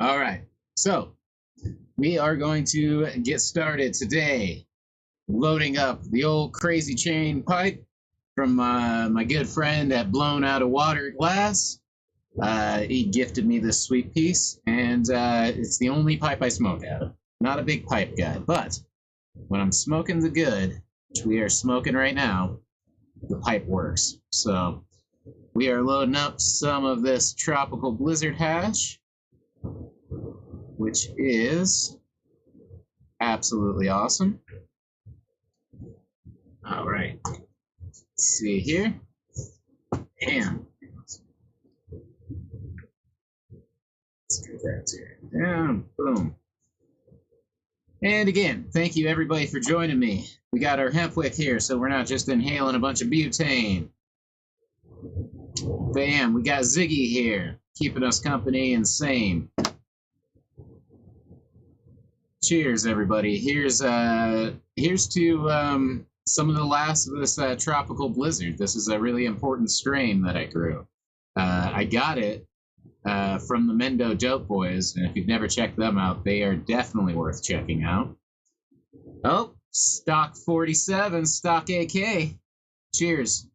All right, so we are going to get started today. Loading up the old crazy chain pipe from my good friend at Blown Out of Water Glass. He gifted me this sweet piece, and it's the only pipe I smoke out of. Not a big pipe guy, but when I'm smoking the good, which we are smoking right now, the pipe works. So we are loading up some of this tropical blizzard hash, which is absolutely awesome. All right, let's see here. And let's get that down. Boom. And again, thank you everybody for joining me. We got our hemp wick here, so we're not just inhaling a bunch of butane. Bam, we got Ziggy here, keeping us company and sane. Cheers, everybody. Here's to some of the last of this tropical blizzard. This is a really important strain that I grew. I got it from the Mendo Dope Boys, and if you've never checked them out, they are definitely worth checking out. Oh, stock 47, stock AK. Cheers.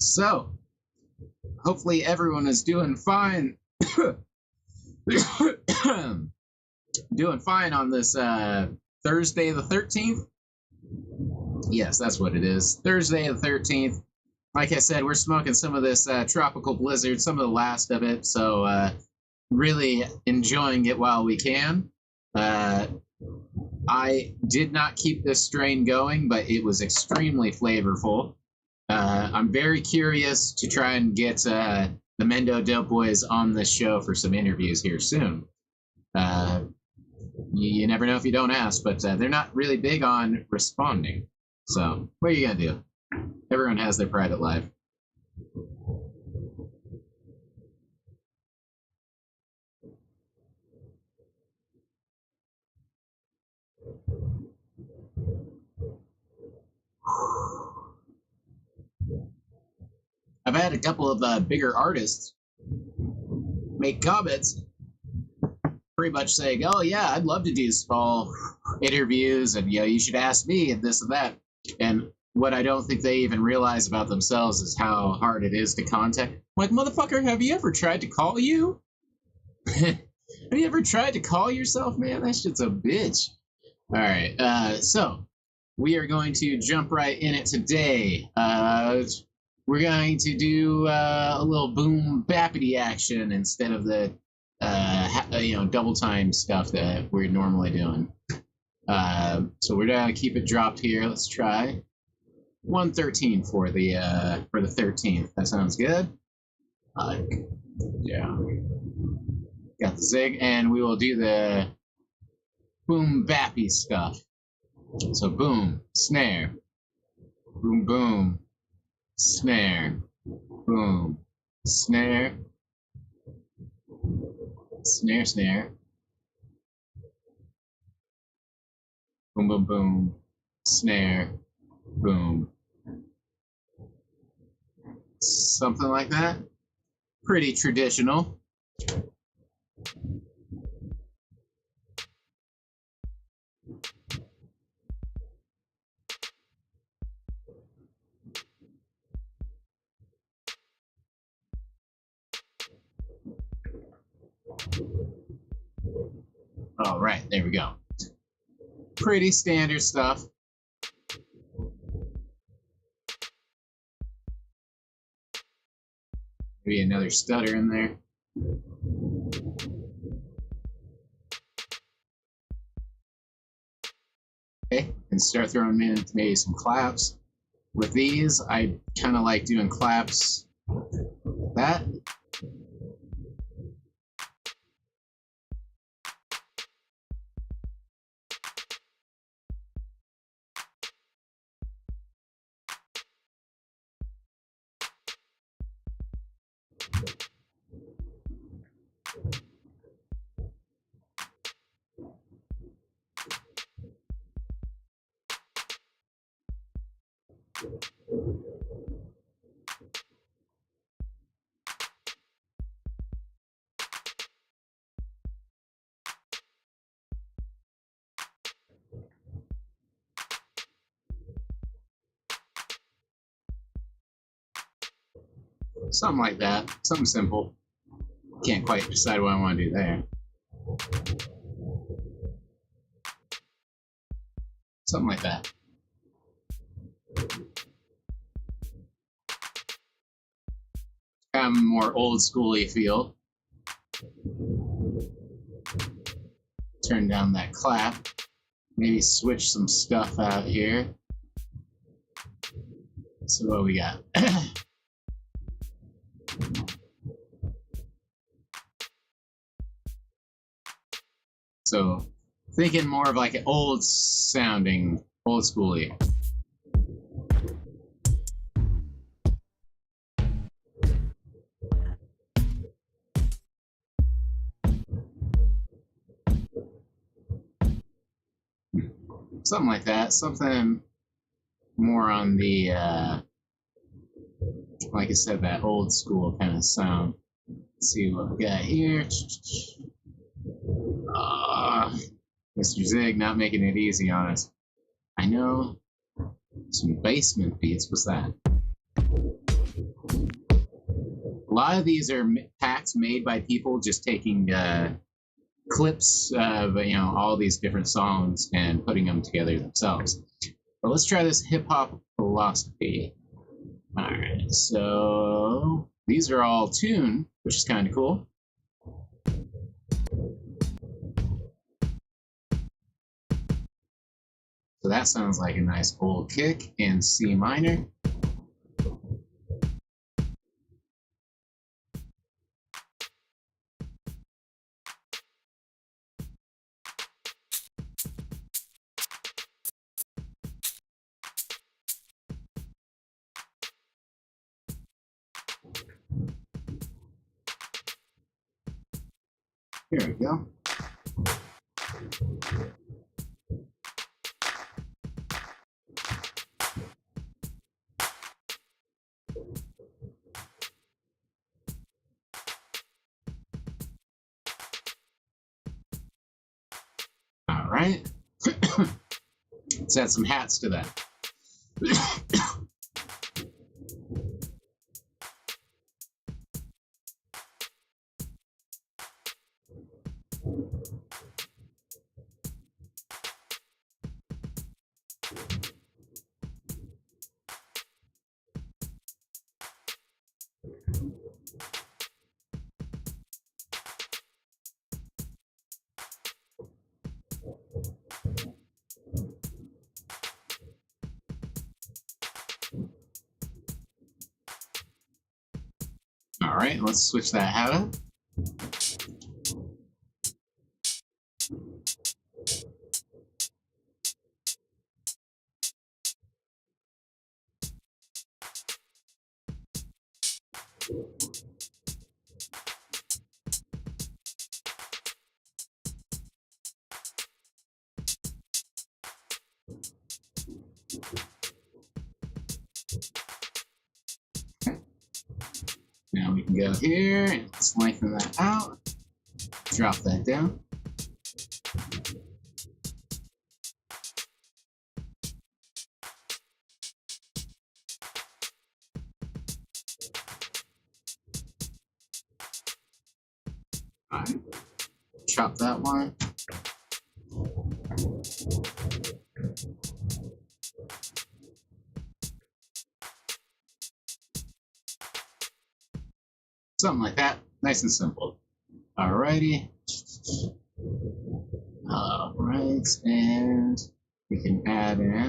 So, hopefully everyone is doing fine. Doing fine on this Thursday the 13th. Yes, that's what it is. Thursday the 13th. Like I said, we're smoking some of this tropical blizzard, some of the last of it, so really enjoying it while we can. I did not keep this strain going, but it was extremely flavorful. I'm very curious to try and get the Mendo Dope Boys on this show for some interviews here soon. You never know if you don't ask, but they're not really big on responding. So, what are you going to do? Everyone has their private life. I've had a couple of bigger artists make comments pretty much saying, oh, yeah, I'd love to do small interviews, and you should ask me and this and that. And what I don't think they even realize about themselves is how hard it is to contact. Like, motherfucker, have you ever tried to call you? Have you ever tried to call yourself, man? That shit's a bitch. All right, so we are going to jump right in it today. We're going to do a little boom bappity action instead of the double time stuff that we're normally doing. So we're gonna keep it dropped here. Let's try 113 for the 13th. That sounds good. Yeah, got the zig, and we will do the boom bappy stuff. So boom, snare, boom boom, snare, boom, snare, snare, snare, boom boom boom, snare, boom. Something like that. Pretty traditional. All right, there we go. Pretty standard stuff. Maybe another stutter in there. Okay, and start throwing in maybe some claps. With these, I kind of like doing claps like that. Something like that. Something simple. Can't quite decide what I want to do there. Something like that. Kind of more old schooly feel. Turn down that clap. Maybe switch some stuff out here. So what we got? So thinking more of like an old sounding, old schooly. Something like that. Something more on the, like I said, that old school kind of sound. Let's see what we got here. Mr. Zig not making it easy on us. I know. Some basement beats. What's that? A lot of these are packs made by people just taking clips of all these different songs and putting them together themselves. But let's try this hip hop philosophy. All right, so these are all tuned, which is kind of cool. So that sounds like a nice old kick in C minor. Here we go. All right. Let's add some hats to that. All right, let's switch that hat up. Now we can go here and let's lengthen that out. Drop that down. All right. Chop that one. Something like that. Nice and simple. Alrighty. Alright, and we can add in.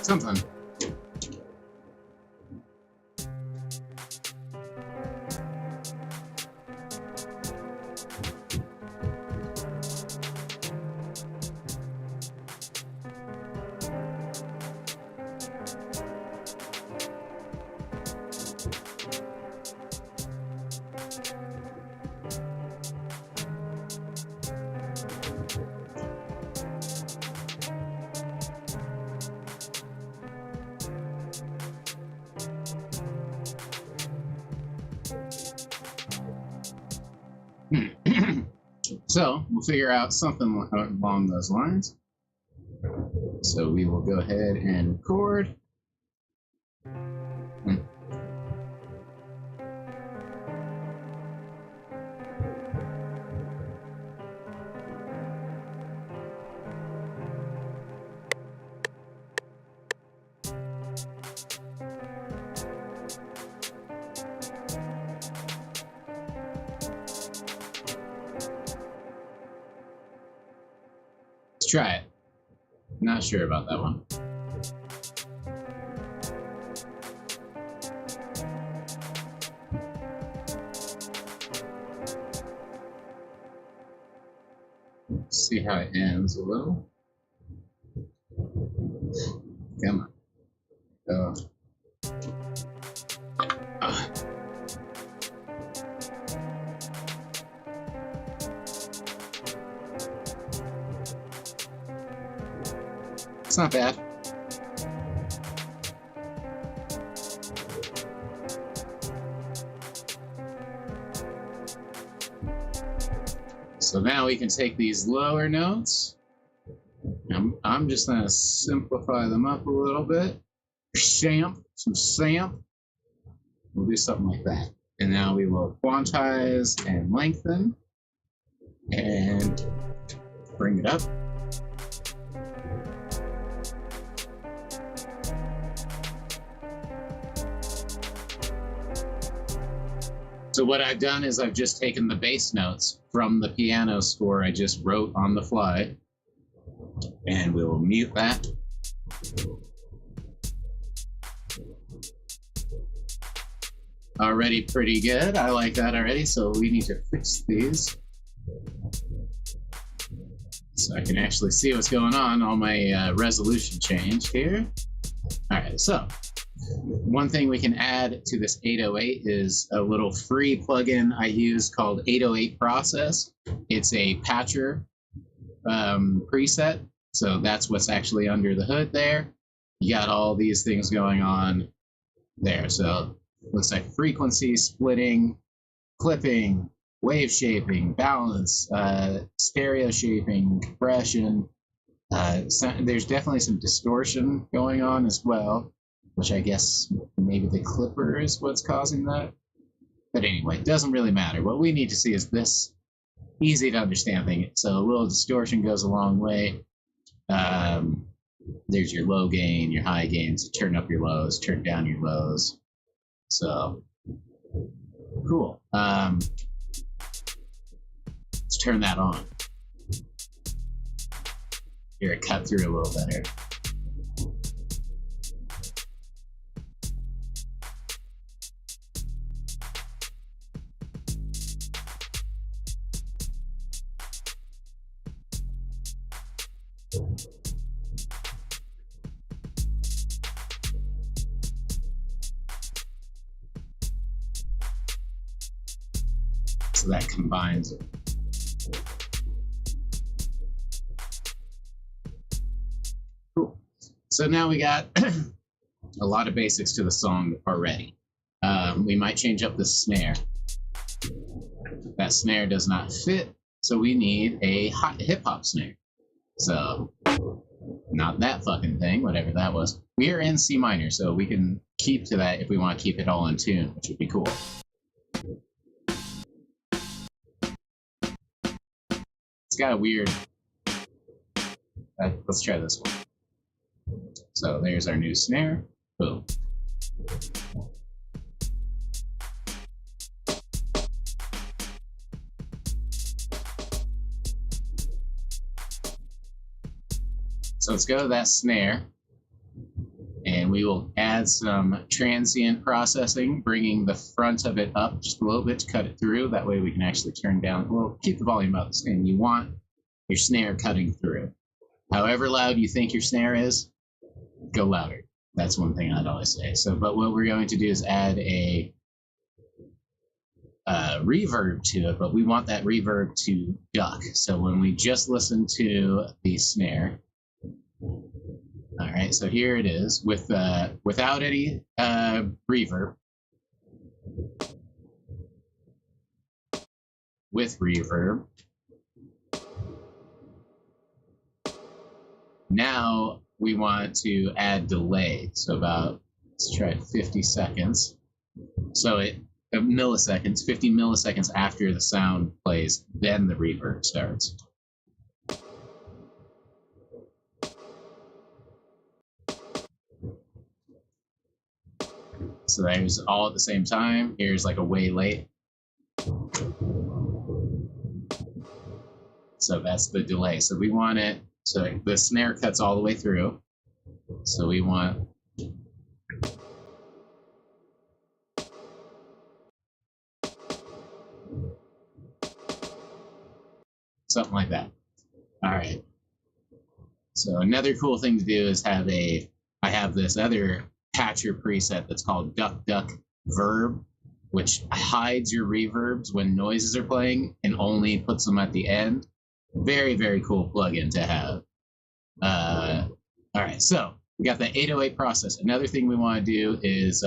Something. So we'll figure out something along those lines. So we will go ahead and record. Let's try it. Not sure about that one. Let's see how it ends a little. Come on. Oh. It's not bad. So now we can take these lower notes. I'm just going to simplify them up a little bit. Some samp. We'll do something like that. And now we will quantize and lengthen and bring it up. So what I've done is I've just taken the bass notes from the piano score I just wrote on the fly, and we will mute that. Already pretty good. I like that already, so we need to fix these. So I can actually see what's going on my resolution change here. All right, so one thing we can add to this 808 is a little free plugin I use called 808 Process. It's a patcher preset, so that's what's actually under the hood there. You got all these things going on there. So looks like frequency, splitting, clipping, wave shaping, balance, stereo shaping, compression. There's definitely some distortion going on as well, which I guess maybe the clipper is what's causing that. But anyway, it doesn't really matter. What we need to see is this easy to understand thing. So a little distortion goes a long way. There's your low gain, your high gains, turn up your lows, turn down your lows. So cool. Let's turn that on. Hear it cut through a little better. So that combines it. Cool. So now we got a lot of basics to the song already. We might change up the snare. That snare does not fit, so we need a hip-hop snare. So, not that fucking thing, whatever that was. We are in C minor, so we can keep to that if we want to keep it all in tune, which would be cool. It's got a weird... let's try this one. So there's our new snare. Boom. So let's go to that snare, and we will add some transient processing, bringing the front of it up just a little bit to cut it through. That way we can actually turn down, well, keep the volume up, and you want your snare cutting through. However loud you think your snare is, go louder. That's one thing I'd always say. So, but what we're going to do is add a reverb to it, but we want that reverb to duck. So when we just listen to the snare, all right, so here it is with without any reverb. with reverb. Now we want to add delay. So about, let's try 50 seconds. So milliseconds, 50 milliseconds after the sound plays, then the reverb starts. So there's all at the same time. Here's like a way late. So that's the delay. So we want it, so the snare cuts all the way through. So we want something like that. All right. So another cool thing to do is I have this other patcher preset that's called Duck Duck Verb, which hides your reverbs when noises are playing and only puts them at the end. Very, very cool plugin to have. All right, so we got the 808 process. Another thing we want to do is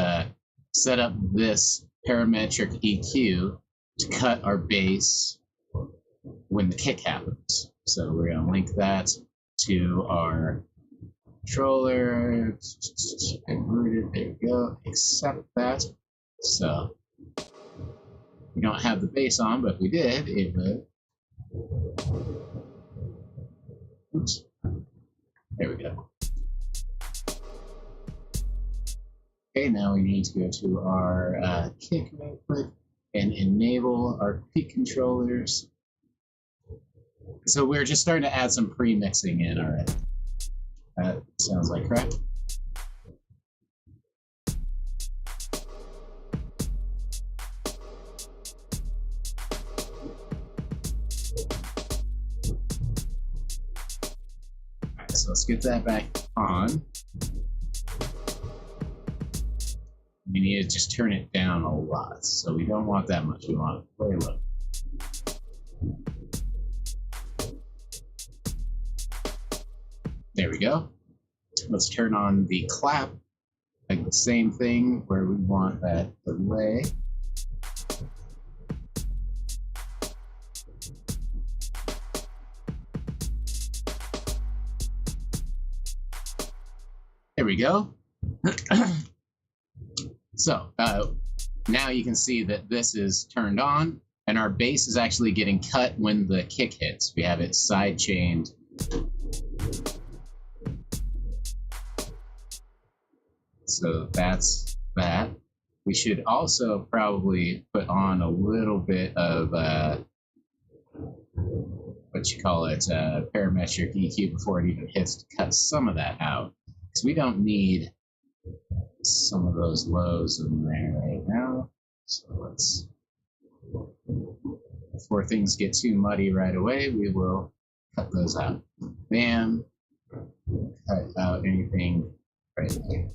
set up this parametric EQ to cut our bass when the kick happens. So we're going to link that to our controller. Rooted, there we go. Accept that. So we don't have the bass on, but if we did, it would. Oops. There we go. Okay, now we need to go to our kick real quick and enable our peak controllers. So we're just starting to add some pre-mixing in already. That sounds like crap. Alright, so let's get that back on. We need to just turn it down a lot. So we don't want that much. We want it very low. There we go. Let's turn on the clap. Like the same thing where we want that delay. There we go. So now you can see that this is turned on and our bass is actually getting cut when the kick hits. We have it side chained. So that's that. We should also probably put on a little bit of parametric EQ before it even hits to cut some of that out, because we don't need some of those lows in there right now. So let's, before things get too muddy right away, we will cut those out. Bam. Cut out anything right there.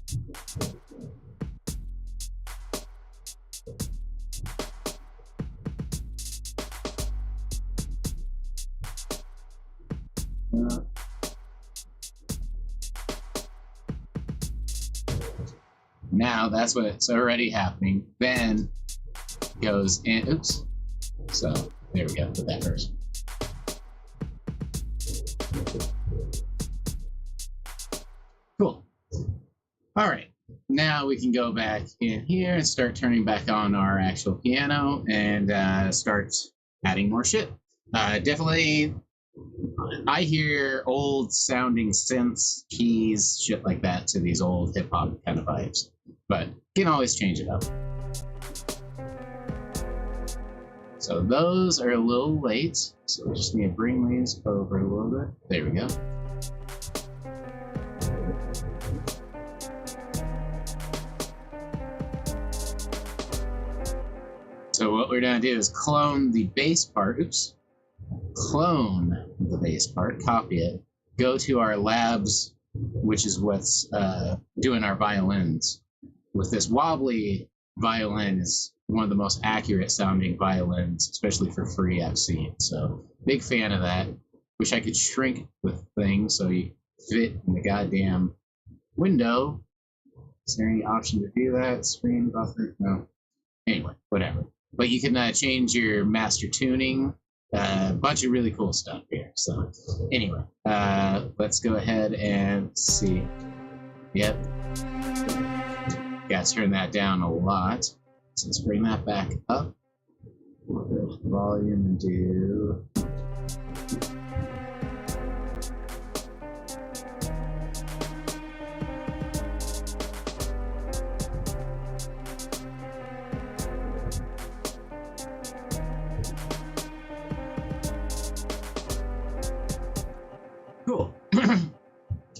Now that's what's already happening. Then goes in. Oops. So there we go. Put that first. Cool. All right. Now we can go back in here and start turning back on our actual piano and start adding more shit. Definitely, I hear old sounding synths, keys, shit like that to these old hip hop kind of vibes. But you can always change it up. So those are a little late. So we just need to bring these over a little bit. There we go. So what we're going to do is clone the bass part. Oops. Clone the bass part, copy it, go to our labs, which is what's doing our violins. With this wobbly violin is one of the most accurate sounding violins, especially for free, I've seen. So big fan of that. Wish I could shrink the thing so you fit in the goddamn window. Is there any option to do that? Screen buffer? No. Anyway, whatever. but you can change your master tuning. A bunch of really cool stuff here. So anyway, let's go ahead and see. Yep. Got to turn that down a lot. So let's bring that back up. Volume and do. Cool.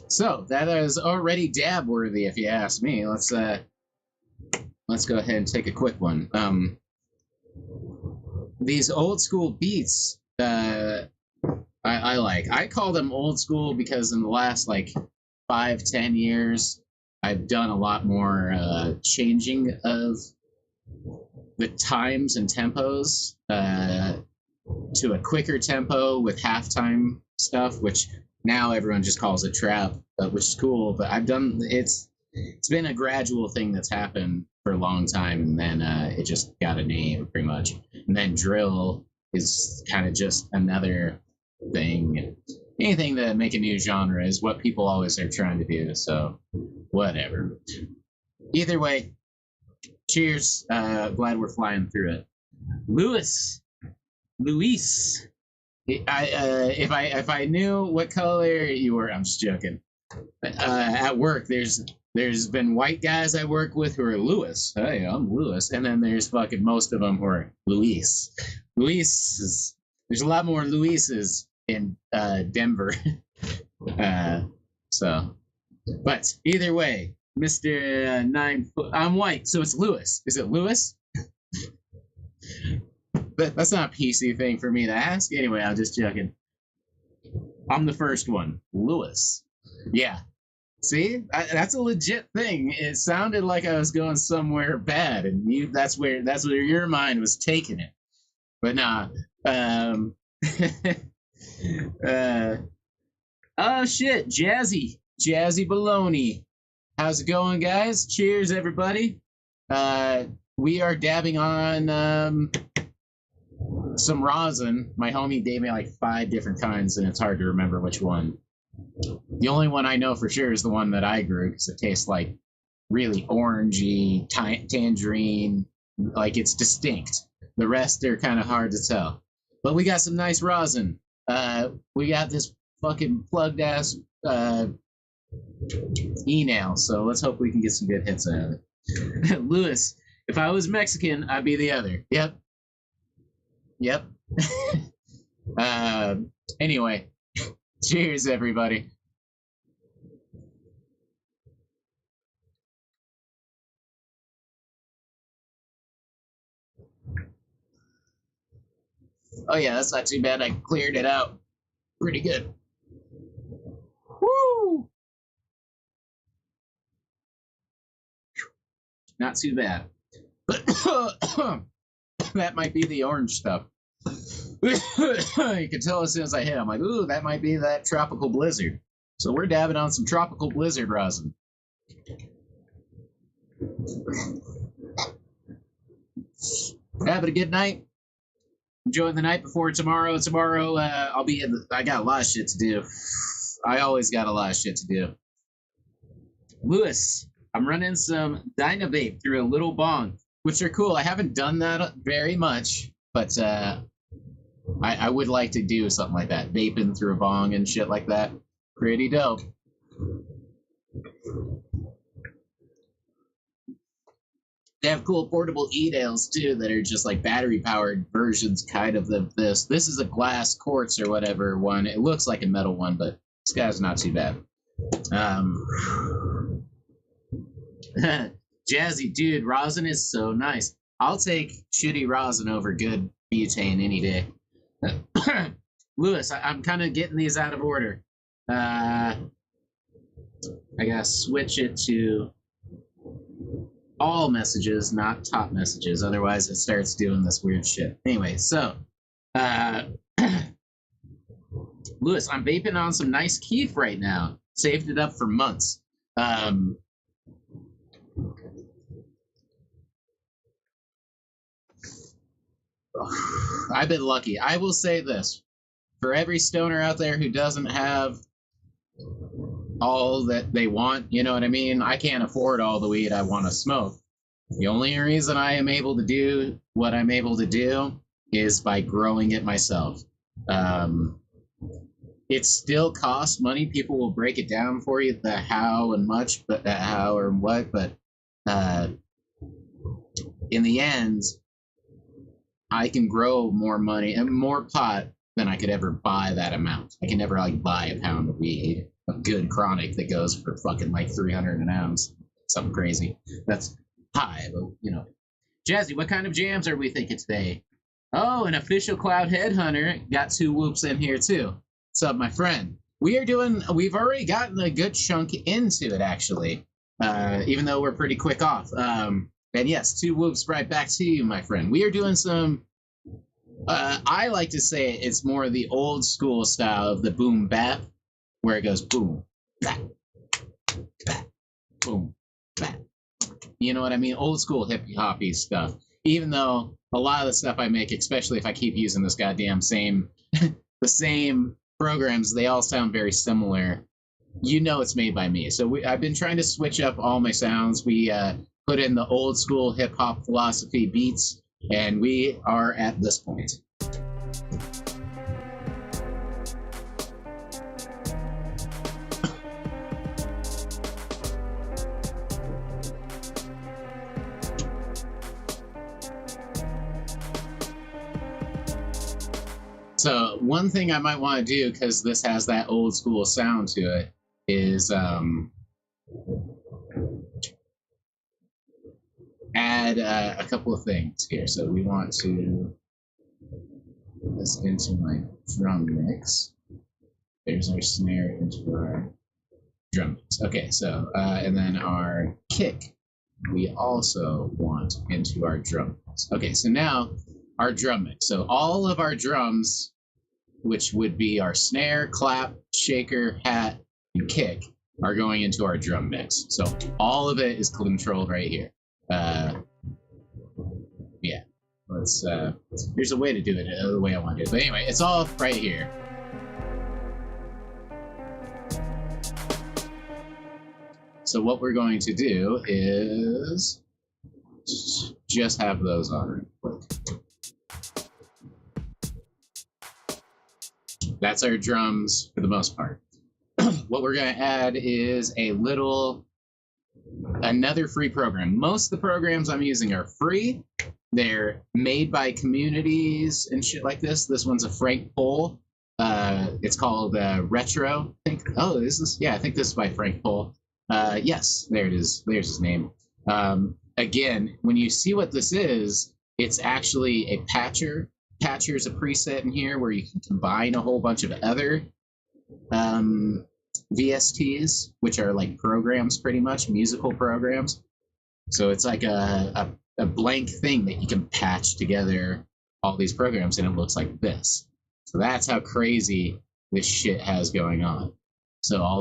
So that is already dab worthy, if you ask me. Let's go ahead and take a quick one. These old school beats, I like. I call them old school because in the last like 5-10 years, I've done a lot more changing of the times and tempos to a quicker tempo with halftime stuff, which now everyone just calls it trap, which is cool. But I've done it's been a gradual thing that's happened for a long time, and then it just got a name pretty much. And then drill is kind of just another thing. Anything to make a new genre is what people always are trying to do. So whatever. Either way, cheers. Glad we're flying through it. Luis. If I knew what color you were, I'm just joking. At work, there's been white guys I work with who are Louis. Hey, I'm Louis, and then there's fucking most of them who are Luis. There's a lot more Luises in Denver. So, but either way, Mr. 9 foot. I'm white, so it's Louis. Is it Louis? That's not a PC thing for me to ask. Anyway, I'm just joking. I'm the first one. Louis. Yeah. See? That's a legit thing. It sounded like I was going somewhere bad, and that's where your mind was taking it. But nah. Oh shit, Jazzy Baloney. How's it going, guys? Cheers, everybody. We are dabbing on some rosin. My homie gave me like 5 different kinds, and it's hard to remember which one. The only one I know for sure is the one that I grew, because it tastes like really orangey, tangerine, like it's distinct. The rest are kind of hard to tell. But we got some nice rosin. We got this fucking plugged ass e-nail, so let's hope we can get some good hits out of it. Louis, if I was Mexican, I'd be the other. Yep. Anyway, cheers, everybody. Oh yeah, that's not too bad. I cleared it out pretty good. Woo! Not too bad. But that might be the orange stuff. You can tell as soon as I hit. I'm like, ooh, that might be that tropical blizzard. So we're dabbing on some tropical blizzard rosin. Having a good night. Enjoying the night before tomorrow. Tomorrow, I'll be in. I got a lot of shit to do. I always got a lot of shit to do. Louis, I'm running some Dynavape through a little bong, which are cool. I haven't done that very much, but I would like to do something like that. Vaping through a bong and shit like that. Pretty dope. They have cool portable e-nails too that are just like battery powered versions kind of this. This is a glass quartz or whatever one. It looks like a metal one, but this guy's not too bad. Jazzy, dude, rosin is so nice. I'll take shitty rosin over good butane any day. Louis, I'm kind of getting these out of order. I gotta switch it to all messages, not top messages. Otherwise, it starts doing this weird shit. Anyway, so, Louis, I'm vaping on some nice Keef right now. Saved it up for months. I've been lucky. I will say this. For every stoner out there who doesn't have all that they want, you know what I mean? I can't afford all the weed I want to smoke. The only reason I am able to do what I'm able to do is by growing it myself. It still costs money. People will break it down for you, the how and much, but how or what. But in the end, I can grow more money and more pot than I could ever buy that amount. I can never like buy a pound of weed, a good chronic that goes for fucking like 300 an ounce, something crazy. That's high, but you know. Jazzy, what kind of jams are we thinking today? Oh, an official Cloud Headhunter got 2 whoops in here too. What's up, my friend? We've already gotten a good chunk into it actually, even though we're pretty quick off. And yes, 2 whoops right back to you, my friend. We are doing some, I like to say it's more the old school style of the boom bap, where it goes boom, bap, bap, boom, bap. You know what I mean? Old school hippie hoppy stuff. Even though a lot of the stuff I make, especially if I keep using this goddamn same, the same programs, they all sound very similar. You know it's made by me. So I've been trying to switch up all my sounds. We put in the old school hip hop philosophy beats, and we are at this point. So one thing I might want to do, because this has that old school sound to it, is add a couple of things here. So we want to put this into my drum mix. There's our snare into our drum mix. Okay, so and then our kick we also want into our drum mix. Okay, so now our drum mix. So all of our drums, which would be our snare, clap, shaker, hat, and kick, are going into our drum mix. So all of it is controlled right here. Yeah, here's a way to do it the way I want to do it. But anyway, it's all right here. So what we're going to do is just have those on real quick. That's our drums for the most part. What we're going to add is another free program. Most of the programs I'm using are free. They're made by communities and shit like this. This one's a Frank Pohl. It's called Retro. I think. Oh, is this? Yeah, I think this is by Frank Pohl. Yes, there it is. There's his name. Again, when you see what this is, it's actually a patcher. Patcher is a preset in here where you can combine a whole bunch of other VSTs, which are like programs, pretty much musical programs. So it's like a blank thing that you can patch together all these programs, and it looks like this. So that's how crazy this shit has going on. So all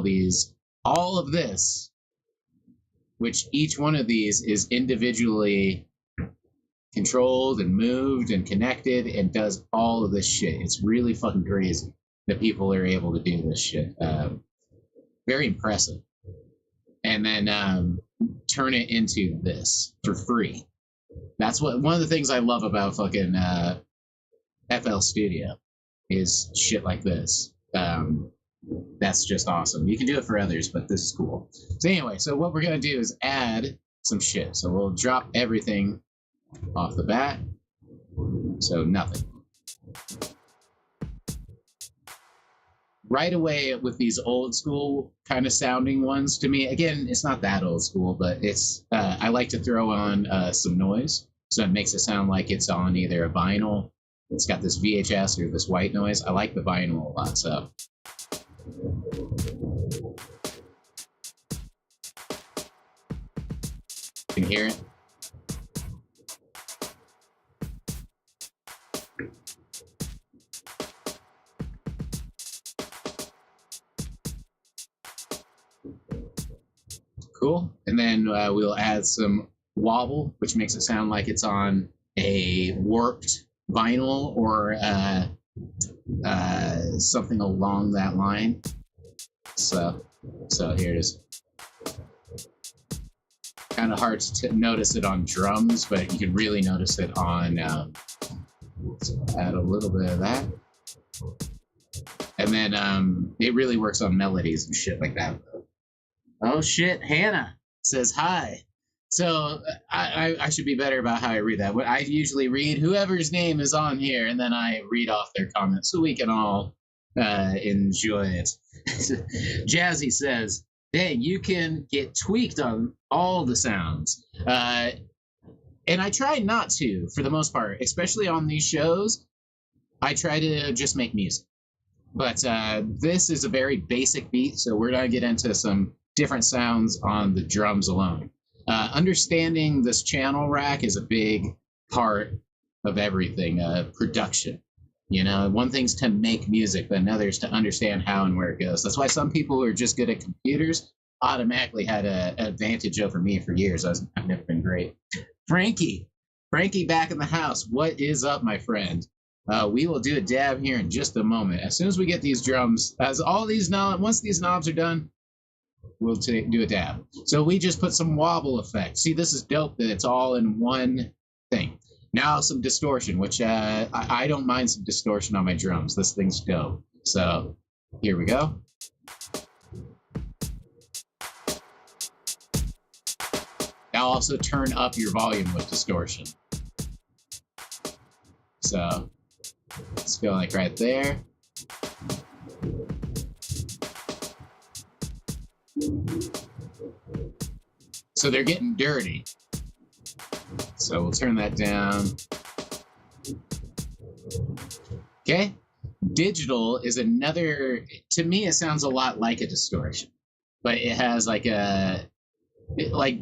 of this, which each one of these is individually controlled and moved and connected and does all of this shit. It's really fucking crazy that people are able to do this shit. Very impressive. And then turn it into this for free. That's one of the things I love about fucking FL Studio is shit like this. That's just awesome. You can do it for others, but this is cool. So anyway, so what we're going to do is add some shit. So we'll drop everything off the bat. So nothing. Right away with these old school kind of sounding ones, to me, again, it's not that old school, but it's I like to throw on some noise. So it makes it sound like it's on either a vinyl, it's got this VHS or this white noise. I like the vinyl a lot, so. You can hear it. Cool. And then we'll add some wobble, which makes it sound like it's on a warped vinyl or something along that line. So here it is. Kind of hard to notice it on drums, but you can really notice it on. So add a little bit of that, and then it really works on melodies and shit like that. Oh shit, Hannah says hi. So I should be better about how I read that. I usually read whoever's name is on here, and then I read off their comments so we can all enjoy it. Jazzy says, dang, you can get tweaked on all the sounds. And I try not to, for the most part, especially on these shows. I try to just make music. But this is a very basic beat, so we're going to get into some different sounds on the drums alone. Understanding this channel rack is a big part of everything, production. You know, one thing's to make music, but another's to understand how and where it goes. That's why some people who are just good at computers automatically had an advantage over me for years. I've never been great. Frankie back in the house. What is up, my friend? We will do a dab here in just a moment. As soon as we get these drums, once these knobs are done, we'll do a dab. So we just put some wobble effect. See, this is dope that it's all in one thing. Now some distortion, which I don't mind some distortion on my drums. This thing's dope. So here we go. Now also turn up your volume with distortion. So let's go like right there. So they're getting dirty. So we'll turn that down. Okay. Digital is another, to me, it sounds a lot like a distortion, but it has like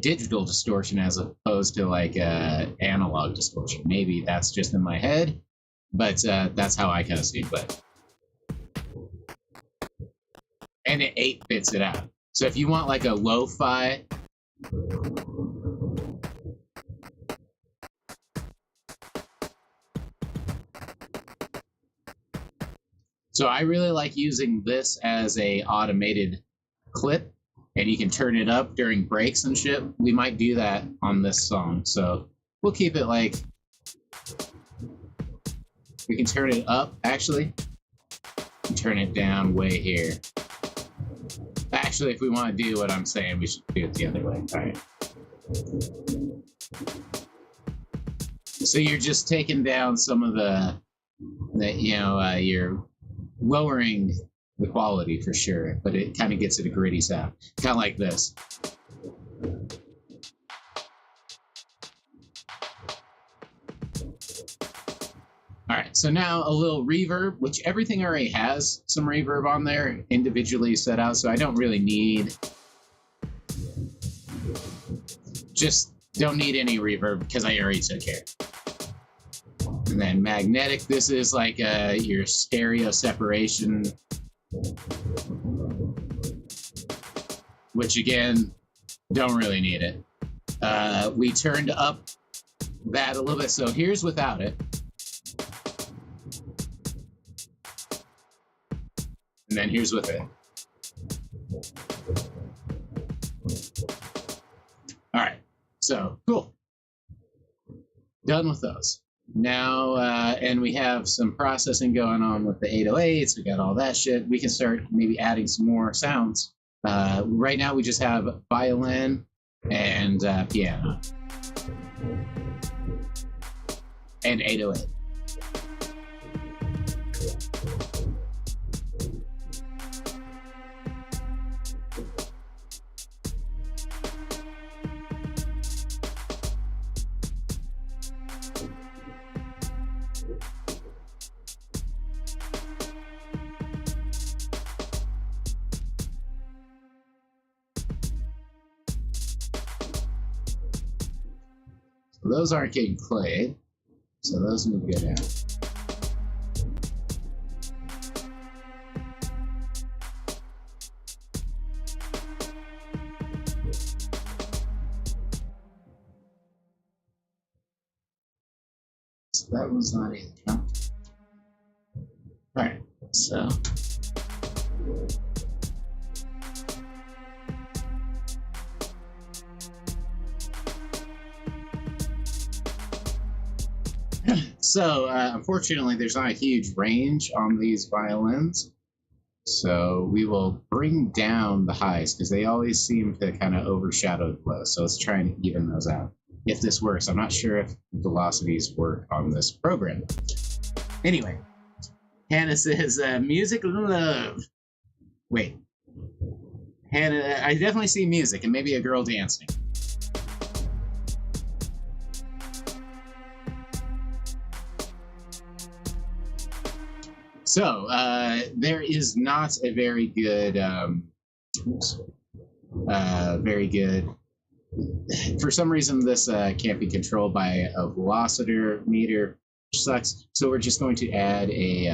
digital distortion as opposed to like analog distortion. Maybe that's just in my head, but that's how I kind of see it. But and it 8-bits it out. So if you want like a lo-fi, so I really like using this as a automated clip, and you can turn it up during breaks and shit. We might do that on this song, so we'll keep it like, we can turn it up actually, and turn it down way here. Actually, if we want to do what I'm saying, we should do it the other way. All right. So you're just taking down some of you're lowering the quality for sure, but it kind of gets it a gritty sound, kind of like this. All right, so now a little reverb, which everything already has some reverb on there, individually set out, so I don't really need, just don't need any reverb because I already took care. And then magnetic, this is like your stereo separation, which again, don't really need it. We turned up that a little bit, so here's without it. And then here's with it. All right, so cool. Done with those. Now, and we have some processing going on with the 808s. We got all that shit. We can start maybe adding some more sounds. Right now, we just have violin and piano. And 808. Those aren't getting played, so those need to go down. that was not either. Huh? All right, so. So, unfortunately, there's not a huge range on these violins. So we will bring down the highs because they always seem to kind of overshadow the lows. So let's try and even those out. If this works, I'm not sure if velocities work on this program. Anyway, Hannah says, music love. Wait. Hannah, I definitely see music and maybe a girl dancing. So, there is not a very good, for some reason this can't be controlled by a velocimeter meter, which sucks. So we're just going to add a,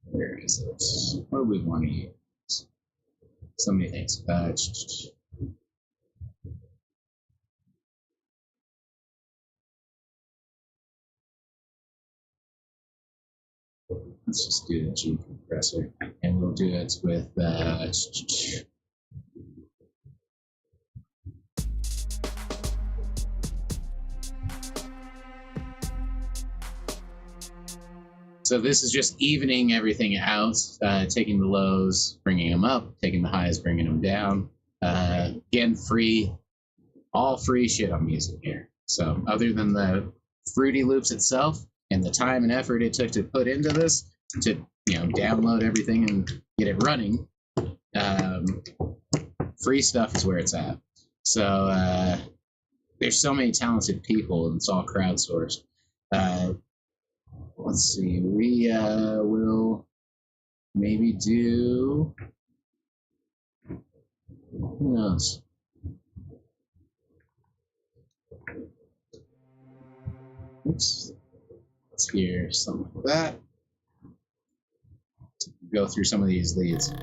where is it? What do we want to use? So many things. Let's just do the G compressor, and we'll do it with so this is just evening everything out, taking the lows, bringing them up, taking the highs, bringing them down. Again, all free shit on music here. So other than the Fruity Loops itself and the time and effort it took to put into this, to download everything and get it running, free stuff is where it's at. So there's so many talented people, and it's all crowdsourced. Let's see, we will maybe do, who knows? Oops. Let's hear something like that. Go through some of these leads.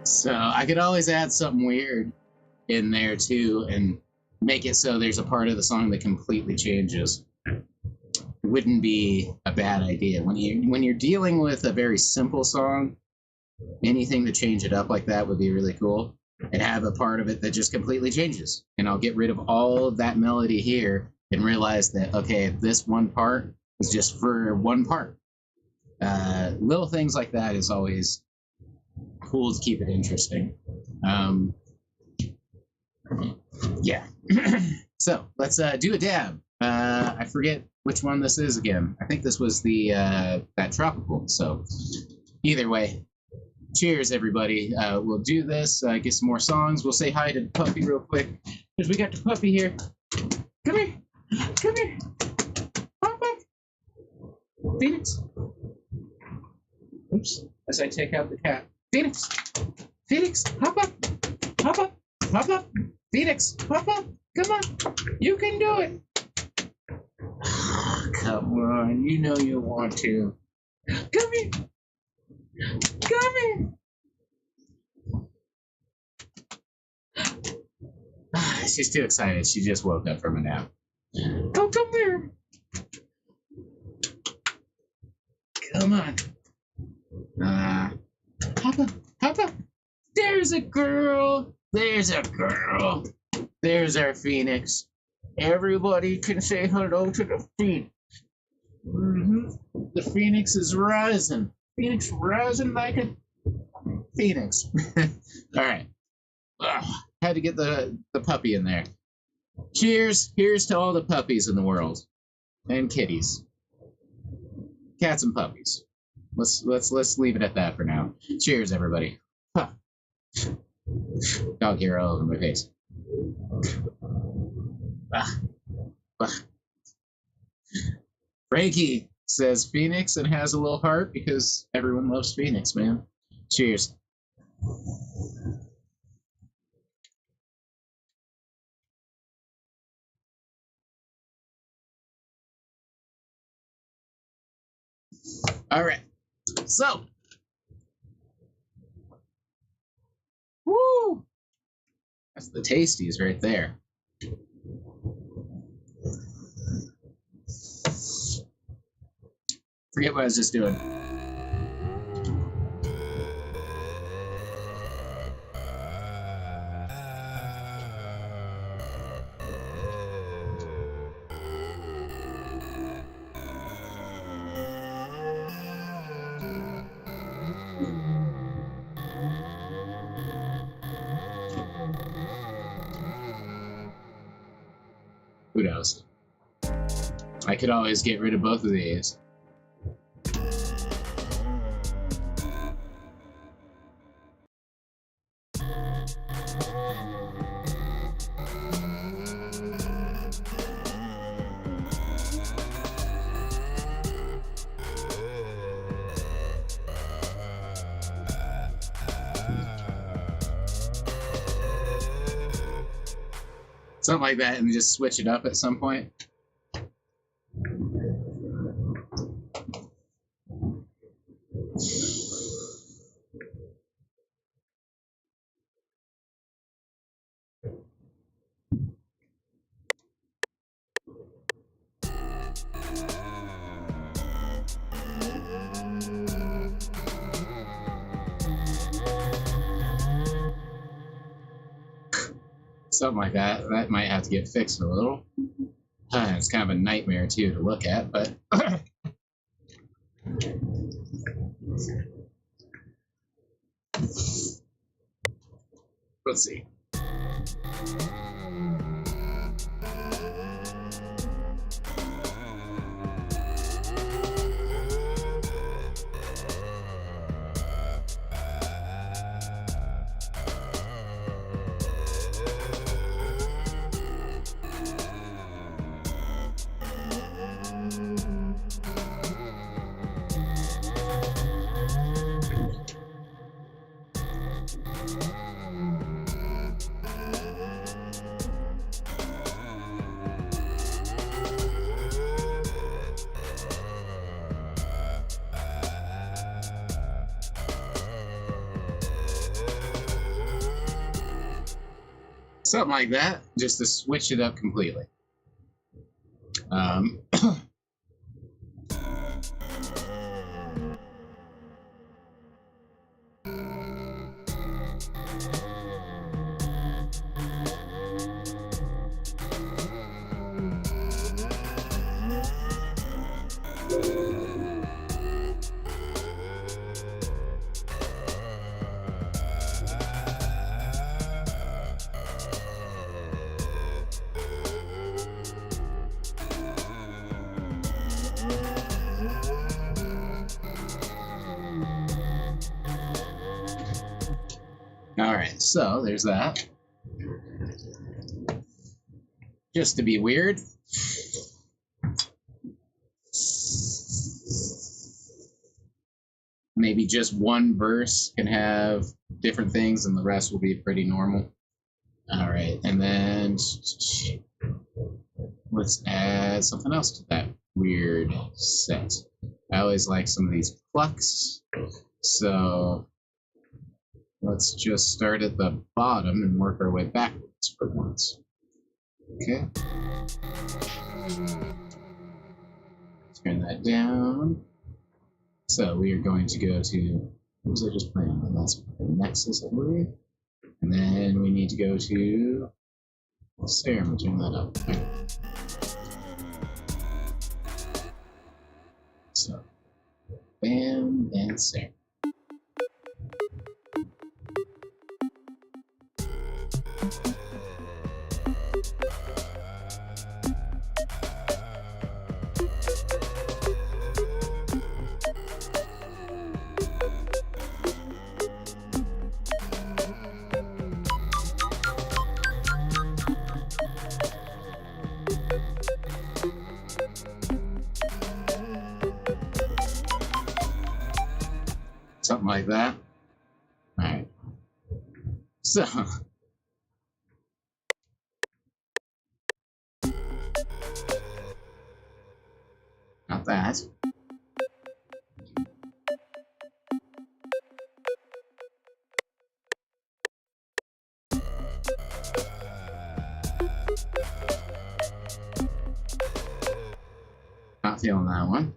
So I could always add something weird in there too and make it so there's a part of the song that completely changes. It wouldn't be a bad idea. When you're dealing with a very simple song, anything to change it up like that would be really cool. And have a part of it that just completely changes. And I'll get rid of all of that melody here and realize that, okay, this one part is just for one part. Little things like that is always cool to keep it interesting. Yeah. So let's do a dab. I forget which one this is again. I think this was the that tropical. So either way, cheers everybody. We'll do this, get some more songs. We'll say hi to the puppy real quick, because we got the puppy here. Come here. Come here. Come back. Phoenix. Oops. As I take out the cat. Phoenix. Phoenix, hop up. Hop up. Hop up. Phoenix, hop up. Come on. You can do it. Come on. You know you want to. Come here. Come here. She's too excited. She just woke up from a nap. Oh, come here. Come on. Hop up. Hop up. There's a girl. There's a girl. There's our Phoenix. Everybody can say hello to the Phoenix. The Phoenix is rising. Phoenix rising like a phoenix. All right. Had to get the puppy in there. Cheers. Here's to all the puppies in the world. And kitties. Cats and puppies. Let's leave it at that for now. Cheers, everybody. Huh. Dog hair all over my face. Frankie says Phoenix and has a little heart because everyone loves Phoenix, man. Cheers. All right. So, woo! That's the tasties right there. Forget what I was just doing. Who knows? I could always get rid of both of these. Something like that, and just switch it up at some point. Something like that. That might have to get fixed a little. It's kind of a nightmare, too, to look at, but... Let's see. Something like that, just to switch it up completely. Alright, so there's that. Just to be weird. Maybe just one verse can have different things and the rest will be pretty normal. Alright, and then let's add something else to that weird set. I always like some of these plucks, so let's just start at the bottom and work our way backwards for once. Okay. Turn that down. So we are going to go to, what was I just playing? And that's Nexus, I believe. And then we need to go to Serum, turn that up. Okay. So, bam, and Serum. like that. Alright. So. Not that. Not feeling that one.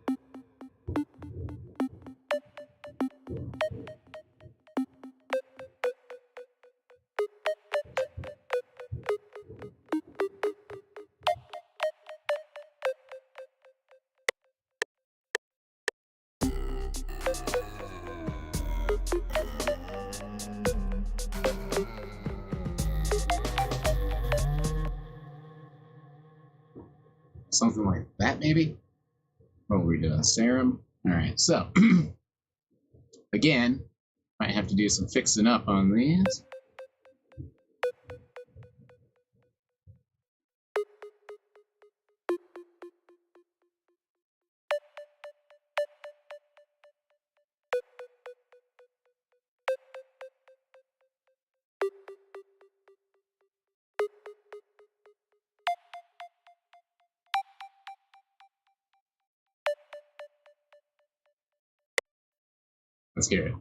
Something like that, maybe? What were we doing? Serum? Alright, so. Again, might have to do some fixing up on these. Let's hear it.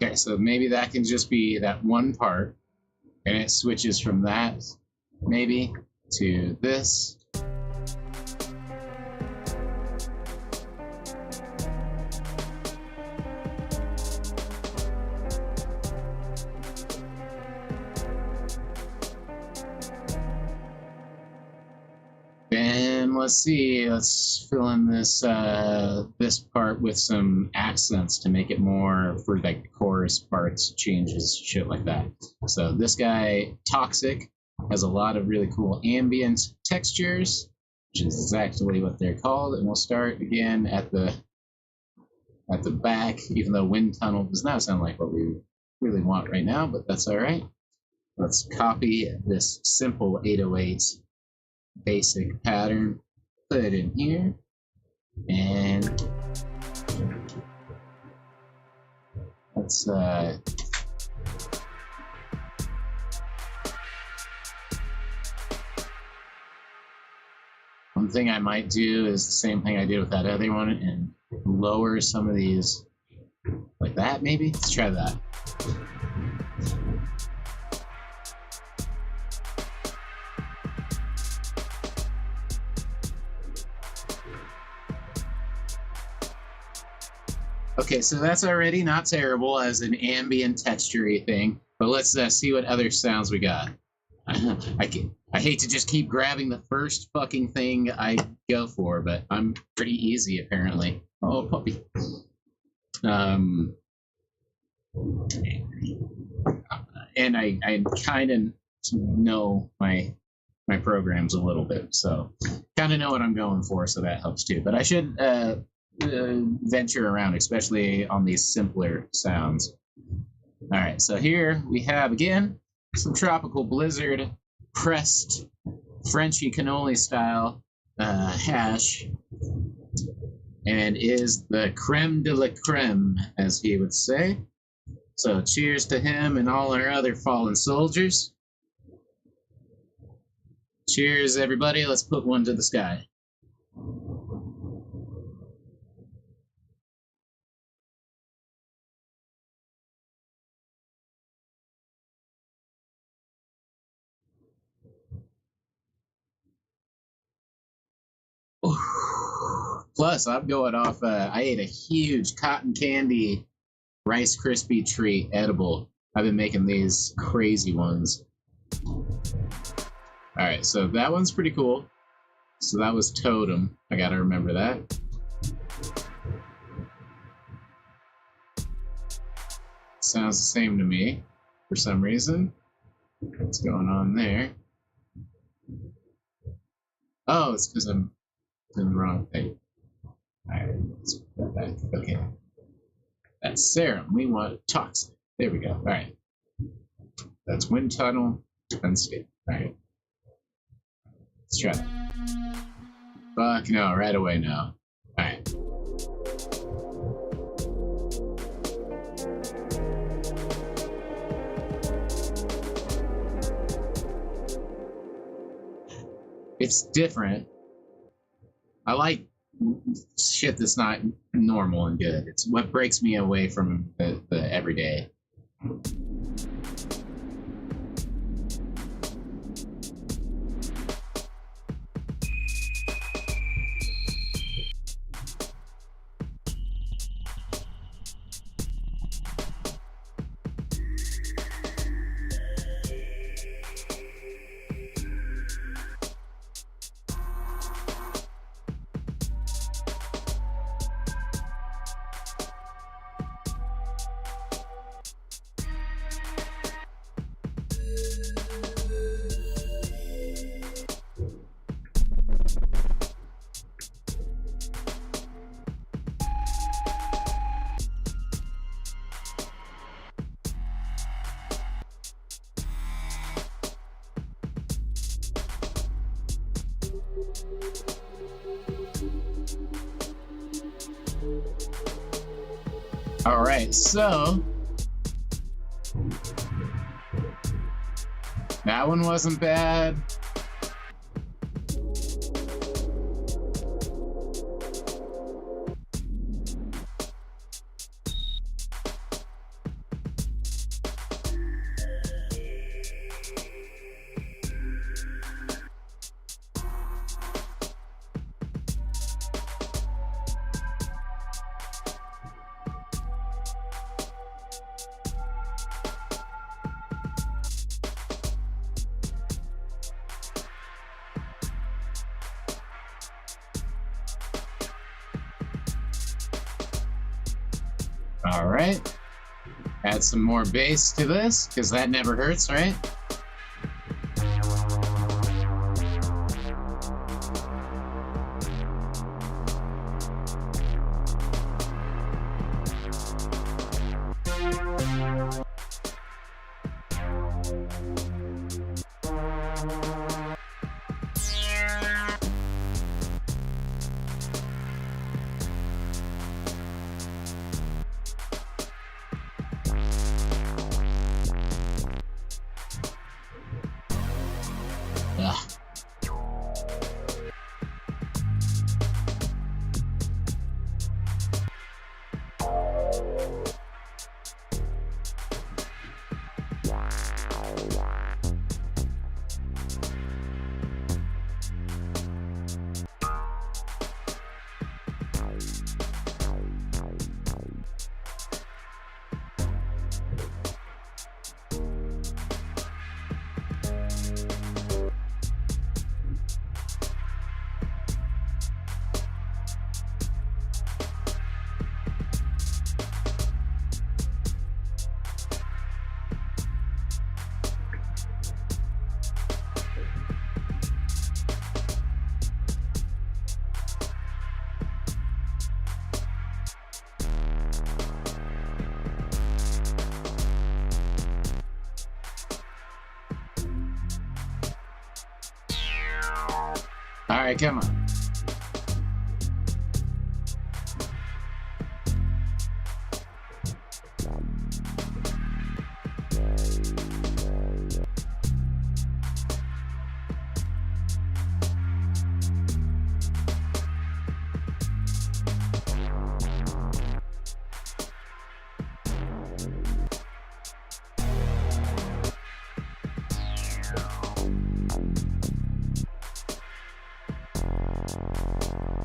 Okay, so maybe that can just be that one part, and it switches from that, maybe, to this. And let's see, let's fill in this this part with some accents to make it more for like the chorus parts, changes, shit like that. So this guy, Toxic, has a lot of really cool ambient textures, which is exactly what they're called. And we'll start again at the back, even though Wind Tunnel does not sound like what we really want right now, but that's all right. Let's copy this simple 808 basic pattern, put it in here, and let's one thing I might do is the same thing I did with that other one and lower some of these like that, maybe. Let's try that. Okay, so that's already not terrible as an ambient texture-y thing, but let's see what other sounds we got. I hate to just keep grabbing the first fucking thing I go for, but I'm pretty easy apparently. Oh, puppy. And I kind of know my programs a little bit, so kind of know what I'm going for, so that helps too. But I should venture around, especially on these simpler sounds. All right, so here we have again some tropical blizzard pressed Frenchy cannoli style hash, and is the creme de la creme, as he would say. So cheers to him and all our other fallen soldiers. Cheers, everybody. Let's put one to the sky. Plus, I'm going off. I ate a huge cotton candy Rice Krispie treat edible. I've been making these crazy ones. Alright, so that one's pretty cool. So that was Totem. I gotta remember that. Sounds the same to me, for some reason. What's going on there? Oh, it's because I'm doing the wrong thing. Alright, let's put that back. Okay. That's serum. We want toxic. There we go. Alright. That's wind tunnel. Unscape. Alright. Let's try that. Fuck no, right away now. Alright. It's different. I like shit that's not normal and good. It's what breaks me away from the everyday. All right, so that one wasn't bad. All right. Add some more bass to this, because that never hurts, right? Ugh. All right, come on.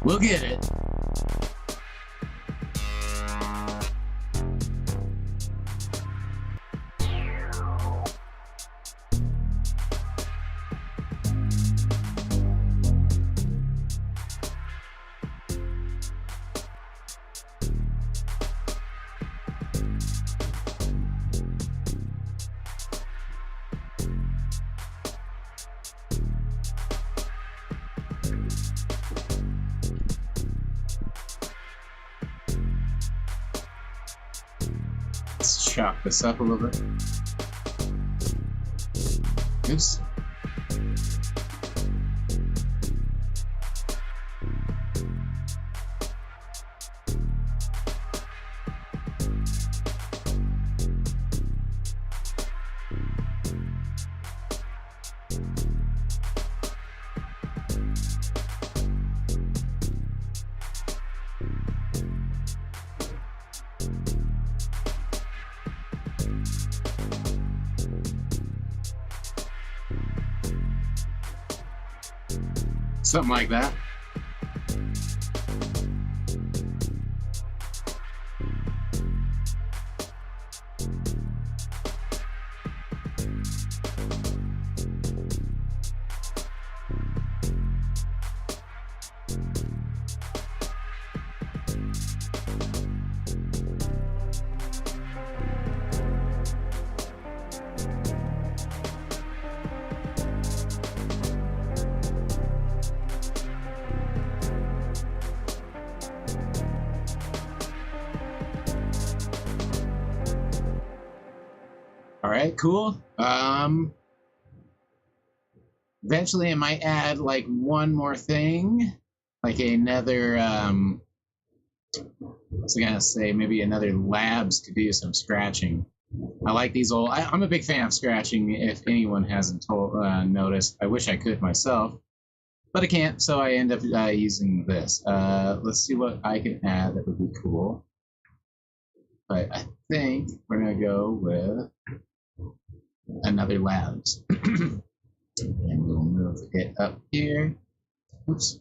We'll get it. chop this up a little bit. Oops. Something like that. All right, cool. Eventually I might add like one more thing, like another, what's I gonna say, maybe another labs to do some scratching. I like these old, I'm a big fan of scratching, if anyone hasn't noticed. I wish I could myself, but I can't, so I end up using this. Let's see what I can add that would be cool. But I think we're gonna go with another labs. And we'll move it up here. Oops.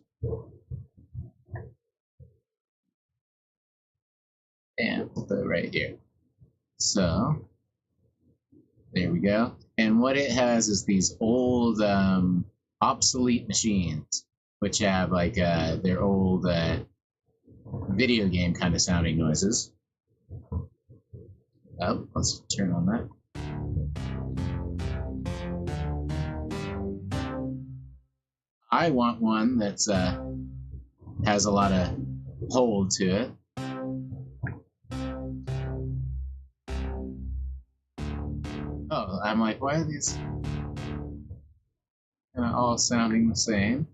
And we'll put it right here. So, there we go. And what it has is these old obsolete machines, which have like their old video game kind of sounding noises. Oh, let's turn on that. I want one that's has a lot of hold to it. Oh, I'm like, why are these kind of all sounding the same?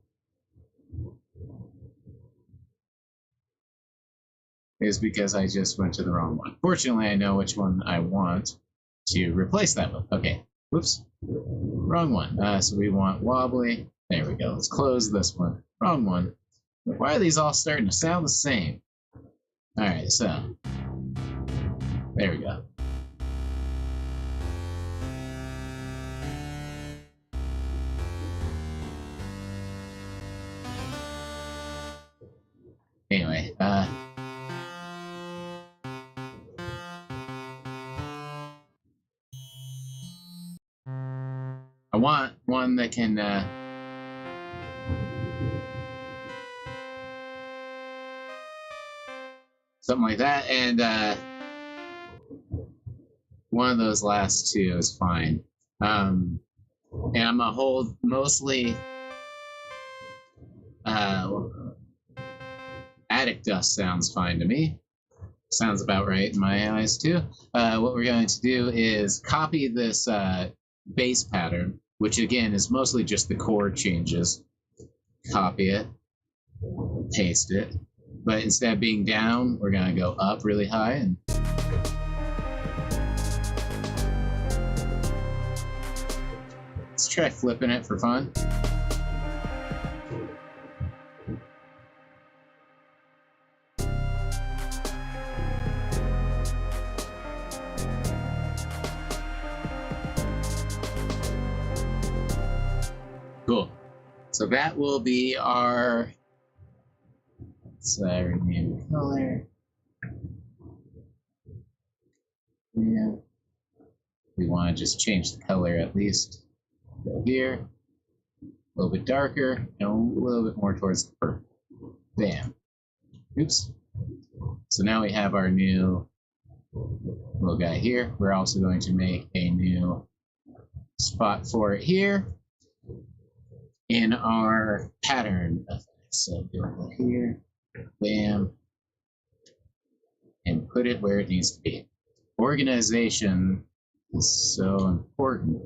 Is because I just went to the wrong one. Fortunately, I know which one I want to replace that with. Okay, whoops, wrong one. So we want wobbly. There we go. Let's close this one. Wrong one. Why are these all starting to sound the same? All right, so there we go. Anyway, I want one that can something like that, and one of those last two is fine. And I'm gonna hold mostly attic dust sounds fine to me. Sounds about right in my eyes too. What we're going to do is copy this bass pattern, which again is mostly just the chord changes. Copy it, paste it, but instead of being down, we're gonna go up really high and let's try flipping it for fun. Cool. So that will be our, let's rename the color. Yeah. We want to just change the color at least. Go here. A little bit darker and a little bit more towards the purple. Bam. Oops. So now we have our new little guy here. We're also going to make a new spot for it here in our pattern effect. So go here, bam, and put it where it needs to be. Organization is so important.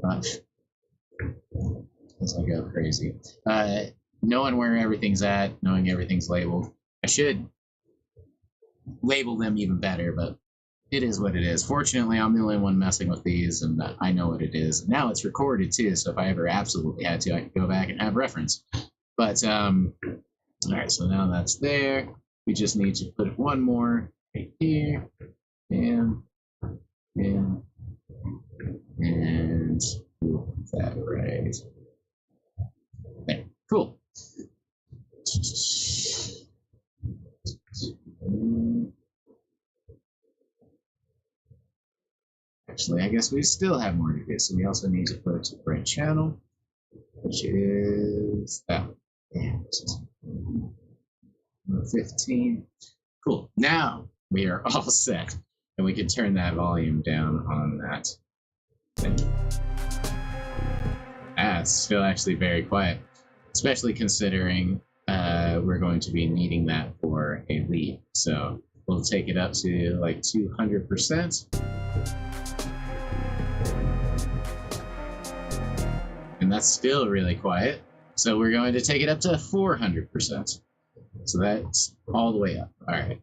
As I go crazy. Knowing where everything's at, knowing everything's labeled. I should label them even better, but it is what it is. Fortunately, I'm the only one messing with these, and I know what it is. Now it's recorded too, so if I ever absolutely had to, I could go back and have reference. But, alright, so now that's there. We just need to put one more right here. And that right there. Cool. Actually, I guess we still have more to do, so we also need to put a right channel, which is that one. 15. Cool. Now we are all set, and we can turn that volume down on that thing. It's still actually very quiet, especially considering we're going to be needing that for a lead. So we'll take it up to like 200%. And that's still really quiet. So we're going to take it up to 400%. So that's all the way up. All right.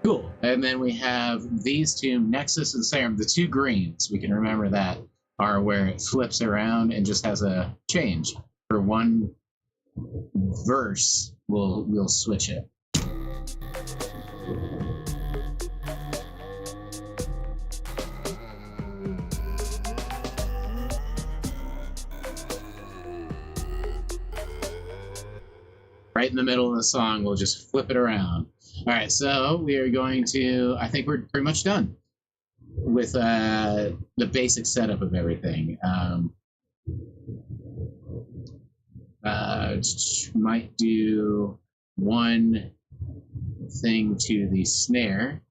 Cool. And then we have these two, Nexus and Serum, the two greens, we can remember that, are where it flips around and just has a change. For one verse, we'll switch it. Right in the middle of the song, we'll just flip it around. All right, so we are going to, I think we're pretty much done with the basic setup of everything. Might do one thing to the snare,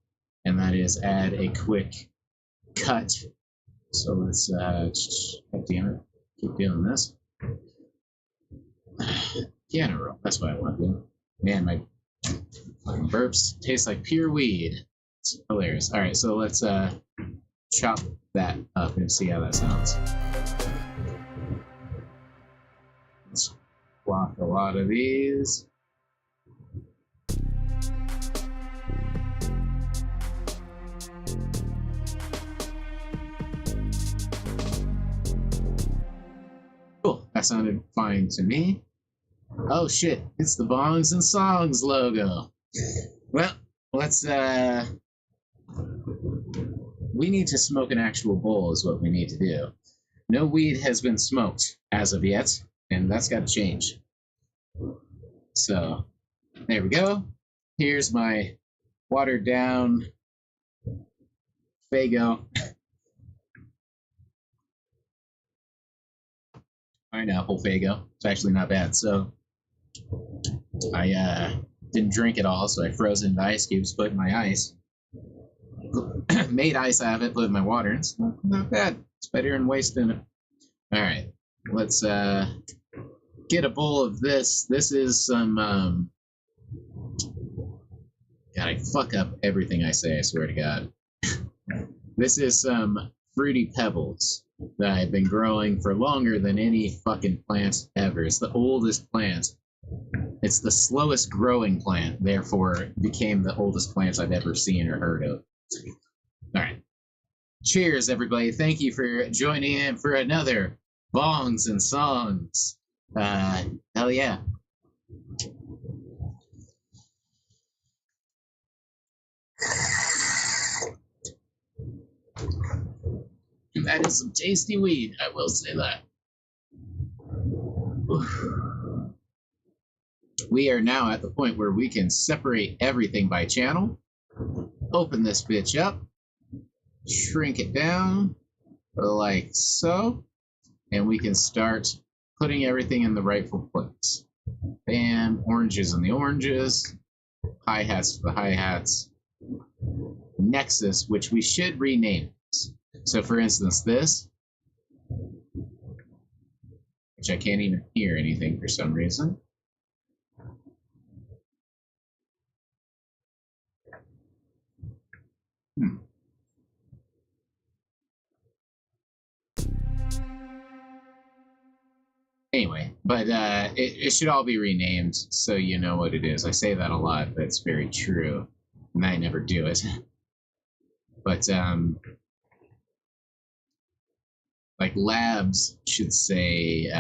and that is add a quick cut. So let's, God damn it, keep doing this. Piano roll, that's what I want to do. Man, my burps taste like pure weed. It's hilarious. All right, so let's chop that up and see how that sounds. Let's block a lot of these. Cool, that sounded fine to me. Oh shit, it's the Bongs and Songs logo. Well, let's, we need to smoke an actual bowl is what we need to do. No weed has been smoked as of yet, and that's got to change. So, there we go. Here's my watered down Fago. Pineapple Fago. It's actually not bad. So, I didn't drink it all, so I froze it into ice cubes, put in my ice. Made ice out of it, put in my water. It's not bad. It's better than wasting it. Alright, let's get a bowl of this. This is some, God, I fuck up everything I say, I swear to God. This is some Fruity Pebbles that I've been growing for longer than any fucking plant ever. It's the oldest plant. It's the slowest growing plant, therefore became the oldest plant I've ever seen or heard of. All right. Cheers, everybody. Thank you for joining in for another Bongs and Songs. Hell yeah. That is some tasty weed, I will say that. We are now at the point where we can separate everything by channel. Open this bitch up. Shrink it down like so. And we can start putting everything in the rightful place. Bam, oranges in the oranges. Hi-hats for the hi-hats. Nexus, which we should rename. So for instance, this, which I can't even hear anything for some reason. Anyway, but it should all be renamed so you know what it is. I say that a lot, but it's very true, and I never do it. But like labs should say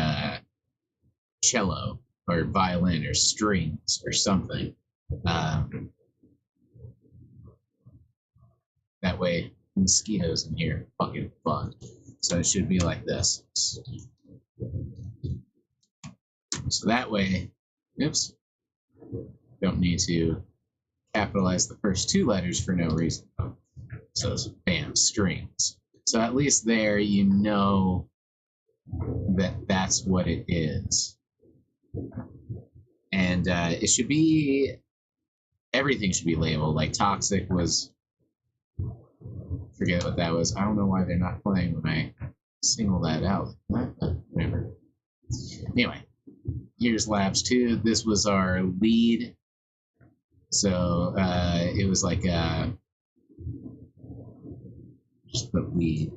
cello or violin or strings or something. That way, mosquitoes in here fucking fun. So it should be like this. So that way, oops, don't need to capitalize the first two letters for no reason. So it's bam, strings. So at least there you know that that's what it is. And it should be, everything should be labeled. Like toxic was, forget what that was. I don't know why they're not playing when I single that out. Whatever. Anyway, here's labs 2. This was our lead. So it was like just the lead.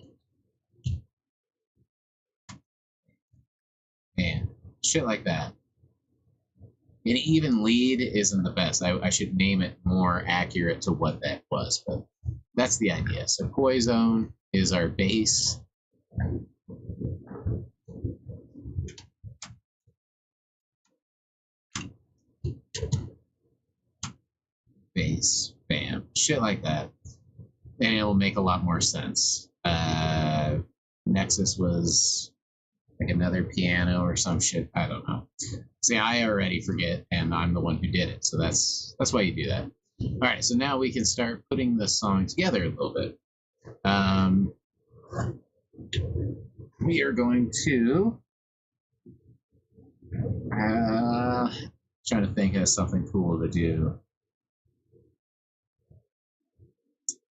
And shit like that. An even lead isn't the best. I should name it more accurate to what that was, but that's the idea. So Poison is our bass. Bass, bam, shit like that. And it will make a lot more sense. Nexus was like another piano or some shit. I don't know. See, I already forget, and I'm the one who did it, so that's why you do that. All right, so now we can start putting the song together a little bit. We are going to trying to think of something cool to do.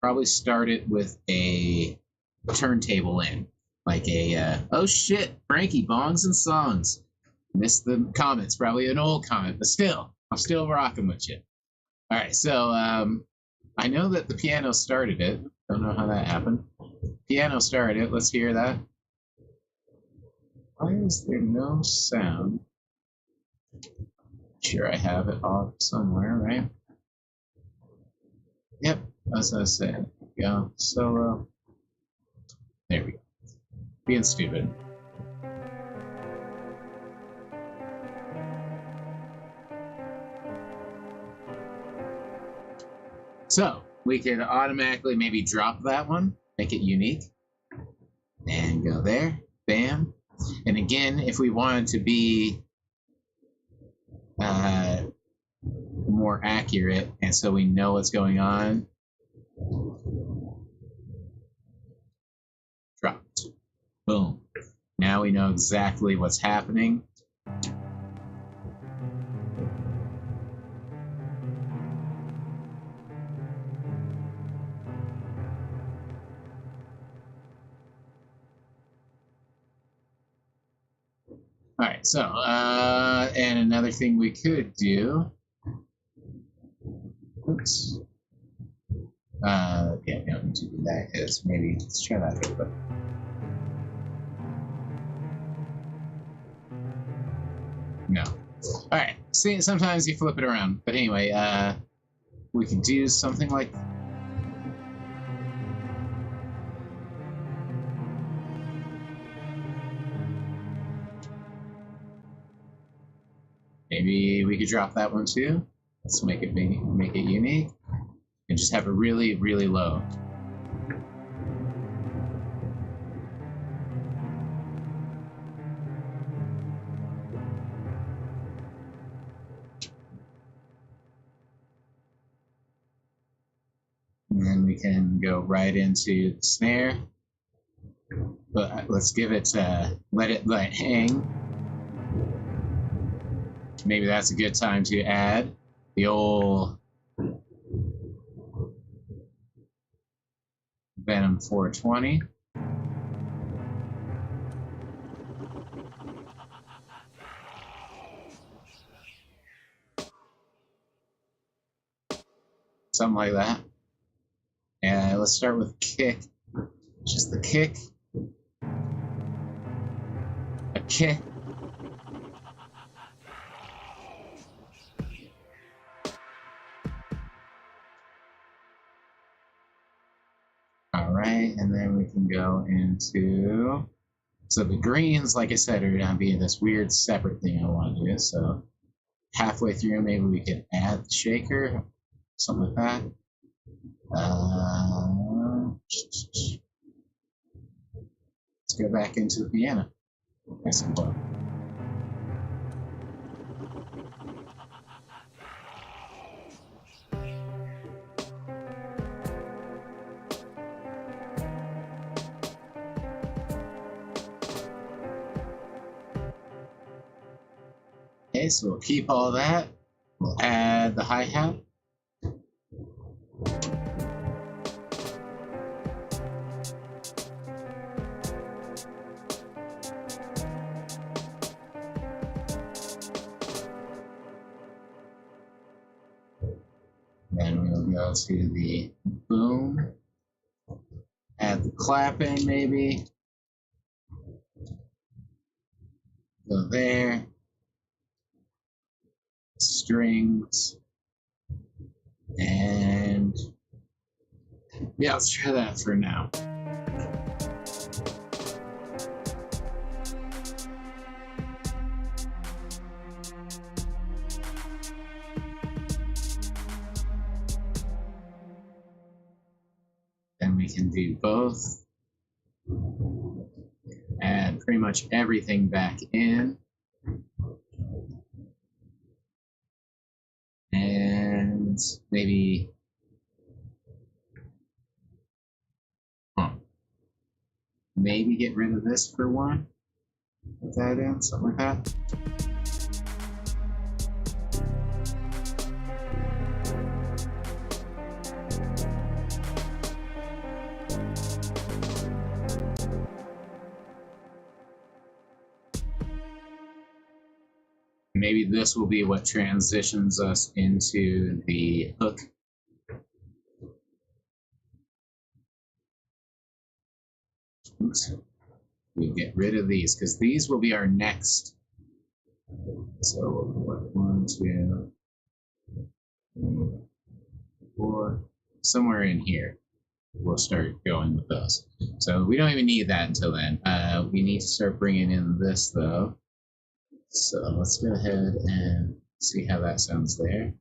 Probably start it with a turntable in, like a oh shit, Frankie, Bongs and Songs. Missed the comments, probably an old comment, but still, I'm still rocking with you. All right, so I know that the piano started it. Don't know how that happened. Piano started it. Let's hear that. Why is there no sound? Sure, I have it off somewhere, right? Yep, as I said. Go solo. There we go. Being stupid. So we can automatically maybe drop that one, make it unique, and go there, bam. And again, if we wanted to be more accurate, and so we know what's going on, dropped. Boom. Now we know exactly what's happening. All right, so, and another thing we could do, oops, yeah, we don't need to do that, is maybe, let's try that real quick. No. All right, see, sometimes you flip it around, but anyway, we can do something like, maybe we could drop that one too. Let's make it unique, and just have it really, really low. And then we can go right into the snare. But let's give it, let it hang. Maybe that's a good time to add the old Venom420. something like that. And let's start with kick. Just the kick. A kick. Alright, and then we can go into... So the greens, like I said, are going to be this weird separate thing I want to do. So halfway through, maybe we could add the shaker, something like that. Let's go back into the piano. Nice and low. Okay, so we'll keep all that. We'll add the hi-hat. Then we'll go to the boom. Add the clapping, maybe. Go there. Strings. And yeah, let's try that for now. Then we can do both. Add pretty much everything back in. And maybe maybe get rid of this for one. Put that in, something like that. Maybe this will be what transitions us into the hook. Oops. We get rid of these because these will be our next. So we'll put 1, 2, 3, 4, somewhere in here. We'll start going with those. So we don't even need that until then. We need to start bringing in this though. So let's go ahead and see how that sounds there.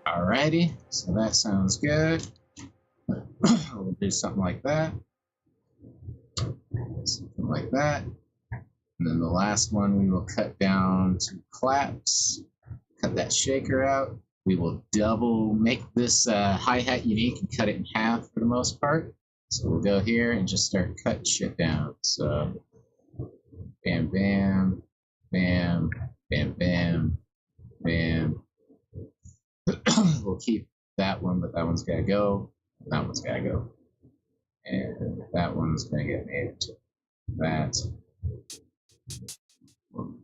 Alrighty, so that sounds good. We'll do something like that. Something like that. And then the last one we will cut down to claps. Cut that shaker out. We will double, make this hi-hat unique and cut it in half for the most part. So we'll go here and just start cutting shit down. So bam, bam, bam, bam, bam, bam. We'll keep that one, but that one's gotta go. That one's gotta go. And that one's gonna get made into that. We'll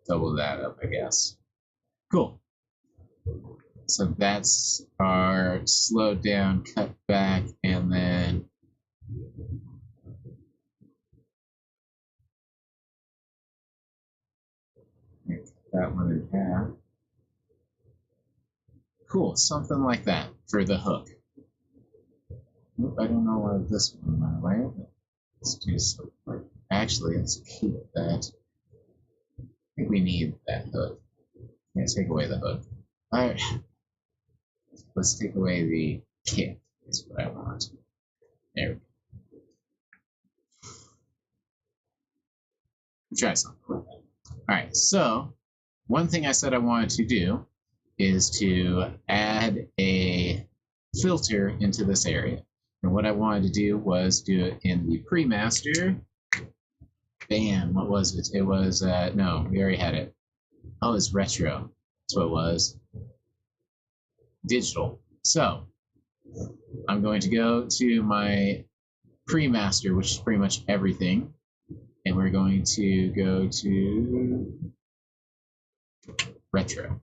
double that up, I guess. Cool. So that's our slowed down, cut back, and then cut that one in half. Cool, something like that for the hook. Nope, I don't know why this one went away, but let's do something. Actually, let's keep that. I think we need that hook. Yeah, take away the hook. Alright. Let's take away the kick. That's what I want. There we go. Try something like that. All right, so one thing I said I wanted to do is to add a filter into this area. And what I wanted to do was do it in the pre-master. Bam, what was it? It was, no, we already had it. Oh, it's retro. That's what it was. Digital. So, I'm going to go to my pre-master, which is pretty much everything. And we're going to go to retro.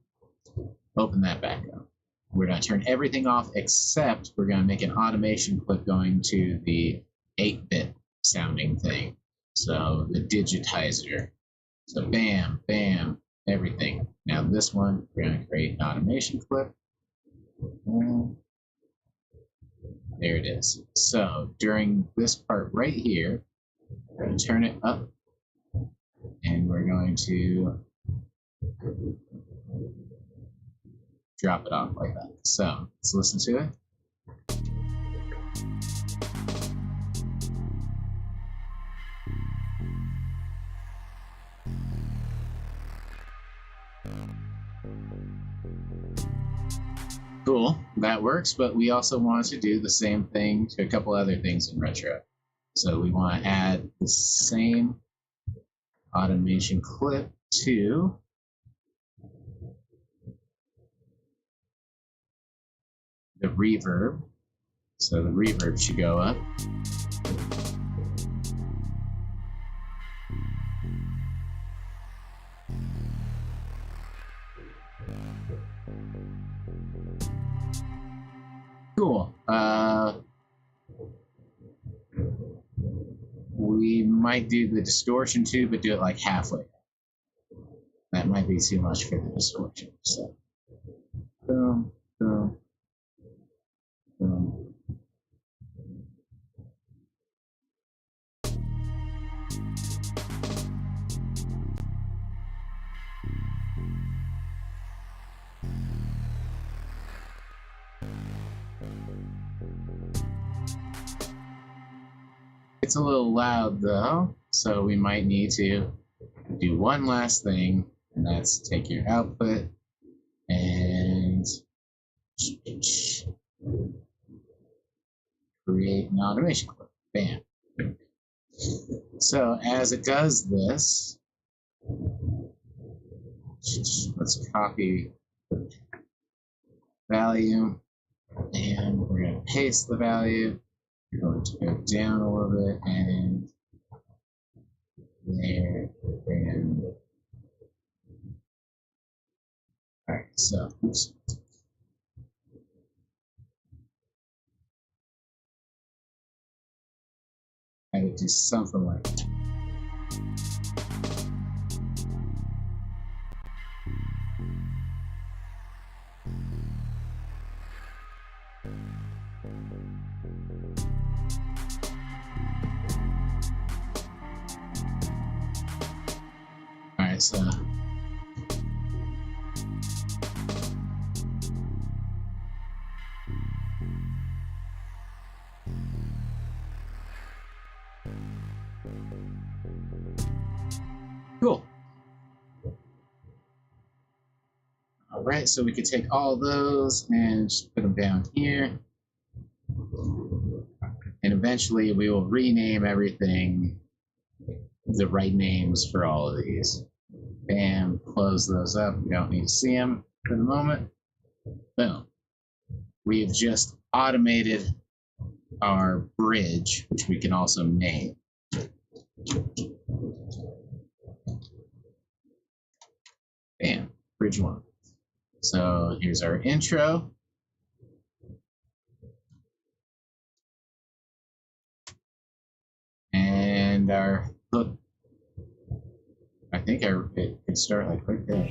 Open that back up. We're going to turn everything off except we're going to make an automation clip going to the 8-bit sounding thing. So the digitizer. So bam, bam, everything. Now this one, we're going to create an automation clip. And there it is. So during this part right here, we're going to turn it up and we're going to drop it off like that. So let's listen to it. Cool, that works, but we also want to do the same thing to a couple other things in retro. So we want to add the same automation clip to the reverb. So the reverb should go up. Cool. We might do the distortion too, but do it like halfway. That might be too much for the distortion. So, boom, boom, boom. It's a little loud though, so we might need to do one last thing, and that's take your output and create an automation clip. Bam. So as it does this, let's copy the value and we're going to paste the value. We're going to go down a little bit and there and all right, so oops. I would do something like that. All right, so cool. All right, so we could take all those and just put them down here. And eventually we will rename everything the right names for all of these. Bam, close those up. We don't need to see them for the moment. Boom. We've just automated our bridge, which we can also name. Bam, bridge 1. So here's our intro. And our hook. I think it could start like right there.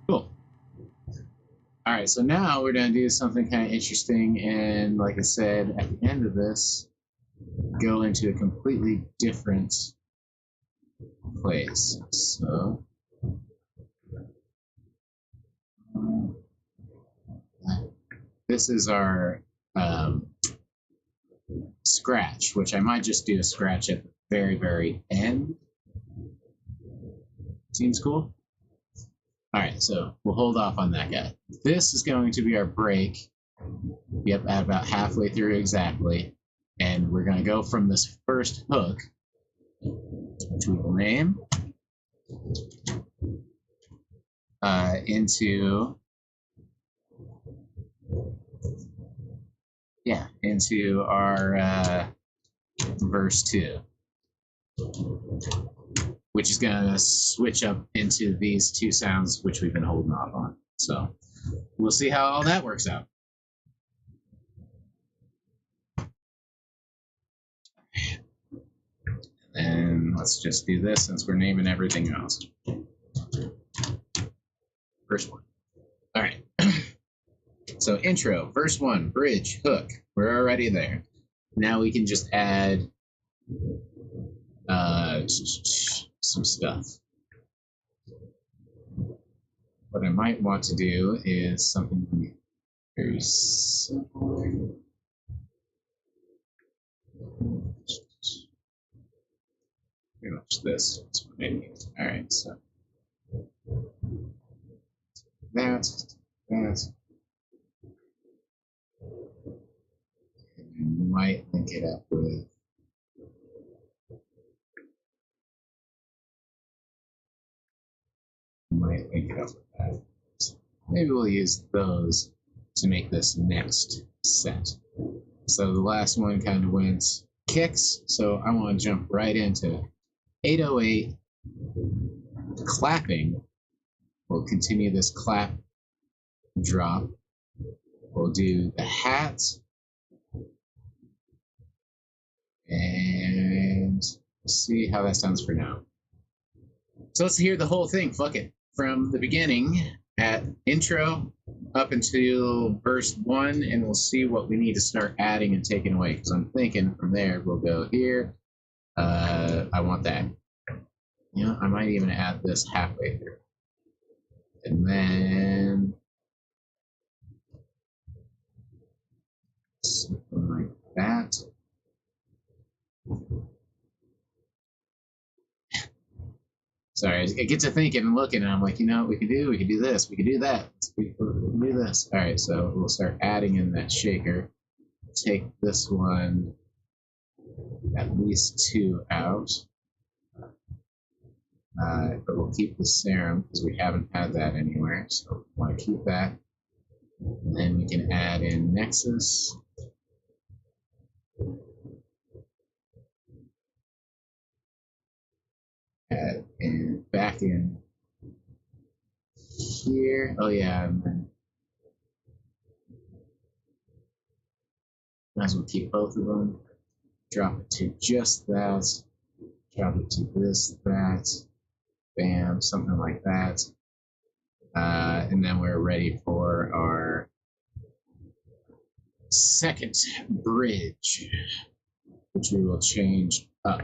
Cool. All right, so now we're going to do something kind of interesting, and like I said, at the end of this, go into a completely different place. So This is our scratch, which I might just do a scratch at the very, very end. Seems cool. All right, so we'll hold off on that guy. This is going to be our break. Yep, at about halfway through exactly. And we're going to go from this first hook, which we will name, into our verse 2, which is going to switch up into these two sounds which we've been holding off on. So we'll see how all that works out. And let's just do this since we're naming everything else. First one. All right. So intro, verse 1, bridge, hook. We're already there. Now we can just add some stuff. What I might want to do is something very simple. Pretty much this. All right, so that. And you might link it up with that. So maybe we'll use those to make this next set. So the last one kind of went kicks, so I want to jump right into 808 clapping. We'll continue this clap drop. We'll do the hat. And see how that sounds for now. So let's hear the whole thing. Fuck it. From the beginning at intro up until verse 1, and we'll see what we need to start adding and taking away. Because I'm thinking from there, we'll go here. I want that. You know, I might even add this halfway through. And then something like that. Sorry, I get to thinking and looking, and I'm like, you know what we can do? We can do this. We can do that. We can do this. All right, so we'll start adding in that shaker. Take this one, at least 2 out. But we'll keep the serum because we haven't had that anywhere, so we want to keep that. And then we can add in Nexus. Add in back in here. Oh yeah, and then might as well keep both of them. Drop it to just that. Drop it to this, that. Bam, something like that. And then we're ready for our second bridge, which we will change up,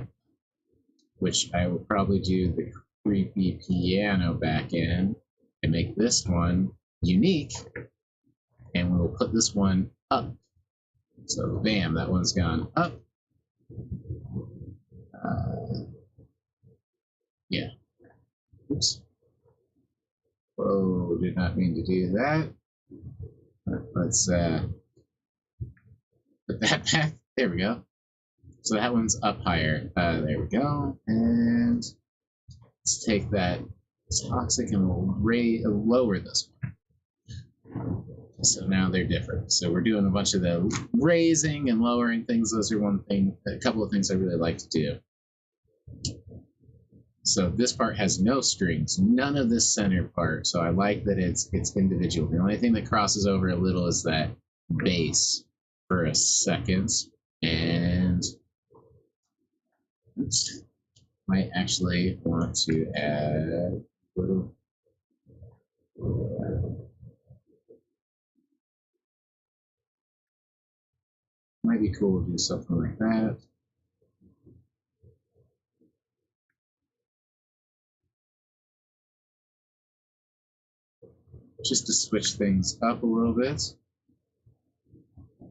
which I will probably do the creepy piano back in and make this one unique, and we'll put this one up. So bam, that one's gone up. Yeah. Oops. Whoa, did not mean to do that. Let's put that back. There we go. So that one's up higher. There we go. And let's take that toxic and we'll lower this one. So now they're different. So we're doing a bunch of the raising and lowering things. Those are a couple of things I really like to do. So this part has no strings, none of this center part. So I like that it's individual. The only thing that crosses over a little is that bass for a second. And oops, might actually want to add a little. Might be cool to do something like that. just to switch things up a little bit.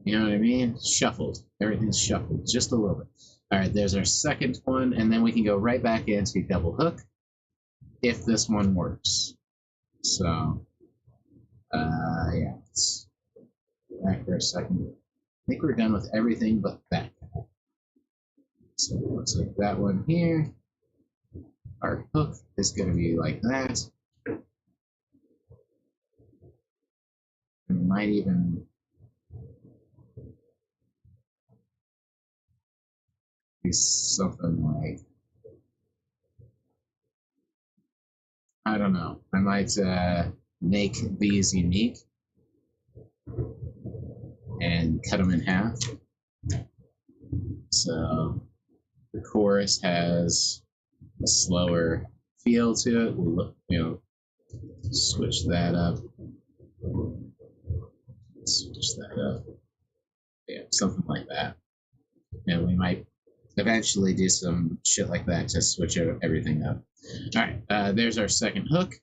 You know what I mean? Shuffled. Everything's shuffled just a little bit. All right, there's our second one, and then we can go right back into double hook if this one works. So, yeah, let's back for a second. I think we're done with everything but that. So we'll take that one here. Our hook is going to be like that. We might even do something like, I don't know. I might make these unique and cut them in half. So the chorus has a slower feel to it. We'll, switch that up. Switch that up. Yeah, something like that. And we might eventually do some shit like that to switch everything up. All right, there's our second hook.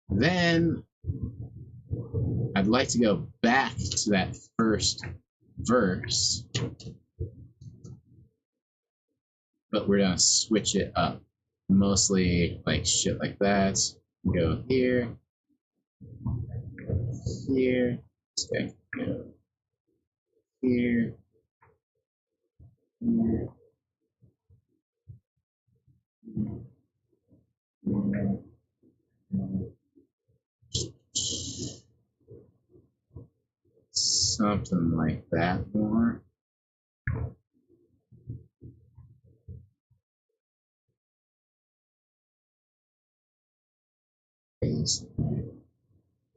Then I'd like to go back to that first verse, but we're gonna switch it up. Mostly like shit like that. Go here, here, okay, go here, here. Something like that more.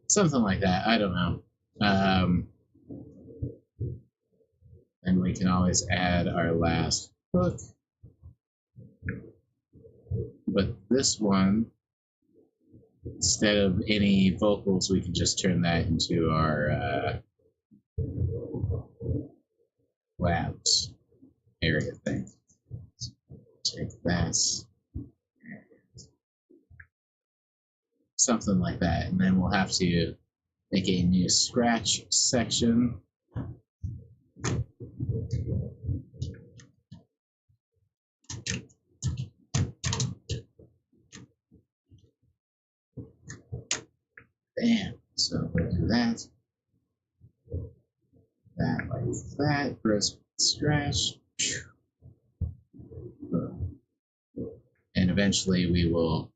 Something like that. I don't know. And we can always add our last hook. But this one, instead of any vocals, we can just turn that into our labs area thing. So take that. Something like that. And then we'll have to make a new scratch section. Bam. So we'll do that. That like that. Press scratch. And eventually we will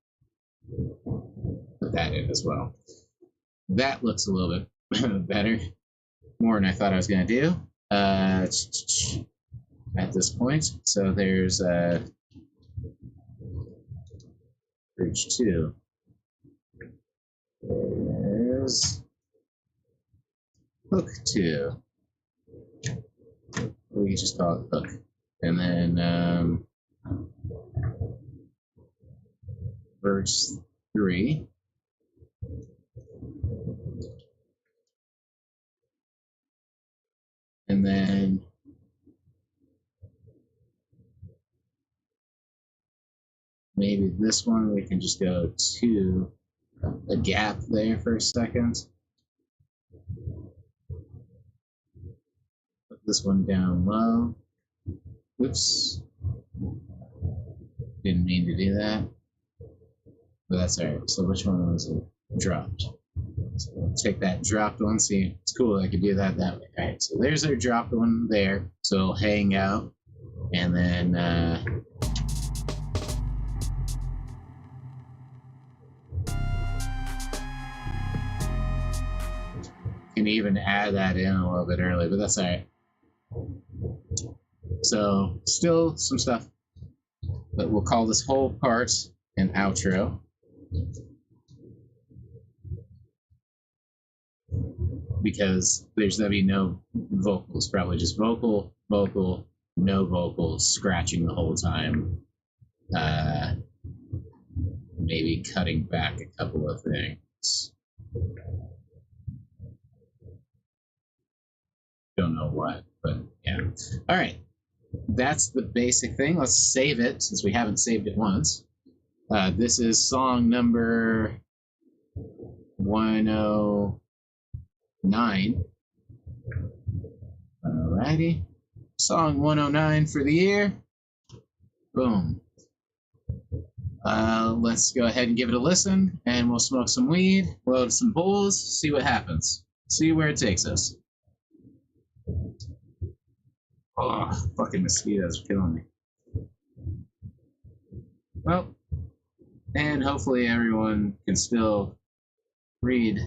put that in as well. That looks a little bit better. More than I thought I was going to do at this point. So there's bridge 2. There's hook 2. We can just call it hook. And then verse 3. And then maybe this one we can just go to a gap there for a second. Put this one down low. Oops. Didn't mean to do that. But that's alright. So which one was it? Dropped. So we'll take that dropped one. See, it's cool. I could do that way. Alright, so there's our dropped one there. So it'll hang out. And then can even add that in a little bit early, but that's alright. So still some stuff, but we'll call this whole part an outro. Because there's going to be no vocals, probably just vocal, vocal, no vocals, scratching the whole time. Maybe cutting back a couple of things. Don't know what, but yeah. All right, that's the basic thing. Let's save it since we haven't saved it once. This is song number 109. Alrighty. Song 109 for the year. Boom. Let's go ahead and give it a listen, and we'll smoke some weed, load some bowls, see what happens. See where it takes us. Oh, fucking mosquitoes are killing me. Well, and hopefully everyone can still read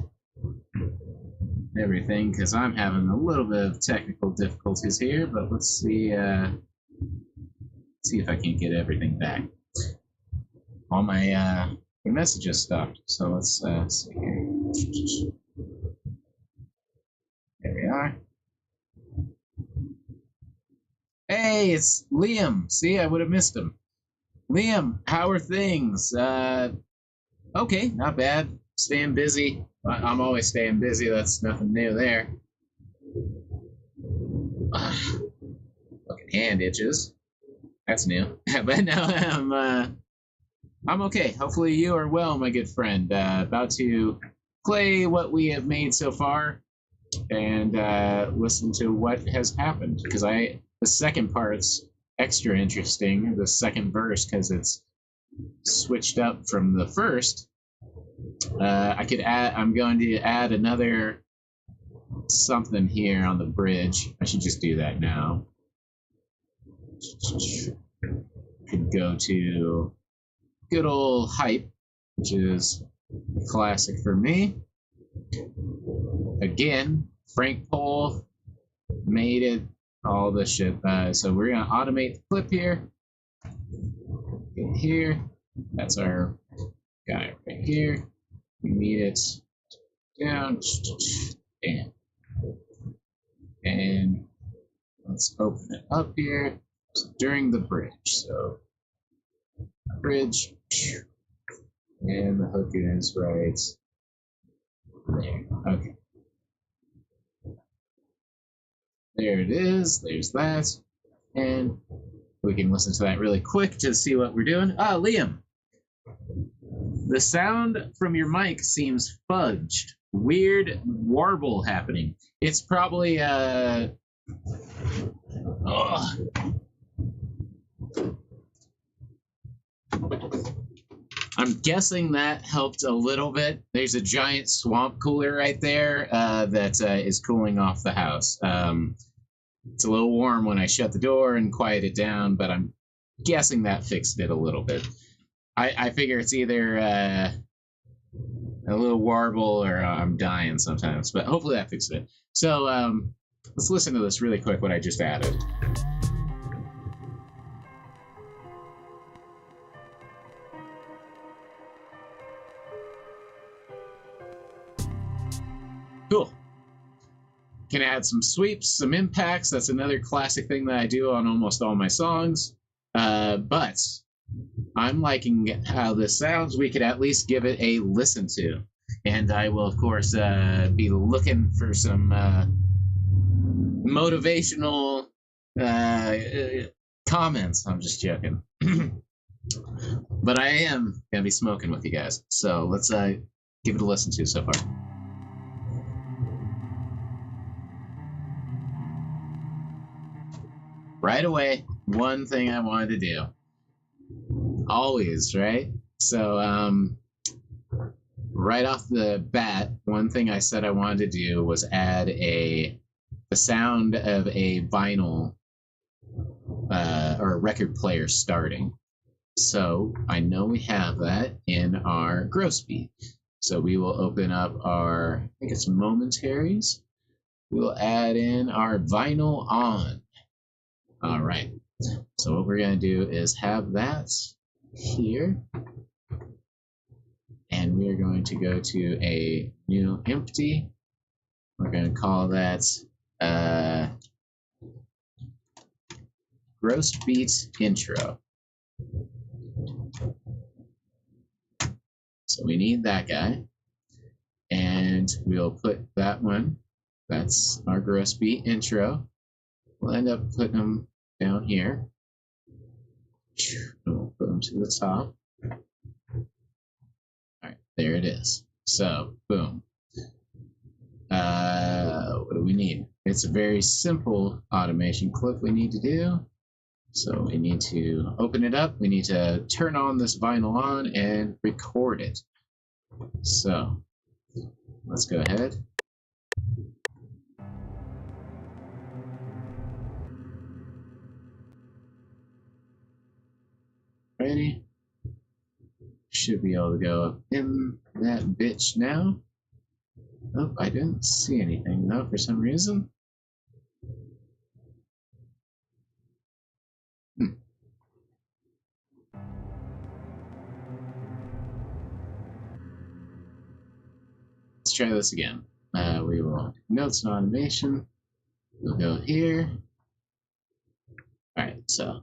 everything, because I'm having a little bit of technical difficulties here, but let's see if I can get everything back. All my messages stopped, so let's see here. There we are. Hey, it's Liam. See, I would have missed him. Liam, how are things? Okay, not bad. Staying busy. I'm always staying busy. That's nothing new there. Fucking hand itches. That's new. But no, I'm okay. Hopefully you are well, my good friend. About to play what we have made so far and listen to what has happened, because the second part's extra interesting, the second verse, because it's switched up from the first. I'm going to add another something here on the bridge. I should just do that now. Could go to good old hype, which is a classic for me. Again, Frank Pohl made it, all this shit. So we're gonna automate the clip here. Get here. That's our guy right here. We need it down. Bam. And let's open it up here. So during the bridge. So bridge. And the hook is right there. Okay. There it is. There's that. And we can listen to that really quick to see what we're doing. Liam. The sound from your mic seems fudged. Weird warble happening. It's probably I'm guessing that helped a little bit. There's a giant swamp cooler right there that is cooling off the house. It's a little warm when I shut the door and quiet it down, but I'm guessing that fixed it a little bit. I figure it's either a little warble or I'm dying sometimes, but hopefully that fixed it. So let's listen to this really quick, what I just added. Cool. Can add some sweeps, some impacts. That's another classic thing that I do on almost all my songs. But I'm liking how this sounds. We could at least give it a listen to. And I will, of course, be looking for some motivational comments. I'm just joking. But I am going to be smoking with you guys. So let's give it a listen to so far. Right away, one thing I wanted to do. Always, right? So, right off the bat, one thing I said I wanted to do was add the sound of a vinyl or a record player starting. So I know we have that in our gross beat. So we will open up our, I think it's momentaries. We will add in our vinyl on. All right. So what we're going to do is have that here. And we're going to go to a new empty. We're going to call that gross beat intro. So we need that guy. And we'll put that one. That's our gross beat intro. We'll end up putting them down here. We'll put them to the top. All right, there it is. So, boom. What do we need? It's a very simple automation clip we need to do. So we need to open it up. We need to turn on this vinyl on and record it. So let's go ahead. Ready? Should be able to go up in that bitch now. Oh, I didn't see anything though for some reason. Let's try this again. We will notes and automation. We'll go here. Alright, so.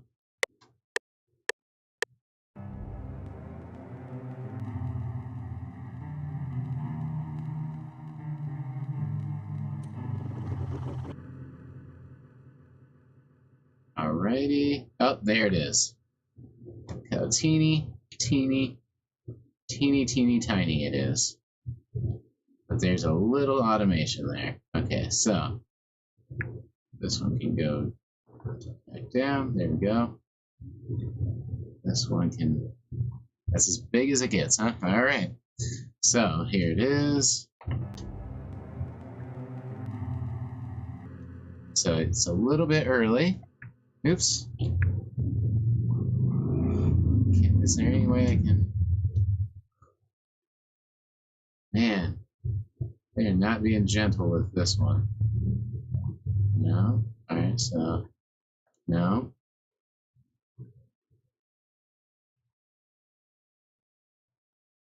Alrighty. Oh, there it is. Look how teeny tiny it is. But there's a little automation there. Okay, so this one can go back down. There we go. This one can, that's as big as it gets, huh? All right. So here it is. So it's a little bit early. Oops. Okay, is there any way I can? Man, they are not being gentle with this one. No. All right, so no.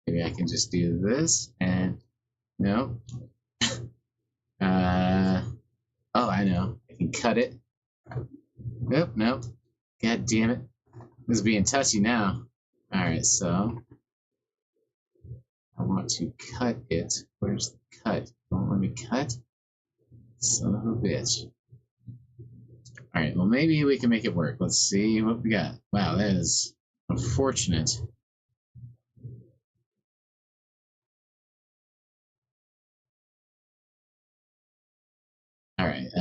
Maybe I can just do this and no. Oh, I know. I can cut it. Nope, nope. God damn it. This is being touchy now. Alright, so I want to cut it. Where's the cut? Don't let me cut? Son of a bitch. Alright, well maybe we can make it work. Let's see what we got. Wow, that is unfortunate. Alright,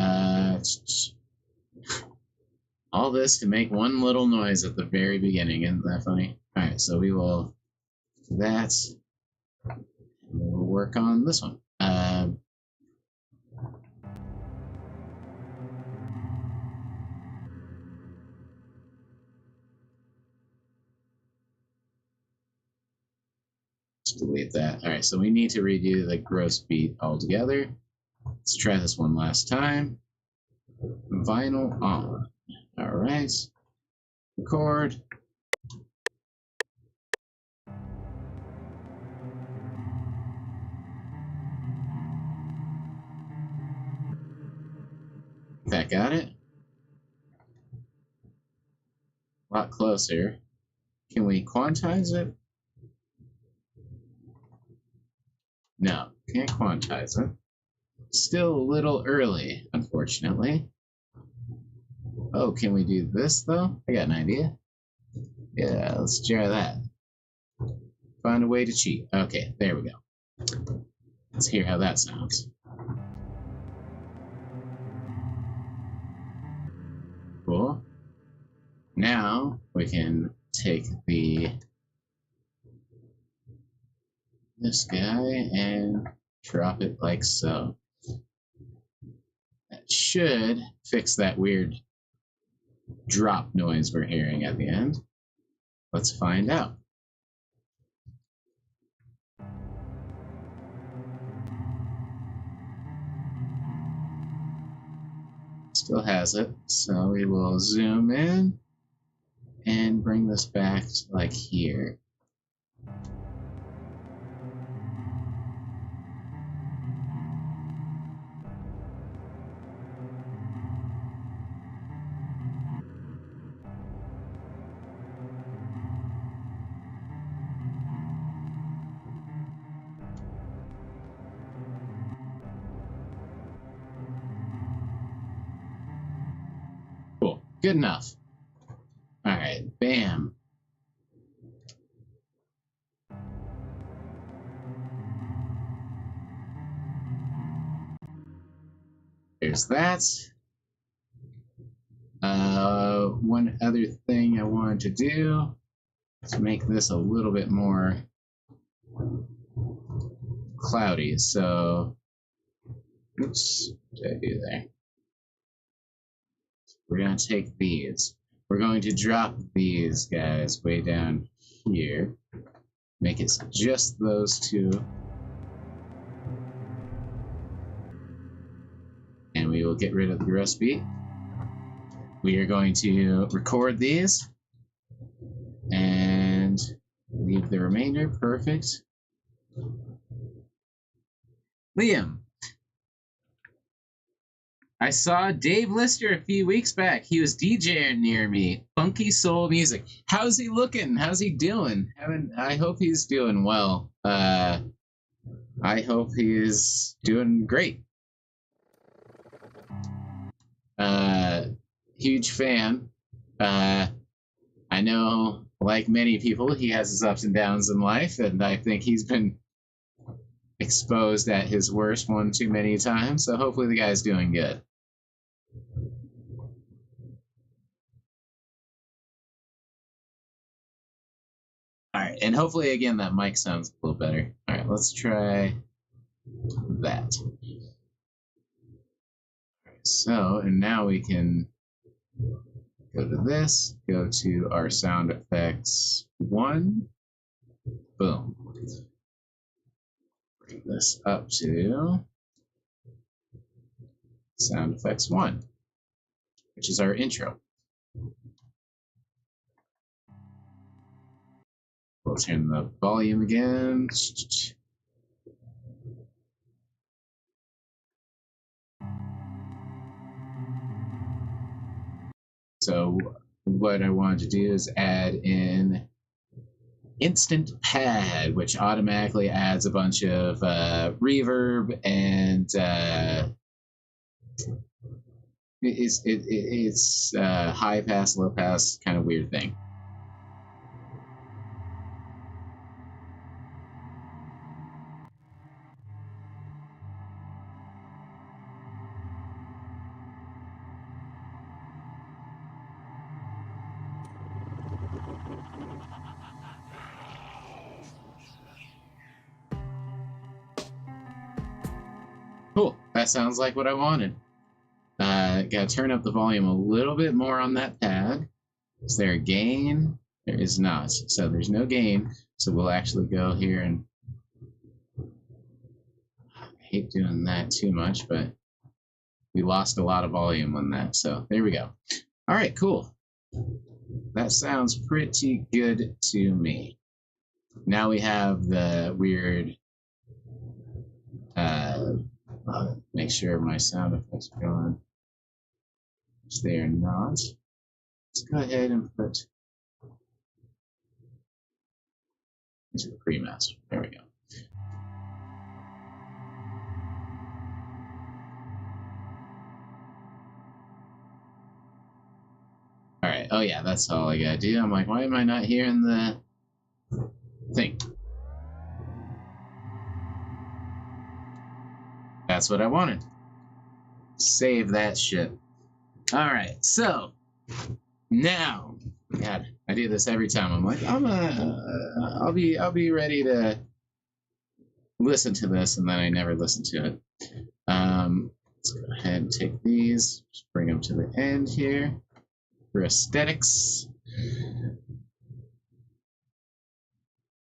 all this to make one little noise at the very beginning. Isn't that funny? Alright, so we will do that. And we'll work on this one. Delete that. Alright, so we need to redo the gross beat altogether. Let's try this one last time. Vinyl on. Alright. Record. That got it. A lot closer. Can we quantize it? No, can't quantize it. Still a little early, unfortunately. Oh, can we do this though? I got an idea. Yeah, let's try that. Find a way to cheat. Okay, there we go. Let's hear how that sounds. Cool. Now we can take this guy and drop it like so. That should fix that weird drop noise we're hearing at the end. Let's find out. Still has it, so we will zoom in and bring this back to like here. Cool, good enough. All right, bam. there's that. One other thing I wanted to do is make this a little bit more cloudy. So, oops, what did I do there? We're going to take these. We're going to drop these guys way down here. Make it just those two. And we will get rid of the gross beat. We are going to record these and leave the remainder. Perfect. Liam, I saw Dave Lister a few weeks back. He was DJing near me. Funky soul music. How's he looking? How's he doing? I hope he's doing well. I hope he's doing great. Huge fan. I know, like many people, he has his ups and downs in life, and I think he's been exposed at his worst one too many times, so hopefully the guy's doing good. Alright, and hopefully, again, that mic sounds a little better. Alright, let's try that. So, and now we can go to this, go to our sound effects 1, boom. Bring this up to sound effects 1, which is our intro. We'll turn the volume again. So what I wanted to do is add in Instant Pad, which automatically adds a bunch of reverb and it's high pass, low pass kind of weird thing. Cool, that sounds like what I wanted. Gotta turn up the volume a little bit more on that pad. Is there a gain? There is not. So there's no gain. So we'll actually go here and I hate doing that too much, but we lost a lot of volume on that. So there we go. All right, cool. That sounds pretty good to me. Now we have the weird make sure my sound effects are going. Which they are not. Let's go ahead and put into pre-master. There we go. All right. Oh yeah, that's all I gotta do. I'm like, why am I not hearing the thing? That's what I wanted. Save that shit. All right, so now, God, I do this every time. I'm like, I'll be ready to listen to this, and then I never listen to it. Let's go ahead and take these, just bring them to the end here for aesthetics,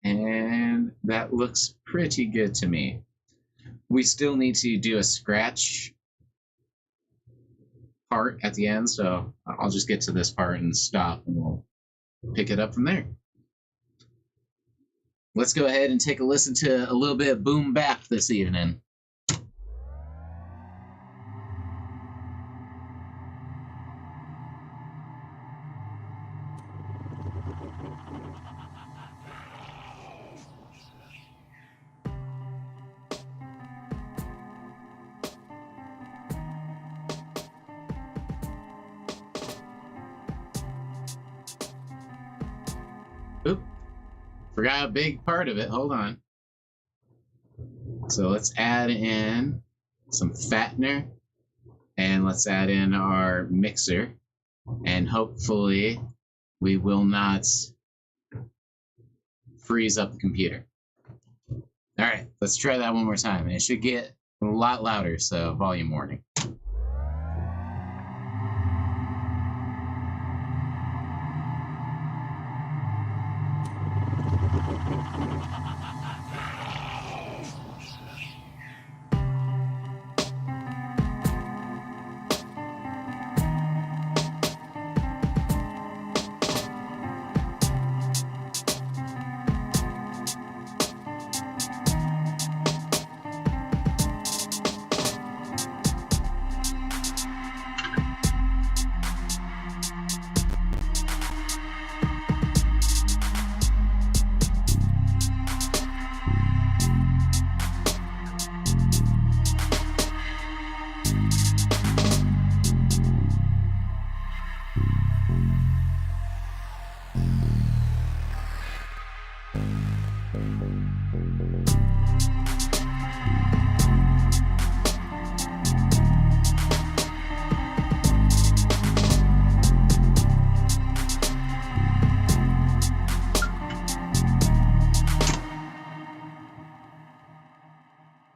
and that looks pretty good to me. We still need to do a scratch part at the end, so I'll just get to this part and stop, and we'll pick it up from there. Let's go ahead and take a listen to a little bit of boom bap this evening. Oop, forgot a big part of it. Hold on. So let's add in some fattener. And let's add in our mixer. And hopefully we will not freeze up the computer. All right, let's try that one more time. And it should get a lot louder, so volume warning.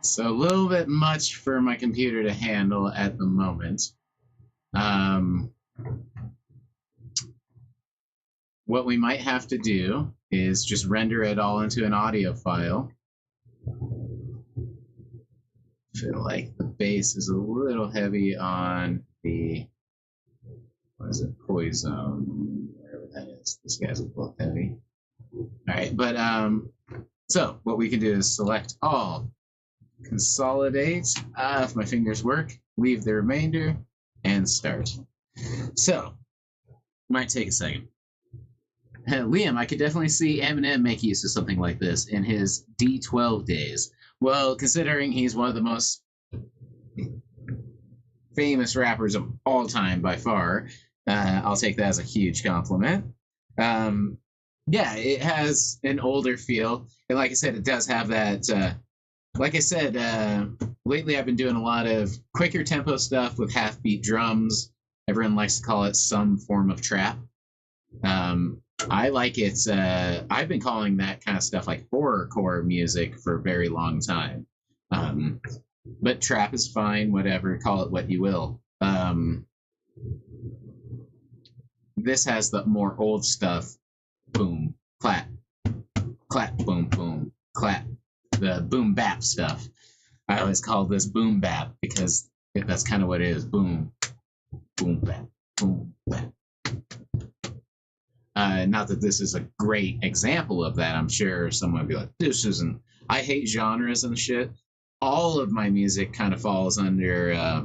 So a little bit much for my computer to handle at the moment. What we might have to do is just render it all into an audio file. I feel like the bass is a little heavy on the, what is it, poison, whatever that is. This guy's a little heavy. All right, but so what we can do is select all, consolidate, if my fingers work, leave the remainder, and start. So, might take a second. Liam, I could definitely see Eminem make use of something like this in his D12 days. Well, considering he's one of the most famous rappers of all time by far, I'll take that as a huge compliment. Yeah, it has an older feel, and like I said, it does have that. Like I said, lately I've been doing a lot of quicker tempo stuff with half-beat drums. Everyone likes to call it some form of trap. I like it. I've been calling that kind of stuff like horrorcore music for a very long time. But trap is fine, whatever. Call it what you will. This has the more old stuff. Boom, clap, clap, boom, boom, clap. The boom bap stuff. I always call this boom bap because that's kind of what it is. Boom, boom bap, boom bap. Not that this is a great example of that. I'm sure someone would be like, this isn't. I hate genres and shit. All of my music kind of falls under, I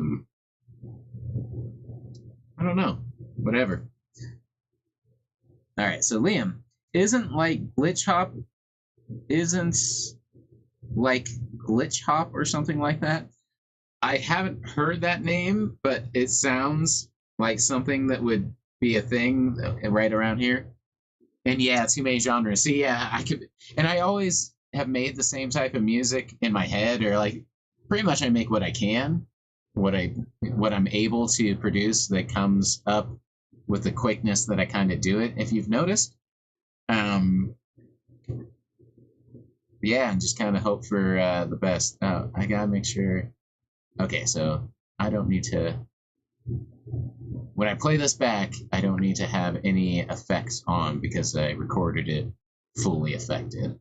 don't know, whatever. All right, so Liam, isn't like glitch hop, isn't like glitch hop or something like that? I haven't heard that name, but it sounds like something that would be a thing right around here. And yeah, too many genres. See, yeah, I could, and I always have made the same type of music in my head, or like pretty much I make what I can, what I'm able to produce that comes up with the quickness that I kind of do it. If you've noticed, yeah, and just kind of hope for the best. Oh, I gotta make sure. Okay, so I don't need to. When I play this back, I don't need to have any effects on because I recorded it fully affected,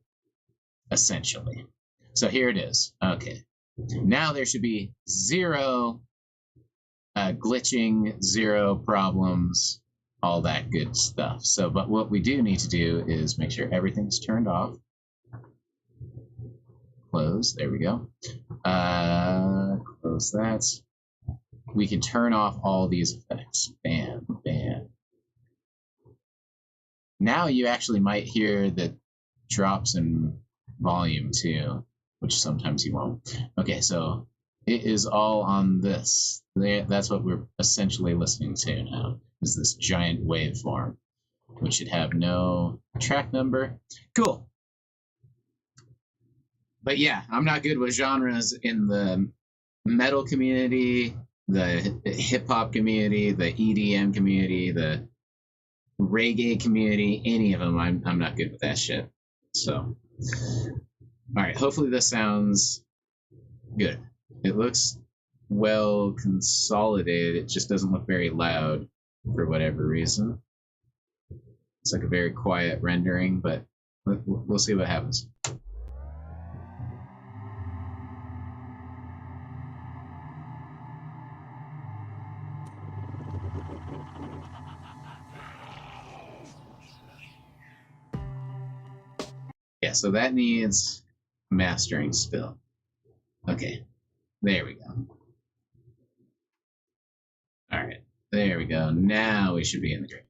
essentially. So here it is. Okay. Now there should be zero glitching, zero problems, all that good stuff. So, but what we do need to do is make sure everything's turned off. Close. There we go. Close that. We can turn off all these effects. Bam, bam. Now you actually might hear the drops in volume too, which sometimes you won't. Okay, so it is all on this. That's what we're essentially listening to now, is this giant waveform, which should have no track number. Cool. But yeah, I'm not good with genres in the metal community, the hip hop community, the EDM community, the reggae community, any of them. I'm not good with that shit. So, all right. Hopefully this sounds good. It looks well consolidated. It just doesn't look very loud for whatever reason. It's like a very quiet rendering, but we'll see what happens. Yeah, so that needs mastering still. Okay, there we go. All right, there we go. Now we should be in the green.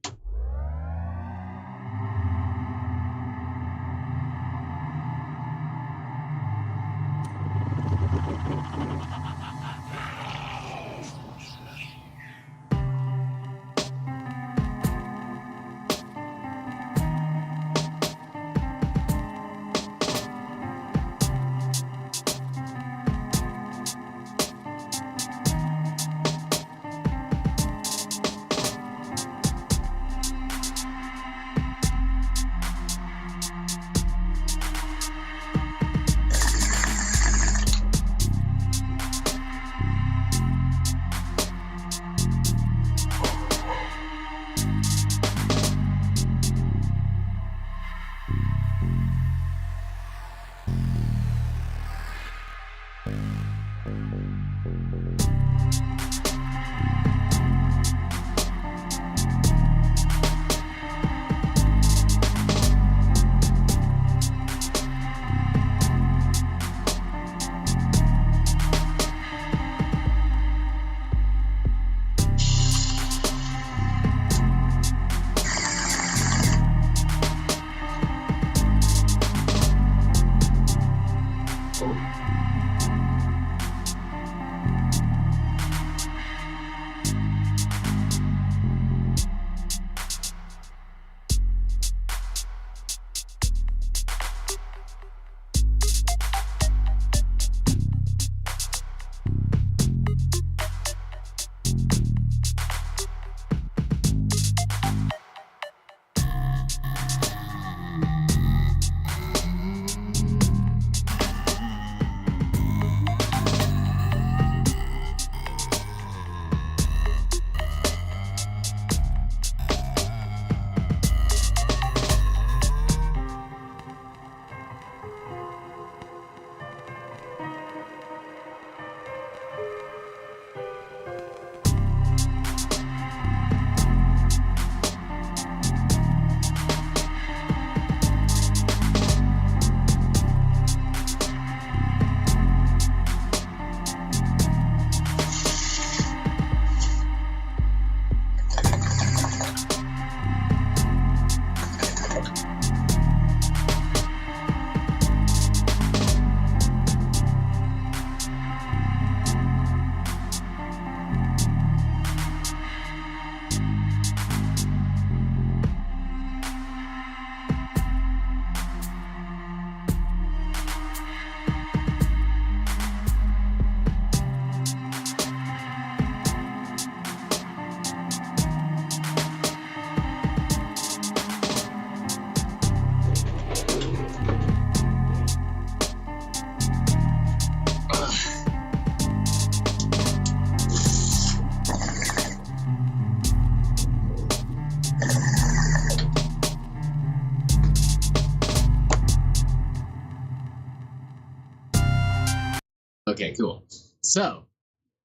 Okay, cool. So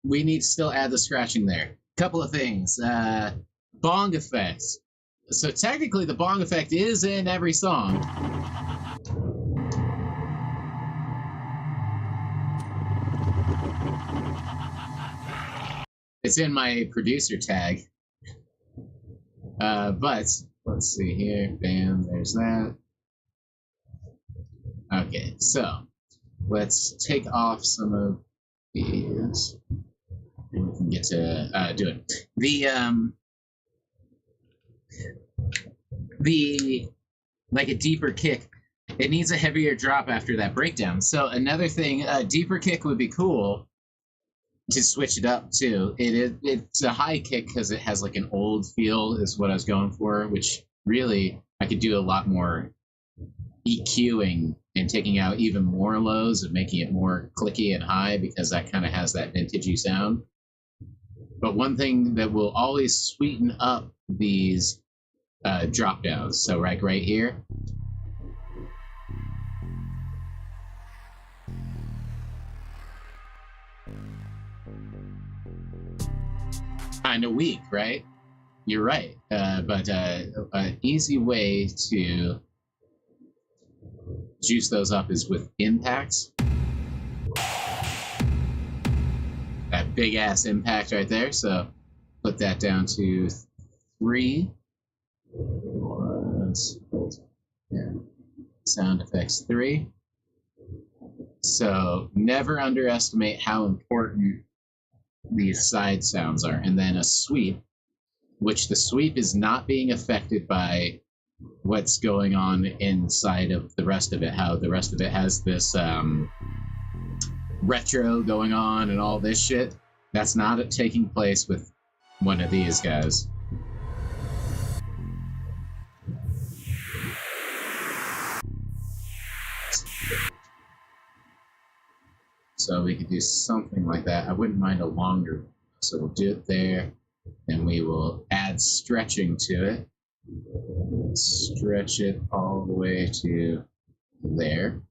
we need to still add the scratching there. Couple of things. Bong effects. So technically the bong effect is in every song. It's in my producer tag. But let's see here. Bam, there's that. Okay, so let's take off some of these. And we can get to do it. The like a deeper kick, it needs a heavier drop after that breakdown. So another thing, a deeper kick would be cool. to switch it up too. It's a high kick because it has like an old feel is what I was going for, which really I could do a lot more EQing and taking out even more lows and making it more clicky and high because that kind of has that vintagey sound. But one thing that will always sweeten up these drop downs, so right here, kind of weak, right? You're right. But an easy way to juice those up is with impacts. That big ass impact right there. So put that down to 3. Yeah. Sound effects 3. So never underestimate how important these side sounds are. And then a sweep, which the sweep is not being affected by what's going on inside of the rest of it, how the rest of it has this retro going on and all this shit. That's not taking place with one of these guys. So we could do something like that. I wouldn't mind a longer, so we'll do it there, and we will add stretching to it. Stretch it all the way to there.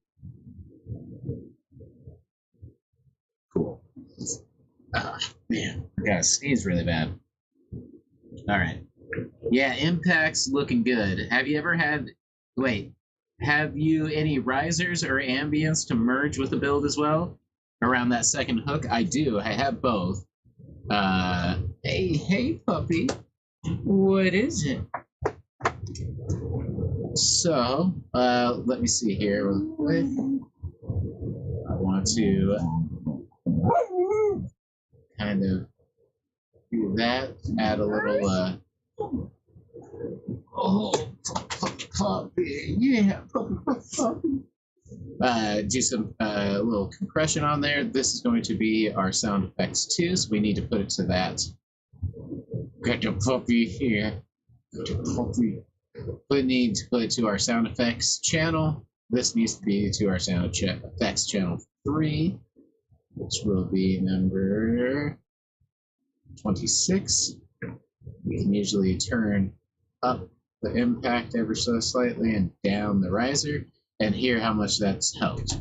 Cool. Man, I gotta sneeze really bad. All right. Yeah, impact's looking good. Have you ever had... Wait. Have you any risers or ambience to merge with the build as well? Around that second hook? I do. I have both. Hey, puppy. What is it? So, let me see here real quick. I want to kind of do that. Add a little, puppy. Yeah, puppy. Do some little compression on there. This is going to be our sound effects too, so we need to put it to that. Got the puppy here. Got the puppy. We need to put it to our sound effects channel. This needs to be to our sound effects channel 3, which will be number 26. We can usually turn up the impact ever so slightly and down the riser, and hear how much that's helped.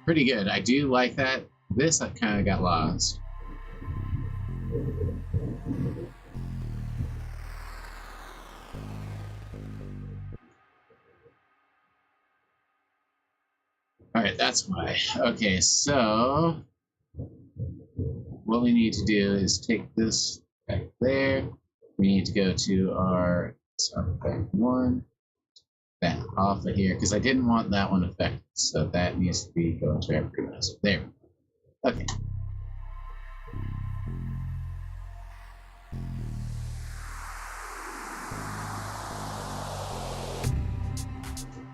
Pretty good. I do like that. This I kind of got lost. All right, that's why. Okay, so what we need to do is take this back there. We need to go to our sound effect 1. That off of here because I didn't want that one affected, so that needs to be going to everyone else. There we go. Okay.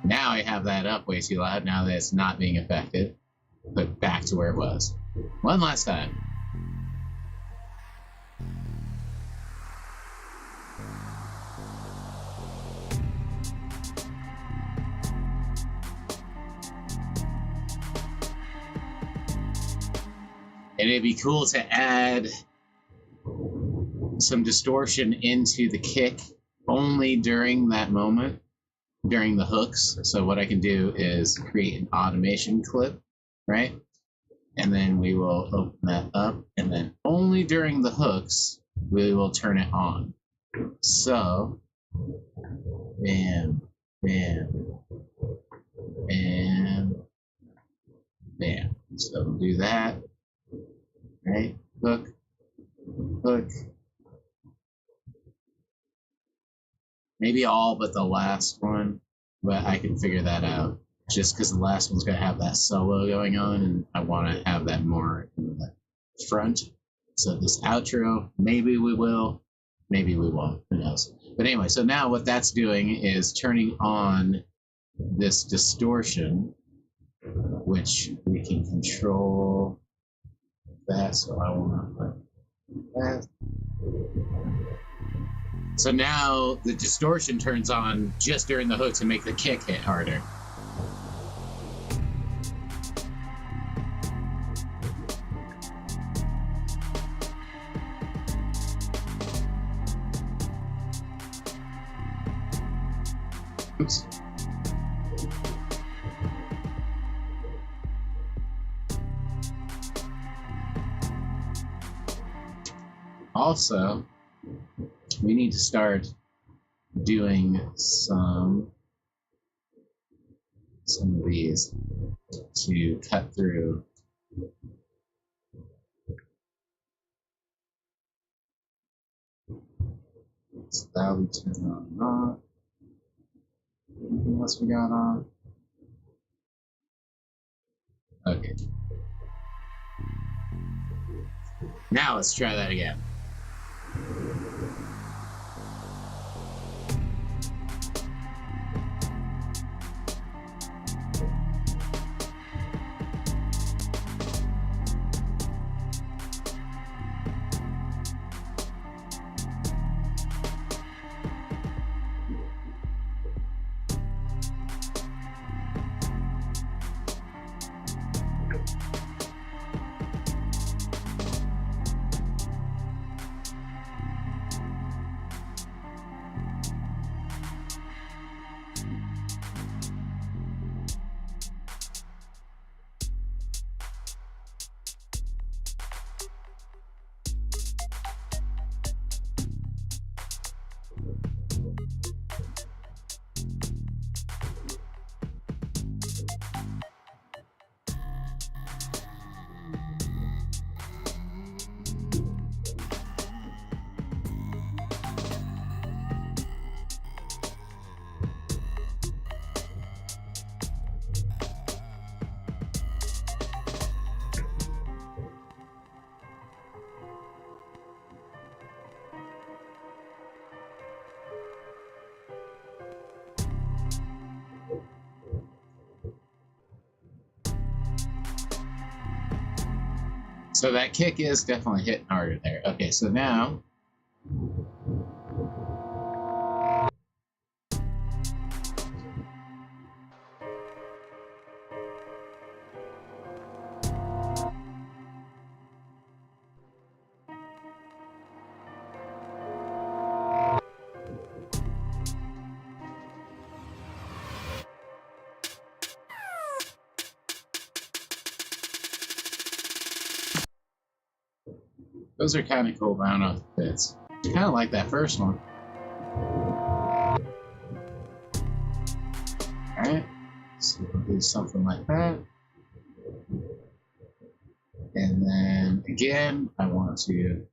Now I have that up way too loud. Now that it's not being affected, but back to where it was. One last time. And it'd be cool to add some distortion into the kick only during that moment, during the hooks. So what I can do is create an automation clip, right? And then we will open that up, and then only during the hooks, we will turn it on. So, bam, bam, and bam. So we'll do that. Right? Hook, hook. Maybe all but the last one, but I can figure that out. Just because the last one's going to have that solo going on, and I want to have that more in the front. So this outro, maybe we will, maybe we won't. Who knows? But anyway, so now what that's doing is turning on this distortion, which we can control that. So I want to put that. So now the distortion turns on just during the hook to make the kick hit harder. Oops. Also, we need to start doing some of these to cut through. So that'll be turned on and off. Anything else we got on? Okay. Now let's try that again. So that kick is definitely hitting harder there. Okay, so now those are kind of cool round off the bits. Kind of like that first one. Alright, so we'll do something like that. And then again, I want to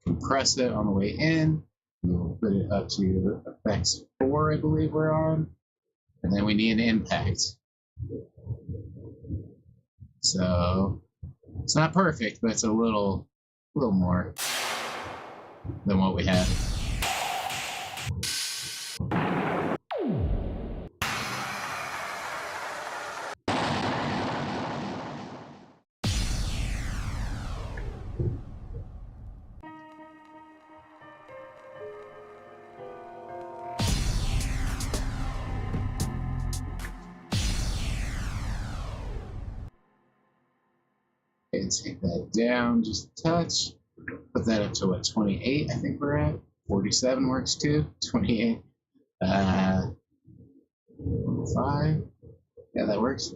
compress it on the way in. We'll put it up to effects 4, I believe we're on. And then we need an impact. So it's not perfect, but it's a little more than what we had. Okay, take that down just a touch. Put that up to what, 28, I think we're at. 47 works too. 28. 5. Yeah, that works.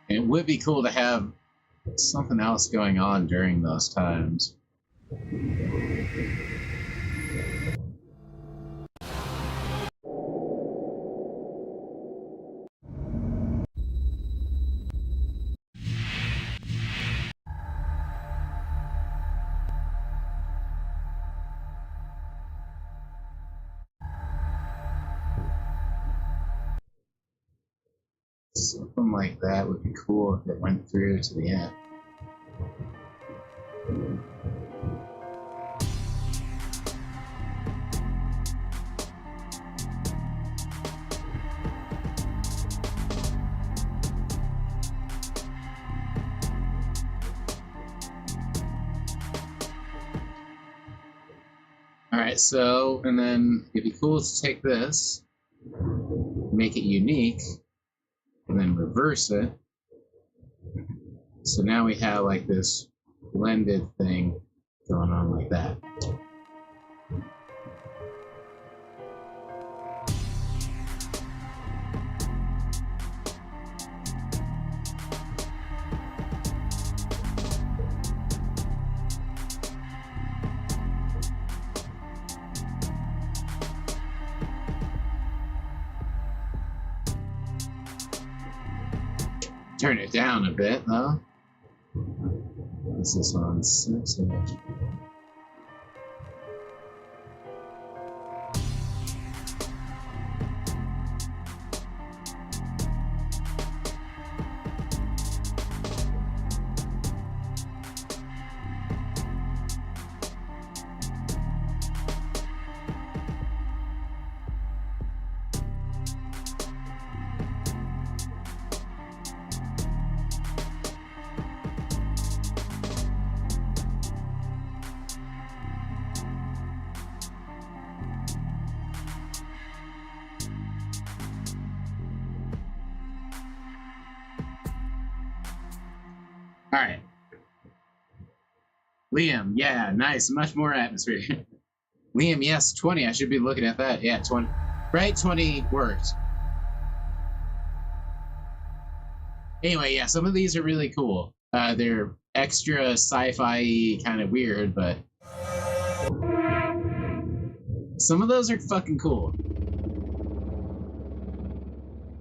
It would be cool to have something else going on during those times. Something like that would be cool if it went through to the end. Alright, so, and then it'd be cool to take this, make it unique, and then reverse it. So now we have like this blended thing going on like that. Turn it down a bit, though. What's this on 6 inch? All right. Liam, yeah, nice. Much more atmosphere. Liam, yes, 20. I should be looking at that. Yeah, 20. Right, 20 worked. Anyway, yeah, some of these are really cool. They're extra sci-fi kind of weird, but some of those are fucking cool.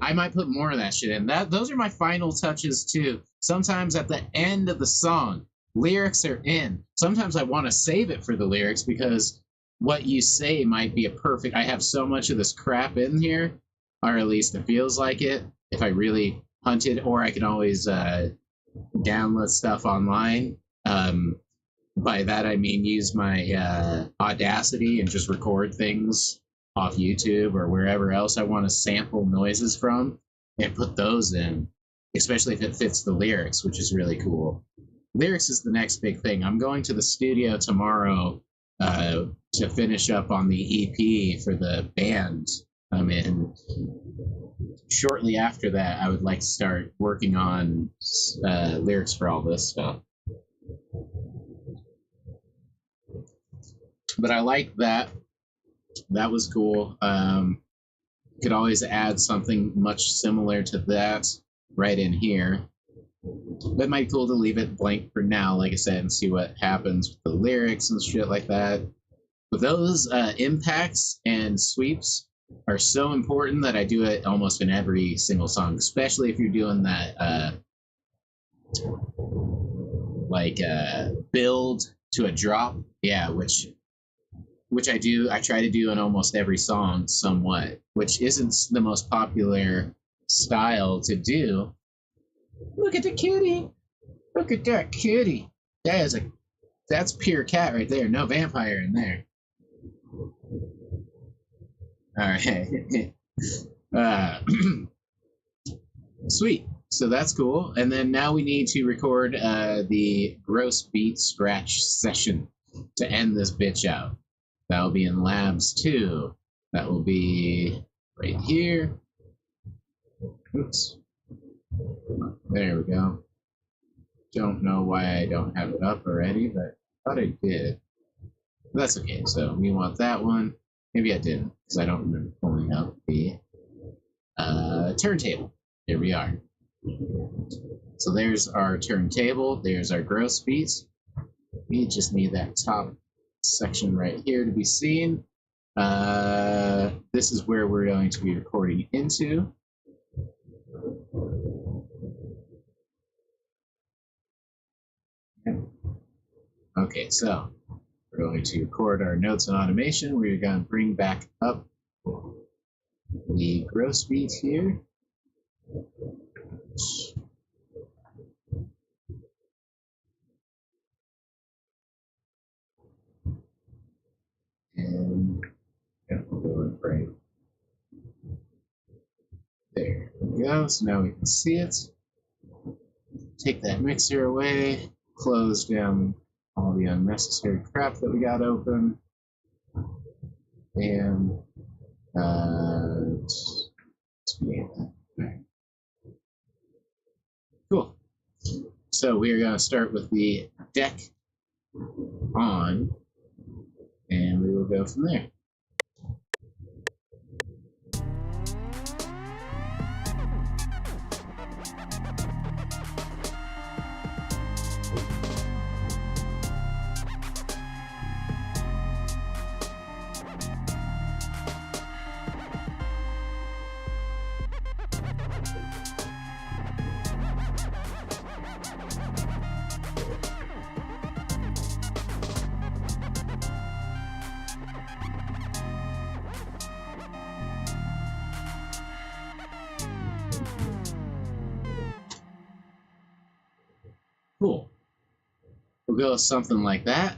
I might put more of that shit in. Those are my final touches too. Sometimes at the end of the song, lyrics are in. Sometimes I want to save it for the lyrics because what you say might be a perfect. I have so much of this crap in here, or at least it feels like it. If I really hunt it, or I can always download stuff online. By that I mean use my Audacity and just record things off YouTube or wherever else I want to sample noises from and put those in, especially if it fits the lyrics, which is really cool. Lyrics is the next big thing. I'm going to the studio tomorrow to finish up on the EP for the band I'm in. Shortly after that, I would like to start working on lyrics for all this stuff. But I like that. That was cool. Could always add something much similar to that right in here. But it might be cool to leave it blank for now, like I said, and see what happens with the lyrics and shit like that. But those impacts and sweeps are so important that I do it almost in every single song, especially if you're doing that build to a drop. Yeah, which I do. I try to do in almost every song somewhat, which isn't the most popular style to do. Look at the kitty. Look at that kitty. That's pure cat right there. No vampire in there. All right. Sweet. So that's cool. And then now we need to record the gross beat scratch session to end this bitch out. That'll be in Labs 2. That will be right here. Oops. There we go. Don't know why I don't have it up already, but I thought I did. But that's okay. So we want that one. Maybe I didn't, because I don't remember pulling out the turntable. Here we are. So there's our turntable. There's our gross beats. We just need that top section right here to be seen. This is where we're going to be recording into. Okay, so we're going to record our notes and automation. We're going to bring back up the gross beat here. And yeah, we'll go in right there. We go. So now we can see it. Take that mixer away. Close down all the unnecessary crap that we got open. And cool. So we are going to start with the deck on, and we will go from there. Cool. We'll go with something like that.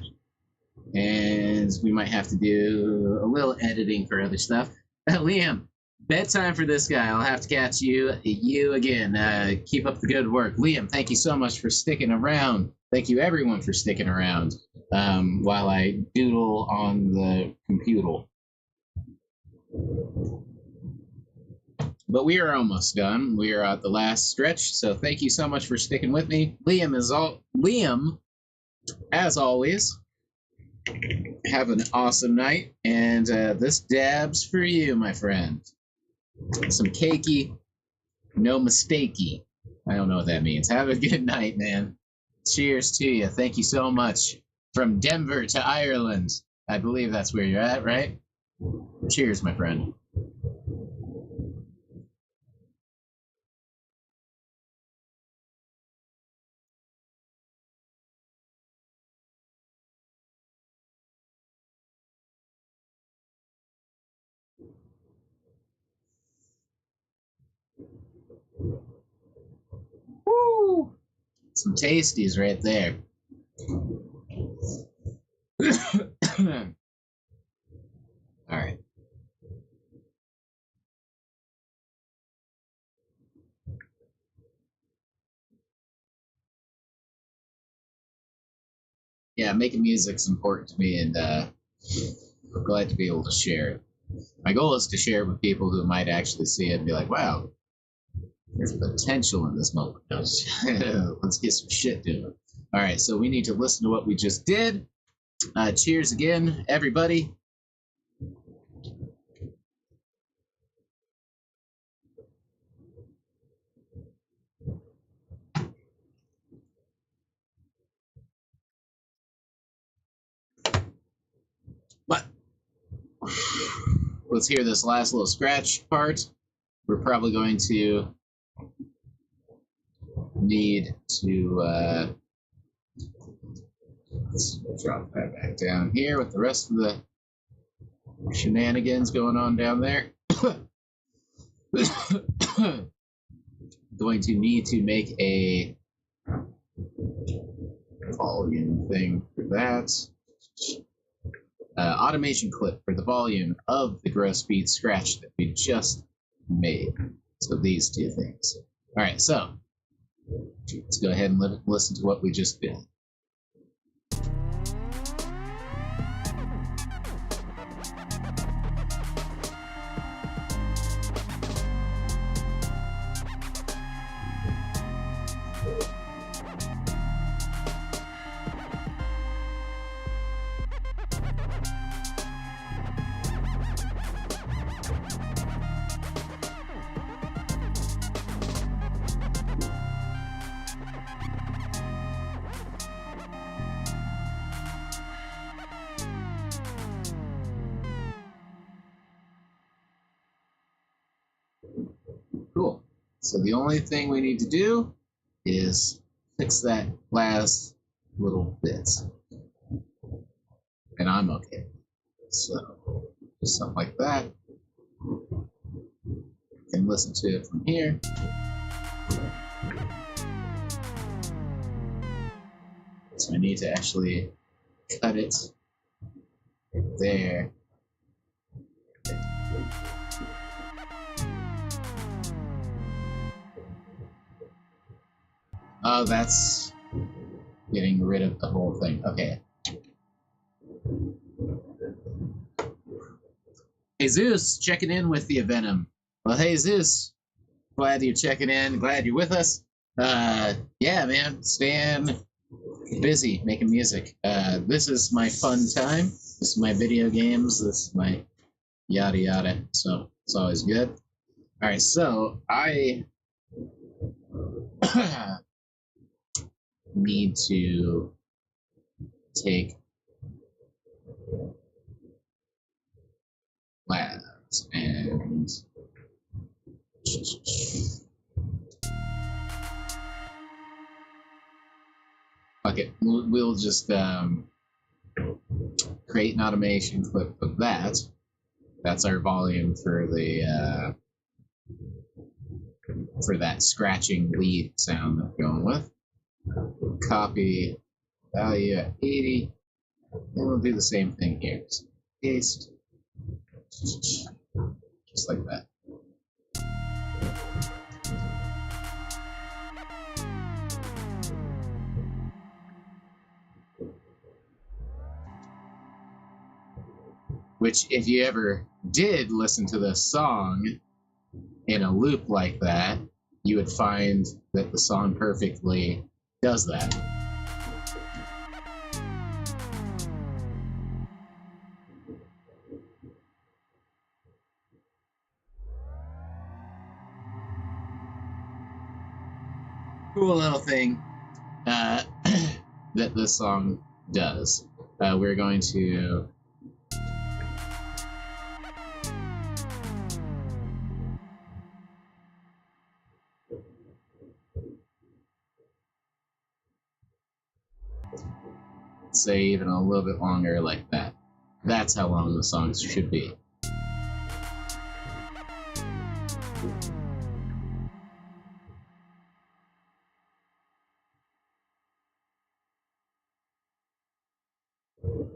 And we might have to do a little editing for other stuff. Liam, bedtime for this guy. I'll have to catch you again. Keep up the good work. Liam, thank you so much for sticking around. Thank you, everyone, for sticking around while I doodle on the computer. But we are almost done. We are at the last stretch, so thank you so much for sticking with me. Liam, as always, have an awesome night, and this dab's for you, my friend. Some cakey, no mistakey. I don't know what that means. Have a good night, man. Cheers to you. Thank you so much. From Denver to Ireland. I believe that's where you're at, right? Cheers, my friend. Woo! Some tasties right there. All right. Yeah, making music's important to me, and I'm glad to be able to share it. My goal is to share it with people who might actually see it and be like, wow, there's potential in this moment. Let's get some shit doing. All right, so we need to listen to what we just did. Cheers again, everybody. But let's hear this last little scratch part. We're probably going to need to let's drop that back down here with the rest of the shenanigans going on down there. Going to need to make a volume thing for that. Automation clip for the volume of the gross beat scratch that we just made. So these two things. All right, so let's go ahead and listen to what we just did. Cool. So the only thing we need to do is fix that last little bit. And I'm okay. So just something like that. You can listen to it from here. I need to actually cut it there. Oh, that's getting rid of the whole thing. Okay. Jesus, checking in with you, Venom. Well, hey, Zeus, glad you're checking in. Glad you're with us. Yeah, man, staying busy making music. This is my fun time. This is my video games. This is my yada yada. So it's always good. All right, so I need to take labs and okay, we'll just create an automation clip of that. That's our volume for the for that scratching lead sound that we're going with. Copy value at 80, and we'll do the same thing here. So paste, just like that. Which, if you ever did listen to this song in a loop like that, you would find that the song perfectly does that. Cool little thing that this song does. We're going to say even a little bit longer like that. That's how long the songs should be.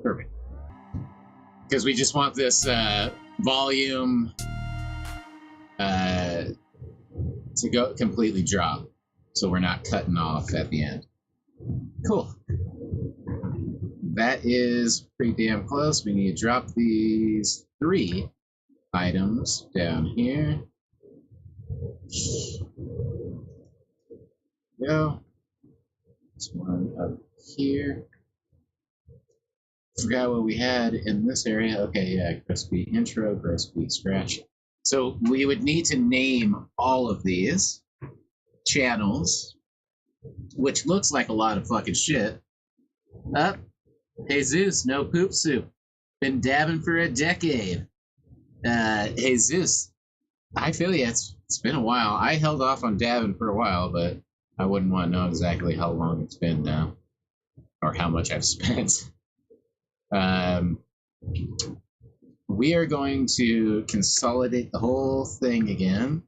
Perfect. Because we just want this volume to go completely drop, so we're not cutting off at the end. Cool. That is pretty damn close. We need to drop these 3 items down here. Go. This one up here. Forgot what we had in this area. Okay, yeah, gross beat intro, gross beat scratch. So we would need to name all of these channels, which looks like a lot of fucking shit. Up. Jesus, no poop soup. Been dabbing for a decade. Jesus, I feel you. It's been a while. I held off on dabbing for a while, but I wouldn't want to know exactly how long it's been now, or how much I've spent. We are going to consolidate the whole thing again.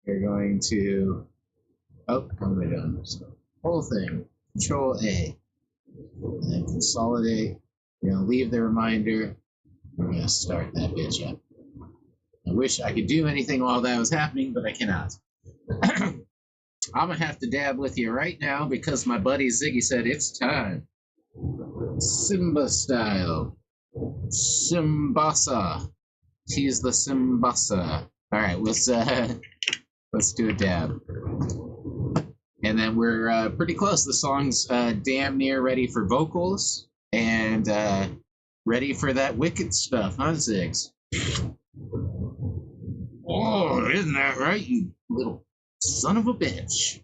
We're going to, oh, what am I doing? So, whole thing, Control A, and then consolidate. We're going to leave the reminder. We're going to start that bitch up. I wish I could do anything while that was happening, but I cannot. I'm going to have to dab with you right now because my buddy Ziggy said it's time. Simba style. Simbasa. She's the Simbasa. All right, let's do a dab. And then we're pretty close. The song's damn near ready for vocals and ready for that wicked stuff, huh, Ziggs? Oh, isn't that right, you little son of a bitch?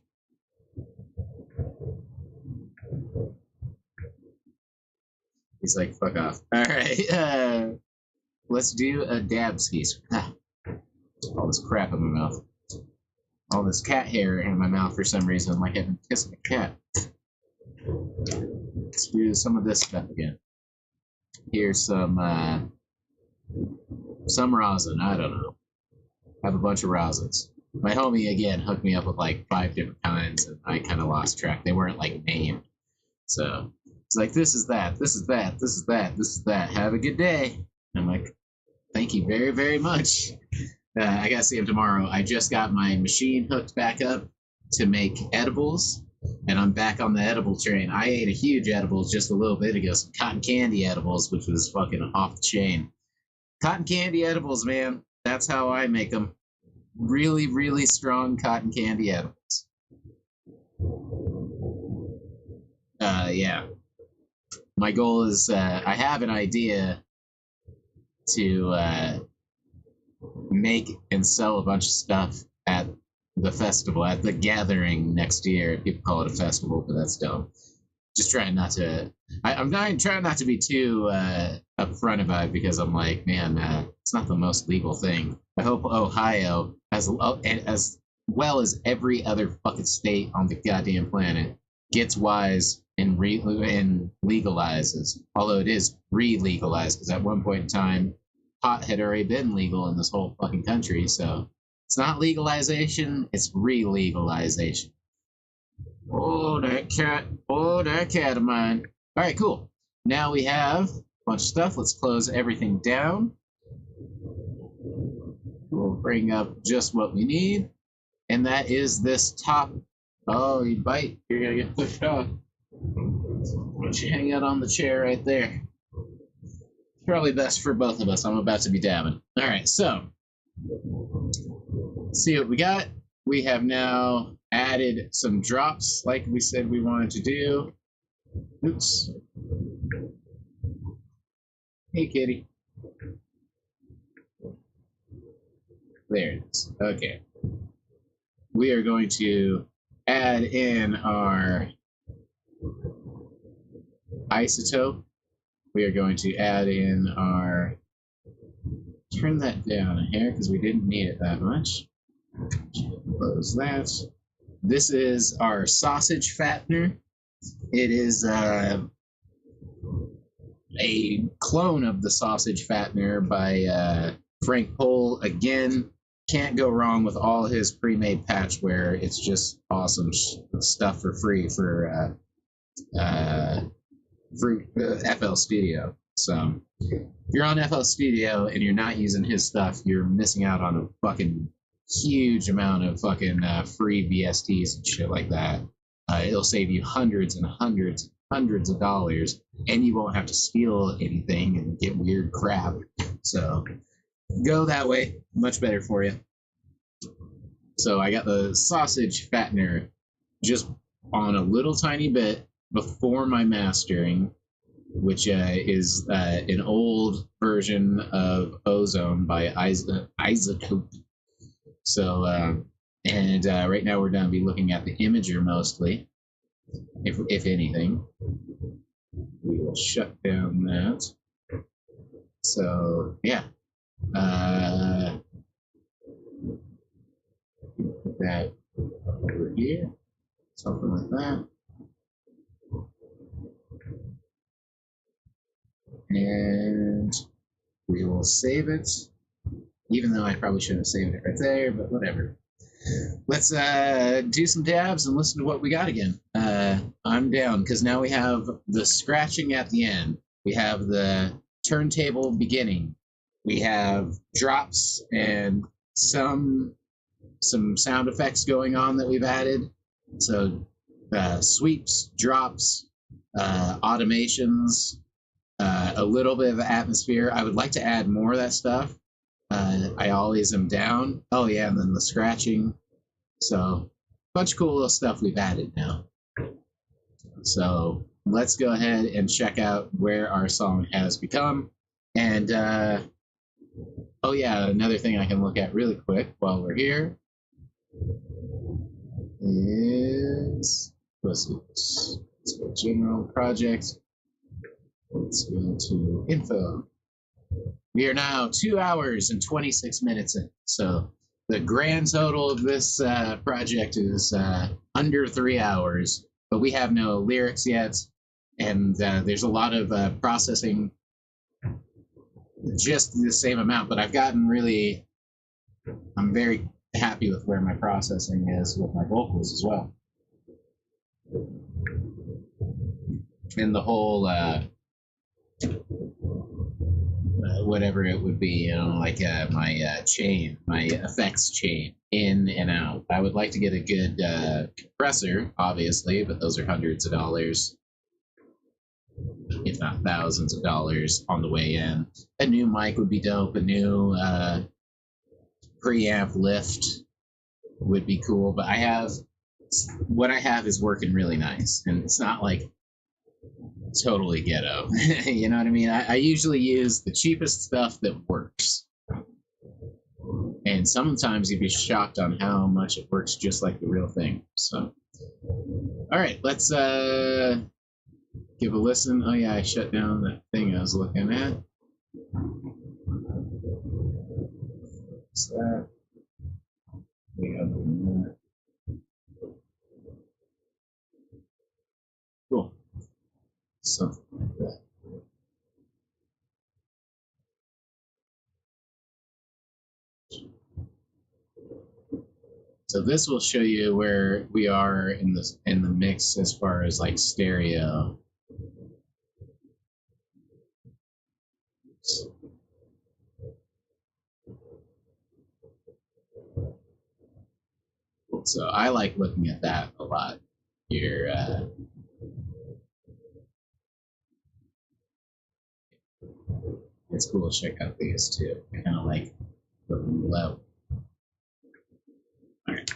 He's like, fuck off. All right, let's do a dab skis. All this crap in my mouth. All this cat hair in my mouth for some reason, like I've been kissing a cat. Let's do some of this stuff again. Here's some rosin. I don't know. I have a bunch of rosins. My homie again hooked me up with like 5 different kinds, and I kind of lost track. They weren't like named, so it's like this is that, this is that, this is that, this is that. Have a good day. And I'm like, thank you very very much. I gotta see him tomorrow. I just got my machine hooked back up to make edibles, and I'm back on the edible train. I ate a huge edibles just a little bit ago, some cotton candy edibles, which was fucking off the chain. Cotton candy edibles, man. That's how I make them. Really, really strong cotton candy edibles. Yeah. My goal is I have an idea to make and sell a bunch of stuff at the festival, at the gathering next year. People call it a festival, but that's dumb. Just trying not to. Trying not to be too upfront about it because I'm like, man, it's not the most legal thing. I hope Ohio, as well as every other fucking state on the goddamn planet, gets wise and legalizes. Although it is re-legalized because at one point in time, pot had already been legal in this whole fucking country. So it's not legalization; it's re-legalization. Oh, that cat. Oh, that cat of mine. All right, cool. Now we have a bunch of stuff. Let's close everything down. We'll bring up just what we need. And that is this top. Oh, you bite. You're going to get pushed off. Why don't you hang out on the chair right there? It's probably best for both of us. I'm about to be dabbing. All right, so let's see what we got. We have now added some drops like we said we wanted to do. Oops. Hey, kitty. There it is. Okay. We are going to add in our isotope. We are going to add in our... Turn that down a hair because we didn't need it that much. Close that. This is our sausage fattener. It is a clone of the sausage fattener by Frank Pohl. Again, can't go wrong with all his pre-made patchware. It's just awesome stuff for free for FL Studio. So if you're on FL Studio and you're not using his stuff, you're missing out on a fucking huge amount of fucking free VSTs and shit like that. It'll save you hundreds and hundreds of dollars, and you won't have to steal anything and get weird crap. So go that way, much better for you. So I got the sausage fattener just on a little tiny bit before my mastering, which is an old version of Ozone by Isotope. So, right now we're going to be looking at the imager mostly, if anything. We will shut down that. So, yeah. Put that over here. Something like that. And we will save it. Even though I probably shouldn't have saved it right there, but whatever. Let's do some dabs and listen to what we got again. I'm down because now we have the scratching at the end. We have the turntable beginning. We have drops and some sound effects going on that we've added. So sweeps, drops, automations, a little bit of atmosphere. I would like to add more of that stuff. I always am down. Oh yeah, and then the scratching. So a bunch of cool little stuff we've added now. So let's go ahead and check out where our song has become. And oh yeah, another thing I can look at really quick while we're here is let's go general project. Let's go to info. We are now 2 hours and 26 minutes in. So the grand total of this project is under 3 hours, but we have no lyrics yet. And there's a lot of processing, just the same amount, but I'm very happy with where my processing is with my vocals as well. And the whole whatever it would be, like my chain, my effects chain, in and out. I would like to get a good compressor, obviously, but those are hundreds of dollars, if not thousands of dollars on the way in. A new mic would be dope. A new preamp lift would be cool, but what I have is working really nice, and it's not like totally ghetto. You know what I mean? I usually use the cheapest stuff that works. And sometimes you'd be shocked on how much it works just like the real thing. So, all right, let's give a listen. Oh yeah, I shut down that thing I was looking at. What's that? We have that. Cool. Something like that. So this will show you where we are in the mix as far as like stereo. So I like looking at that a lot. It's cool to check out these too. I kind of like looking low. All right.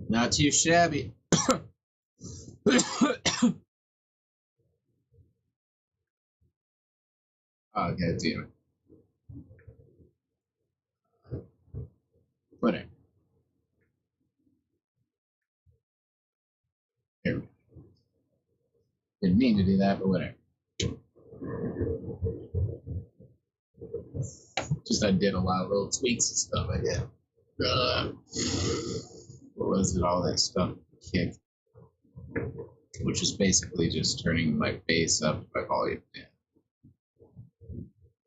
Not too shabby. Oh, god damn it. Whatever. There we go. Didn't mean to do that, but whatever. Just I did a lot of little tweaks and stuff I did. What was it? All that stuff kicked. Which is basically just turning my bass up to my volume down.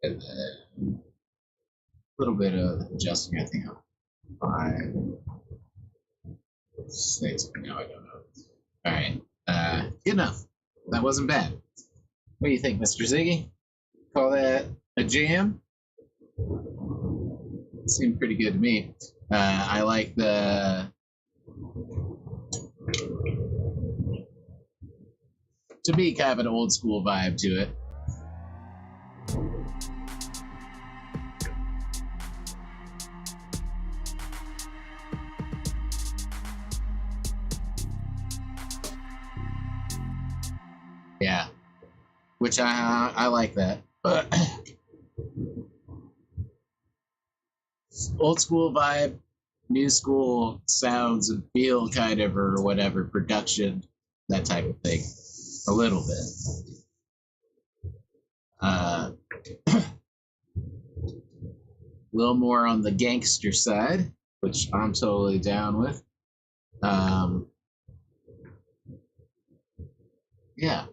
And then a little bit of adjusting, I think, on 5, 6, but now I don't know. Alright, good enough. That wasn't bad. What do you think, Mr. Ziggy? Call that a jam? Seemed pretty good to me. I like the... to me, kind of an old school vibe to it. Yeah, which I like that. But old school vibe, new school sounds and feel kind of, or whatever, production, that type of thing. A little bit. A little more on the gangster side, which I'm totally down with. Yeah.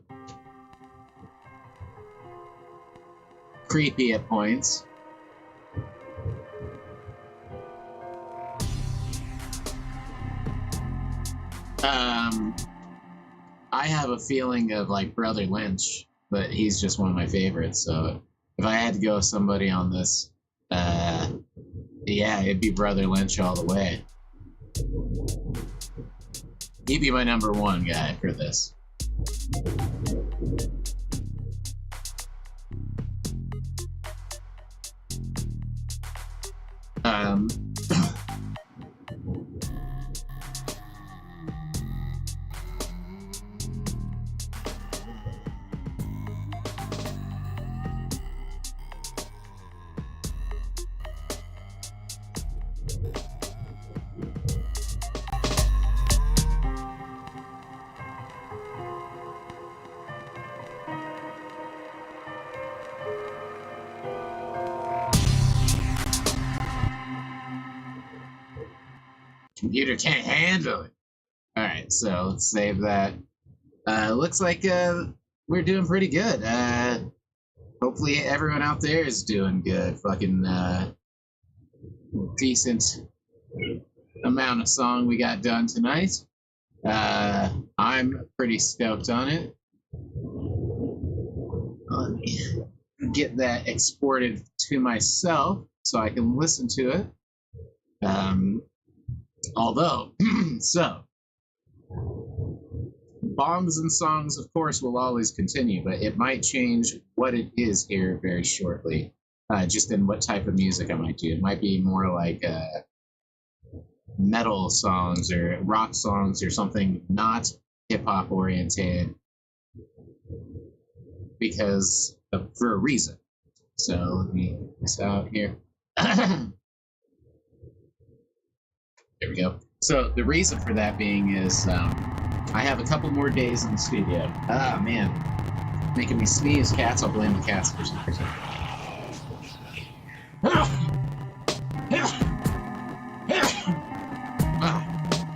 Creepy at points. I have a feeling of like Brother Lynch, but he's just one of my favorites. So if I had to go with somebody on this, yeah, it'd be Brother Lynch all the way. He'd be my number one guy for this. Computer can't handle it. Alright, so let's save that. Looks like we're doing pretty good. Hopefully everyone out there is doing good. Fucking decent amount of song we got done tonight. I'm pretty stoked on it. Let me get that exported to myself so I can listen to it. Although, so, Bongs and Songs, of course, will always continue, but it might change what it is here very shortly, just in what type of music I might do. It might be more like metal songs or rock songs or something not hip-hop oriented, because for a reason. So let me get this out here. There we go. So the reason for that being is I have a couple more days in the studio. Ah, man. Making me sneeze. Cats, I'll blame the cats for some reason.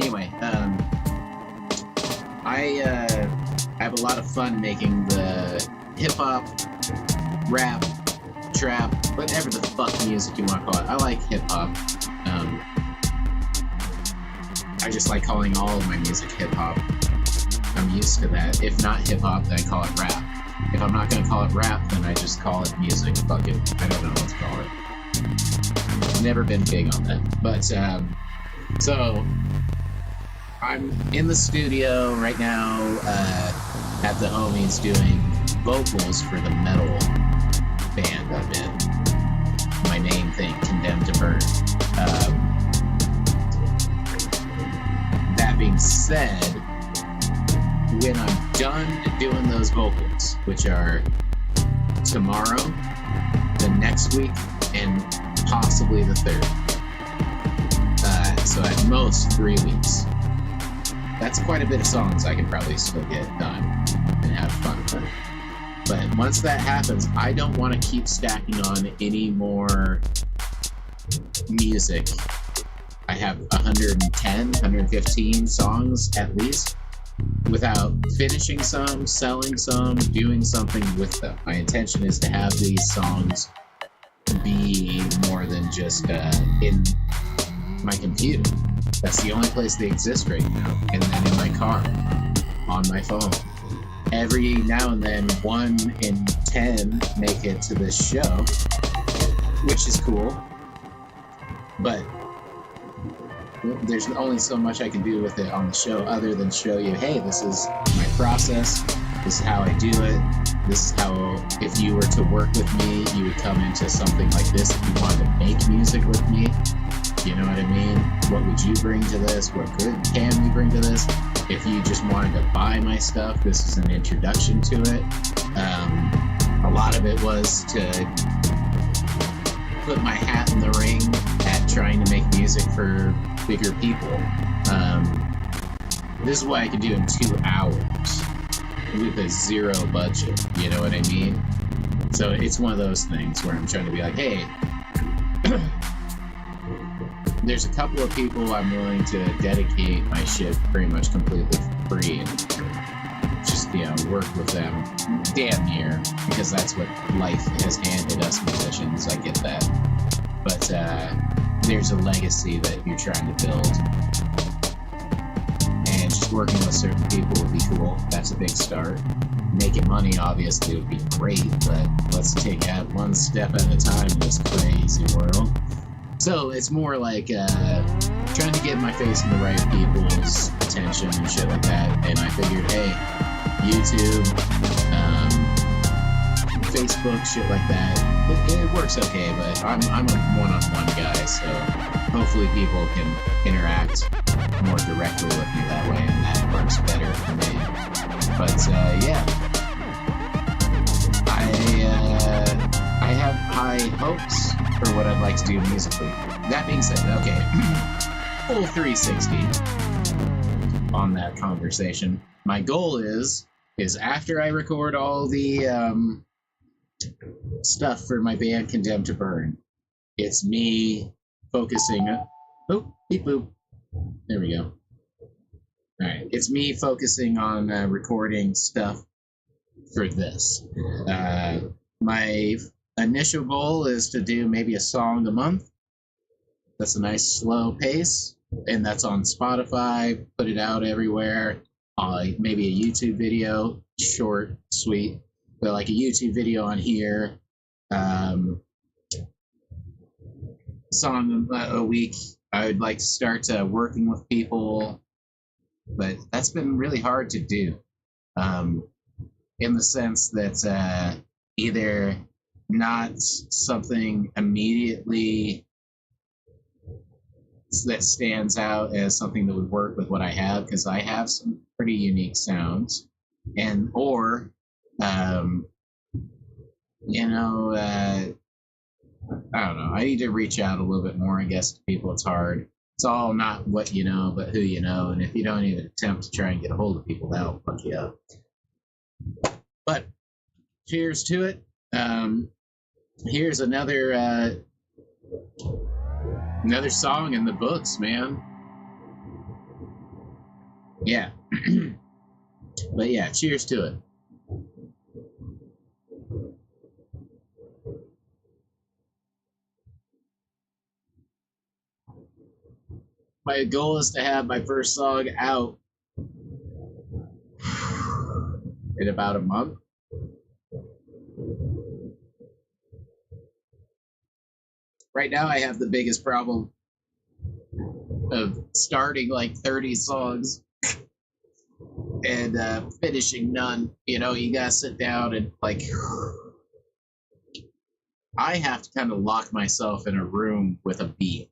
Anyway, I have a lot of fun making the hip-hop, rap, trap, whatever the fuck music you want to call it. I like hip-hop. I just like calling all of my music hip-hop. I'm used to that. If not hip-hop, then I call it rap. If I'm not going to call it rap, then I just call it music. Fuck it. I don't know what to call it. Never been big on that. But, so, I'm in the studio right now at the homies doing vocals for the metal band I'm in. My main thing, Condemned to Burn. said, when I'm done doing those vocals, which are tomorrow, the next week, and possibly the 3rd. So at most 3 weeks. That's quite a bit of songs I can probably still get done and have fun with. But once that happens, I don't want to keep stacking on any more music. I have 110, 115 songs at least without finishing some, selling some, doing something with them. My intention is to have these songs be more than just in my computer. That's the only place they exist right now. And then in my car, on my phone. Every now and then, 1 in 10 make it to this show, which is cool. But there's only so much I can do with it on the show other than show you, hey, this is my process. This is how I do it. This is how, if you were to work with me, you would come into something like this if you wanted to make music with me. You know what I mean? What would you bring to this? What good can we bring to this? If you just wanted to buy my stuff, this is an introduction to it. A lot of it was to put my hat in the ring at trying to make music for bigger people. This is what I could do in 2 hours with a 0 budget. You know what I mean? So it's one of those things where I'm trying to be like, hey, there's a couple of people I'm willing to dedicate my shit pretty much completely free and just, work with them damn near, because that's what life has handed us musicians. I get that. But there's a legacy that you're trying to build. And just working with certain people would be cool. That's a big start. Making money obviously would be great, but let's take that one step at a time in this crazy world. So it's more like trying to get my face in the right people's attention and shit like that. And I figured, hey, YouTube, Facebook, shit like that, it works okay. But I'm a one-on-one guy, so hopefully people can interact more directly with me that way, and that works better for me. But yeah, I have high hopes for what I'd like to do musically. That being said, okay, full 360 on that conversation. My goal is after I record all the stuff for my band Condemned to Burn, it's me focusing. Oh, beep boop. There we go. All right, it's me focusing on recording stuff for this. My initial goal is to do maybe a song a month. That's a nice slow pace, and that's on Spotify. Put it out everywhere. Maybe a YouTube video, short, sweet, but like a YouTube video on here. Song a week. I would like to start working with people, but that's been really hard to do. In the sense that either not something immediately that stands out as something that would work with what I have, because I have some pretty unique sounds, and or I don't know, I need to reach out a little bit more, I guess, to people. It's hard. It's all not what you know, but who you know, and if you don't even attempt to try and get a hold of people, that'll fuck you up. But cheers to it. Here's another song in the books, man. Yeah. But yeah, cheers to it. My goal is to have my first song out in about a month. Right now, I have the biggest problem of starting like 30 songs and finishing none. You know, you gotta sit down and like, I have to kind of lock myself in a room with a beat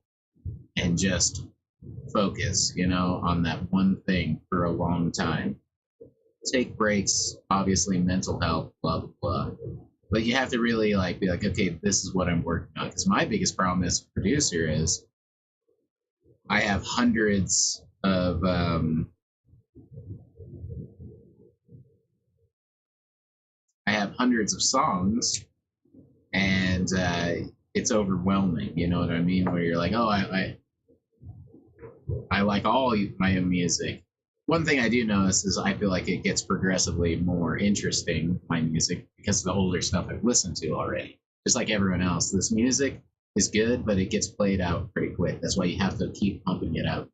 and just focus, you know, on that one thing for a long time. Take breaks, obviously mental health, blah blah blah. But you have to really like be like, okay, this is what I'm working on. Because my biggest problem as a producer is I have hundreds of songs, and it's overwhelming. You know what I mean? Where you're like, oh, I like all my own music. One thing I do notice is I feel like it gets progressively more interesting, my music, because of the older stuff I've listened to already. Just like everyone else, this music is good, but it gets played out pretty quick. That's why you have to keep pumping it out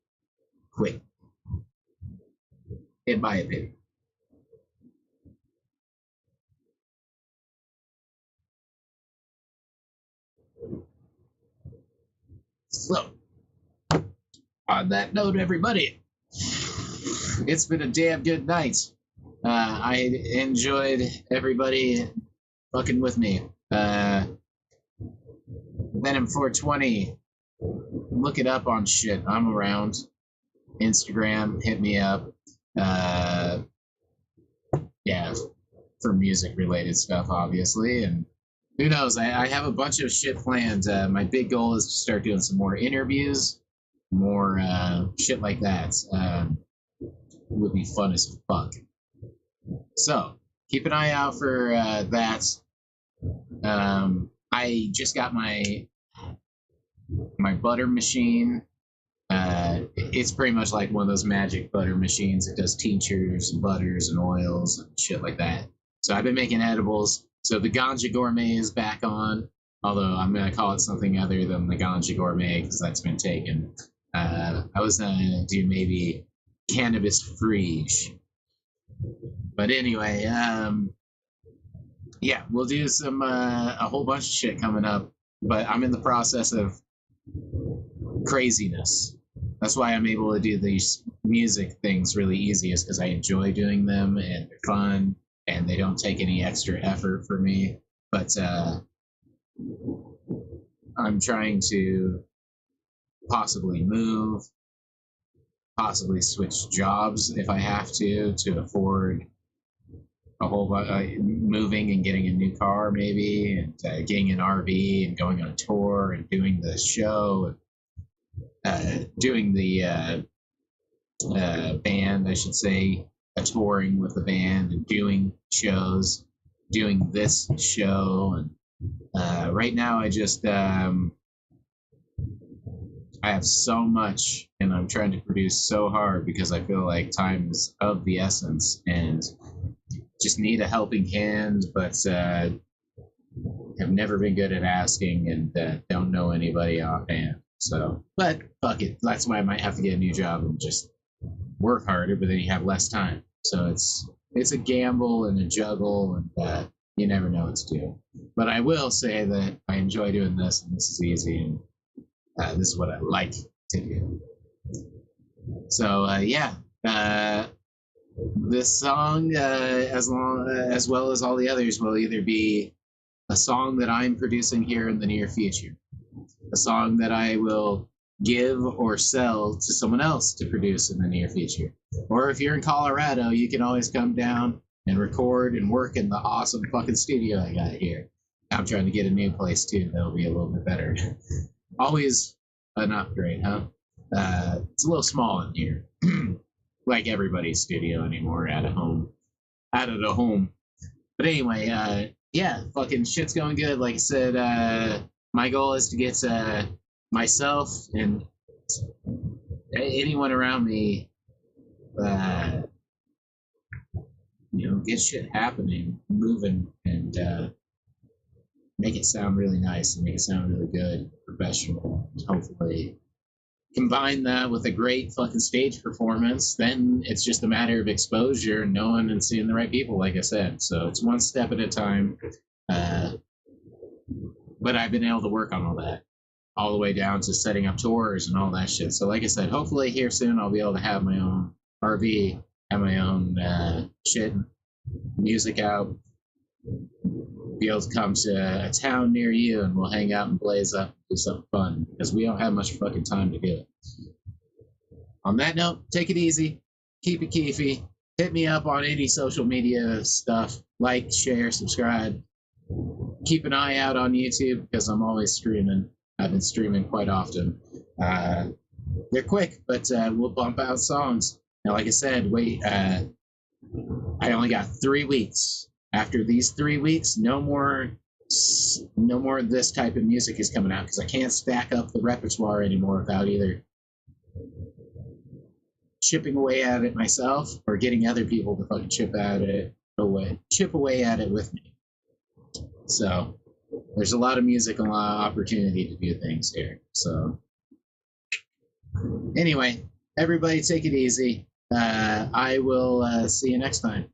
quick, in my opinion. So, on that note, everybody, it's been a damn good night. I enjoyed everybody fucking with me. Venom420, look it up on shit. I'm around. Instagram, hit me up. Uh, yeah, for music related stuff, obviously. And who knows? I have a bunch of shit planned. My big goal is to start doing some more interviews, more shit like that. Would be fun as fuck. So keep an eye out for that. I just got my butter machine. It's pretty much like one of those magic butter machines. It does tinctures and butters and oils and shit like that. So I've been making edibles. So the Ganja Gourmet is back on, although I'm gonna call it something other than the Ganja Gourmet because that's been taken. I was gonna do maybe cannabis frige, but anyway, yeah, we'll do some a whole bunch of shit coming up. But I'm in the process of craziness. That's why I'm able to do these music things really easy, is because I enjoy doing them and they're fun and they don't take any extra effort for me. But I'm trying to possibly move, possibly switch jobs if I have to afford a whole bunch, moving and getting a new car maybe, and getting an RV and going on a tour and doing the show, doing the band, I should say, touring with the band and doing shows, doing this show. And right now, I have so much, and I'm trying to produce so hard because I feel like time is of the essence, and just need a helping hand, but have never been good at asking, and don't know anybody offhand. So, but fuck it. That's why I might have to get a new job and just work harder, but then you have less time. So it's a gamble and a juggle, and you never know what to do. But I will say that I enjoy doing this, and this is easy, and this is what I like to do. So yeah, this song, as well as all the others, will either be a song that I'm producing here in the near future, a song that I will give or sell to someone else to produce in the near future. Or if you're in Colorado, you can always come down and record and work in the awesome fucking studio I got here. I'm trying to get a new place too that'll be a little bit better. Always an upgrade, huh? It's a little small in here. Like everybody's studio anymore out of the home. But anyway, yeah, fucking shit's going good. Like I said, my goal is to get myself and anyone around me, uh, get shit happening, moving, and make it sound really nice and make it sound really good, professional. Hopefully, combine that with a great fucking stage performance, then it's just a matter of exposure and knowing and seeing the right people, like I said. So it's one step at a time. Uh, but I've been able to work on all that, all the way down to setting up tours and all that shit. So, like I said, hopefully here soon I'll be able to have my own RV, have my own shit, music out, be able to come to a town near you and we'll hang out and blaze up and do something fun because we don't have much fucking time to do it. On that note, take it easy, keep it keefy. Hit me up on any social media stuff. Like, share, subscribe. Keep an eye out on YouTube because I'm always streaming. I've been streaming quite often. They're quick, but we'll bump out songs. Now, like I said, I only got 3 weeks. After these 3 weeks, no more of this type of music is coming out because I can't stack up the repertoire anymore without either chipping away at it myself or getting other people to fucking chip away at it with me. So there's a lot of music and a lot of opportunity to do things here. So anyway, everybody take it easy. I will see you next time.